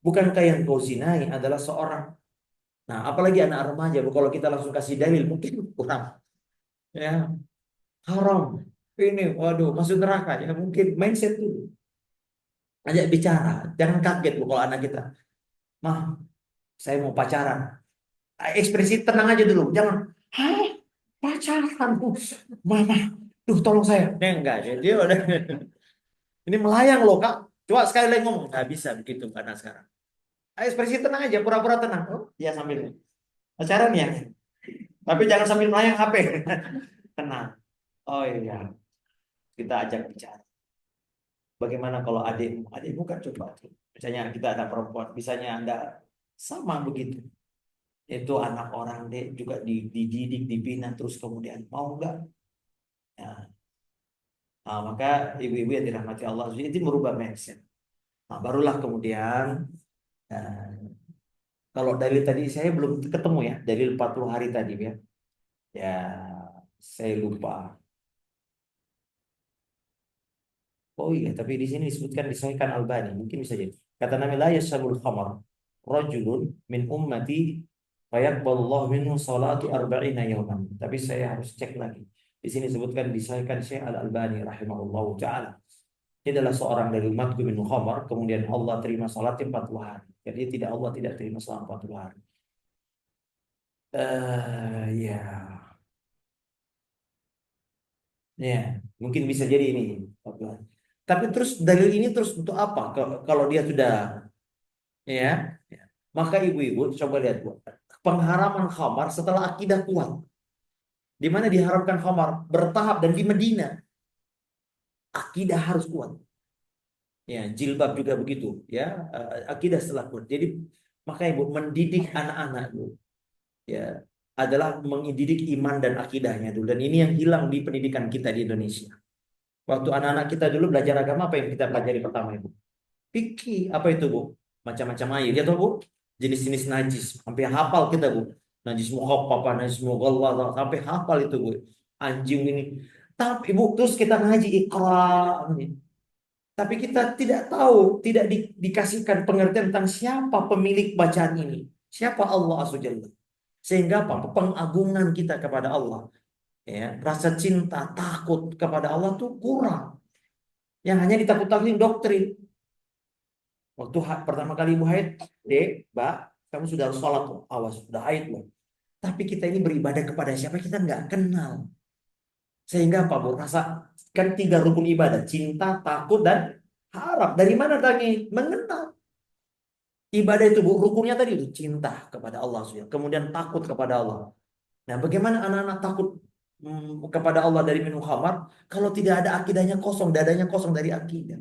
[SPEAKER 1] Bukankah yang kau zinai adalah seorang. Nah, apalagi anak remaja, Bu, kalau kita langsung kasih dalil mungkin kurang. Ya, haram. Ini, waduh, masuk neraka ya mungkin mindset dulu. Ajak bicara, jangan kaget Bu kalau anak kita. Mah, saya mau pacaran. Ekspresi tenang aja dulu, jangan. Hah, pacaran, Bu. Mama, duh tolong saya. Enggak, dia udah. Ini melayang loh Kak. Coba sekali lagi ngomong, nggak bisa begitu karena sekarang. Ekspresi tenang aja, pura-pura tenang. Oh, ya sambil pacaran ya. Tapi jangan sambil melayang HP. Tenang. Oh iya, kita ajak bicara. Bagaimana kalau adikmu? Adikmu kan coba. Misalnya kita ada perempuan, misalnya Anda sama begitu. Itu anak orang deh juga dididik, dibina terus kemudian mau nggak? Ya. Nah, maka ibu-ibu yang dirahmati Allah itu merubah mindset. Nah, barulah kemudian nah, kalau dalil tadi saya belum ketemu ya, dalil 40 hari tadi ya. Ya, saya lupa. Oh iya, tapi di sini disebutkan disahkan Albani, mungkin bisa jadi. Kata Nabi la yashabul khamar rajulun min ummati fayaqbalullah minhu salatu arba'ina yawman. Tapi saya harus cek lagi. Di sini disebutkan disahkan Syekh Al-Albani rahimahullahu taala. Ini adalah seorang dari umatku minum khamar, kemudian Allah terima salatnya 40 hari. Jadi tidak Allah tidak terima selama 40 hari. Ya, ya, mungkin bisa jadi ini 40 hari. Tapi terus dalil ini terus untuk apa? Kalau dia sudah ya, ya. Maka ibu-ibu coba lihat Bu. Pengharaman khamar setelah akidah kuat. Di mana diharamkan khamar bertahap dan di Medina. Akidah harus kuat. Ya, jilbab juga begitu, ya. Akidah setelah kuat. Jadi maka ibu mendidik anak-anak Bu, ya, adalah mendidik iman dan akidahnya dulu. Dan ini yang hilang di pendidikan kita di Indonesia. Waktu anak-anak kita dulu belajar agama apa yang kita pelajari pertama Ibu? Fikih, apa itu Bu? Macam-macam air, ya tahu Bu? Jenis-jenis najis, sampai hafal kita Bu. Najis mukhaffafah, najis mughalladhah, sampai hafal itu Bu. Anjing ini. Tapi Bu, terus kita ngaji Iqra. Tapi kita tidak tahu, tidak dikasihkan pengertian tentang siapa pemilik bacaan ini. Siapa Allah Azza Jalla. Sehingga apa? Pengagungan kita kepada Allah. Ya, rasa cinta, takut kepada Allah tuh kurang. Yang hanya ditakut-takutin doktrin. Waktu pertama kali ibu haid, dek, mbak, kamu sudah harus sholat loh. Awas, sudah haid loh. Tapi kita ini beribadah kepada siapa kita nggak kenal. Sehingga apa Bu? Rasa kan 3 rukun ibadah, cinta, takut, dan harap. Dari mana tadi? Mengenal. Ibadah itu Bu, rukunnya tadi itu cinta kepada Allah. Kemudian takut kepada Allah. Nah, bagaimana anak-anak takut kepada Allah dari minum khamar kalau tidak ada akidahnya kosong, dadanya kosong dari akidah.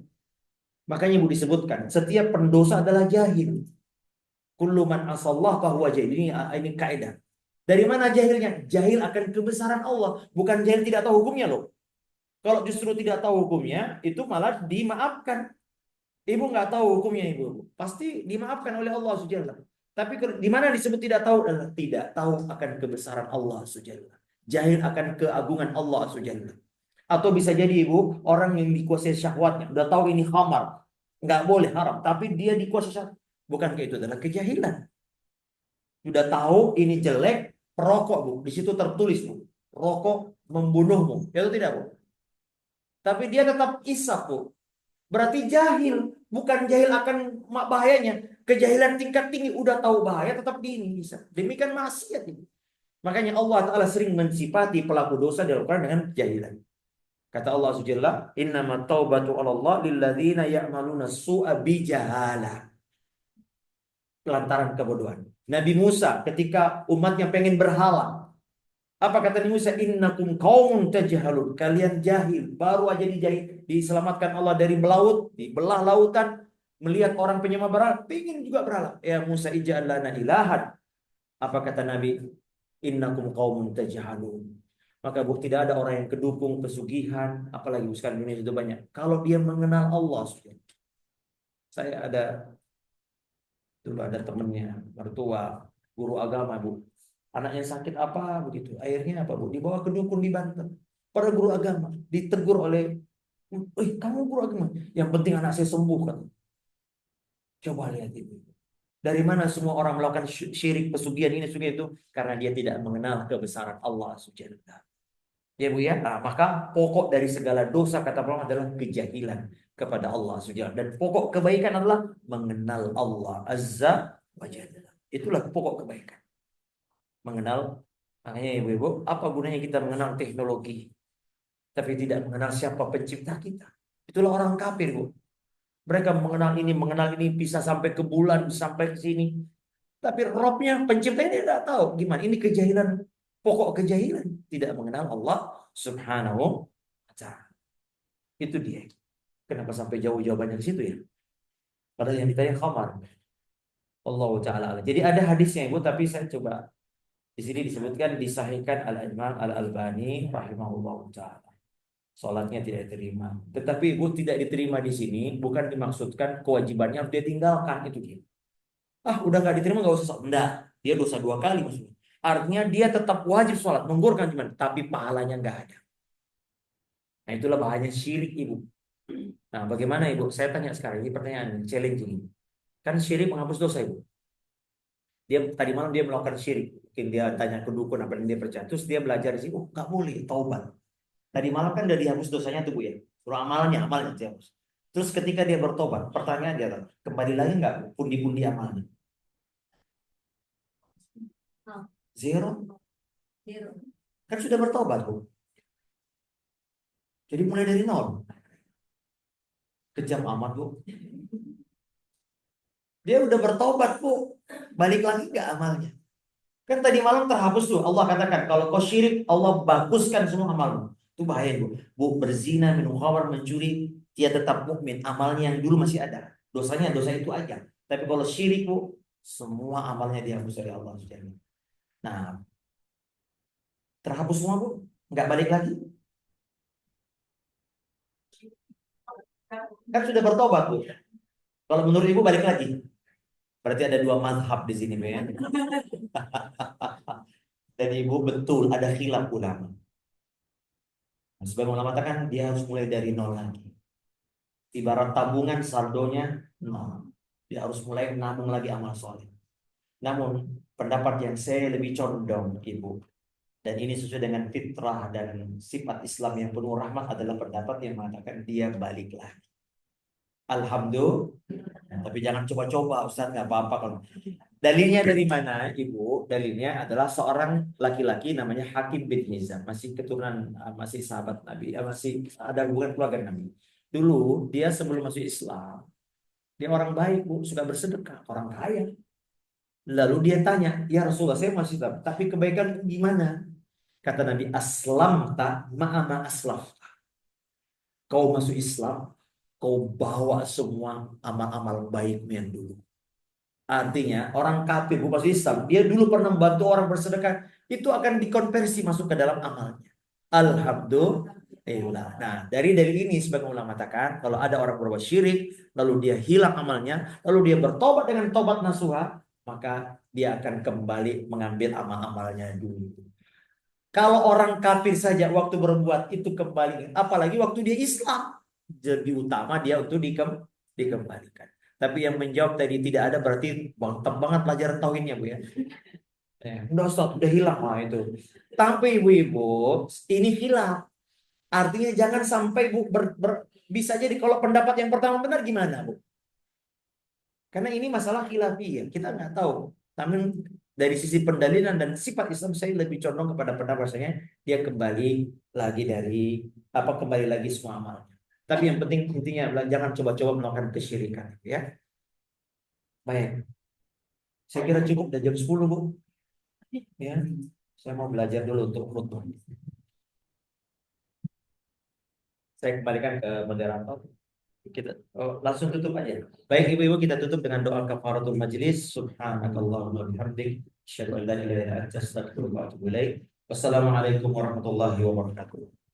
[SPEAKER 1] Makanya Ibu disebutkan, setiap pendosa adalah jahil. Kullu man asallah fahuwa jahil. Ini kaidah. Dari mana jahilnya? Jahil akan kebesaran Allah, bukan jahil tidak tahu hukumnya loh. Kalau justru tidak tahu hukumnya, itu malah dimaafkan. Ibu nggak tahu hukumnya Ibu, pasti dimaafkan oleh Allah Subhanahu. Tapi di mana disebut tidak tahu adalah tidak tahu akan kebesaran Allah Subhanahu. Jahil akan keagungan Allah Subhanahu. Atau bisa jadi ibu, orang yang dikuasai syahwatnya, udah tahu ini khamar, nggak boleh, haram, tapi dia dikuasai syahwat. Bukankah itu adalah kejahilan? Sudah tahu ini jelek, rokok bu, di situ tertulis bu, rokok membunuhmu, itu tidak bu? Tapi dia tetap isap bu, berarti jahil, bukan jahil akan bahayanya, kejahilan tingkat tinggi, udah tahu bahaya tetap ini bisa. Demikian maksiat ini. Makanya Allah Ta'ala sering mensifati pelaku dosa dilakukan dengan kejahilan. Kata Allah Subhanahu, innamat taubatu 'ala Allah lilladzina ya'maluna su'a bijahala. Lantaran kebodohan. Nabi Musa ketika umatnya pengen berhala, apa kata Nabi Musa? Innakum qaumun tajhalun. Kalian jahil, baru aja diselamatkan Allah dari melaut, dibelah lautan, melihat orang penyembah berhala, pengen juga berhala. Ya Musa ij'al lana ilahan. Apa kata Nabi? Innakum qaumun tajhalun. Maka tidak ada orang yang kedukung pesugihan, apalagi sekarang dunia itu banyak. Kalau dia mengenal Allah, saya dulu ada temennya, mertua, guru agama bu. Anaknya sakit apa begitu, akhirnya apa bu? Dibawa ke dukun di Banten. Pada guru agama, ditegur oleh, kamu guru agama, yang penting anak saya sembuh kan. Coba lihat itu. Dari mana semua orang melakukan syirik, pesugihan ini, pesugihan itu? Karena dia tidak mengenal kebesaran Allah Subhanahu wa ta'ala. Ya bu ya, nah, maka pokok dari segala dosa kata Allah adalah kejahilan kepada Allah Subhanahu. Dan pokok kebaikan adalah mengenal Allah Azza wa Jalla. Itulah pokok kebaikan. Mengenal, makanya ibu-ibu, apa gunanya kita mengenal teknologi tapi tidak mengenal siapa pencipta kita? Itulah orang kafir bu. Mereka mengenal ini bisa sampai ke bulan, sampai ke sini. Tapi Robnya, penciptanya tidak tahu gimana. Ini kejahilan. Pokok kejahilan, tidak mengenal Allah Subhanahu wa ta'ala. Itu dia. Kenapa sampai jauh jawabannya ke situ ya? Padahal yang ditanya khamar. Allah taala. Jadi ada hadisnya Ibu, tapi saya coba di sini disebutkan disahihkan Al-Imam Al-Albani rahimahullah taala. Salatnya tidak diterima. Tetapi Ibu tidak diterima di sini bukan dimaksudkan kewajibannya harus dia tinggalkan, itu dia. Udah nggak diterima nggak usah. Enggak, dia dosa 2 kali maksudnya. Artinya dia tetap wajib sholat, menggugurkan iman, tapi pahalanya nggak ada. Nah itulah bahayanya syirik ibu. Nah bagaimana ibu? Saya tanya sekarang, ini pertanyaan challenging. Kan syirik menghapus dosa ibu. Dia tadi malam dia melakukan syirik. Mungkin dia tanya ke dukun apa yang dia percaya. Terus dia belajar di sini, nggak boleh, taubat. Tadi malam kan udah dihapus dosanya tuh bu ya. Surah amalnya dihapus. Terus ketika dia bertobat, pertanyaan dia, kembali lagi nggak pundi-pundi amalnya? Zero. Kan sudah bertobat bu. Jadi mulai dari nol. Kejam amat bu. Dia udah bertobat bu. Balik lagi nggak amalnya? Kan tadi malam terhapus tuh. Allah katakan kalau kau syirik, Allah baguskan semua amalmu. Itu bahaya bu. Bu berzina, minum khamar, mencuri, dia tetap mukmin. Amalnya yang dulu masih ada. Dosanya dosa itu aja. Tapi kalau syirik bu, semua amalnya dihapus oleh Allah. Nah, terhapus semua bu, nggak balik lagi. Kan sudah bertobat bu. Kalau menurut ibu balik lagi. Berarti ada 2 mazhab di sini bu ya. Dan ibu betul ada khilaf ulama. Sebagian ulama katakan dia harus mulai dari nol lagi. Ibarat tabungan saldonya nol. Dia harus mulai nabung lagi amal soleh. Namun pendapat yang saya lebih condong ibu, dan ini sesuai dengan fitrah dan sifat Islam yang penuh rahmat, adalah pendapat yang mengatakan dia balik lagi. Alhamdulillah. Tapi jangan coba-coba Ustaz, nggak apa-apa kalau. Dalilnya dari mana ibu? Dalilnya adalah seorang laki-laki namanya Hakim bin Hizam, masih keturunan, masih sahabat Nabi, masih ada hubungan keluarga Nabi. Dulu dia sebelum masuk Islam, dia orang baik bu, suka bersedekah, orang kaya. Lalu dia tanya, ya Rasulullah saya masih Islam, tapi kebaikan gimana? Kata Nabi, aslam tak ma'ama aslaf. Kau masuk Islam, kau bawa semua amal-amal baikmu yang dulu. Artinya orang kafir bukan masuk Islam, dia dulu pernah membantu orang bersedekah, itu akan dikonversi masuk ke dalam amalnya. Alhamdulillah. Nah, dari ini sebagian ulama mengatakan kalau ada orang berbuat syirik, lalu dia hilang amalnya, lalu dia bertobat dengan tobat nasuha, maka dia akan kembali mengambil amal-amalnya dulu. Kalau orang kafir saja waktu berbuat itu kembali, apalagi waktu dia Islam, lebih utama dia untuk dikembalikan. Tapi yang menjawab tadi tidak ada berarti mantap banget pelajaran tauhidnya Bu ya. Udah Ustaz, udah hilang lah itu. Tapi ibu-ibu, ini hilang. Artinya jangan sampai Bu bisa jadi kalau pendapat yang pertama benar gimana Bu? Karena ini masalah khilafiyah, kita nggak tahu. Namun dari sisi pendalilan dan sifat Islam saya lebih condong kepada pendapat bahwasanya dia kembali lagi dari kembali lagi semua amalnya. Tapi yang penting intinya adalah jangan coba-coba melakukan kesyirikan ya. Baik. Saya kira cukup udah jam 10 Bu. Ya. Saya mau belajar dulu untuk khutbah. Saya kembalikan ke moderator. Kita langsung tutup aja. Baik ibu-ibu, kita tutup dengan doa kafaratul majlis. Subhanakallahumma bihamdik, asyhadu an la ilaha illa anta, astaghfiruka wa atubu ilaik. Wassalamualaikum warahmatullahi wabarakatuh.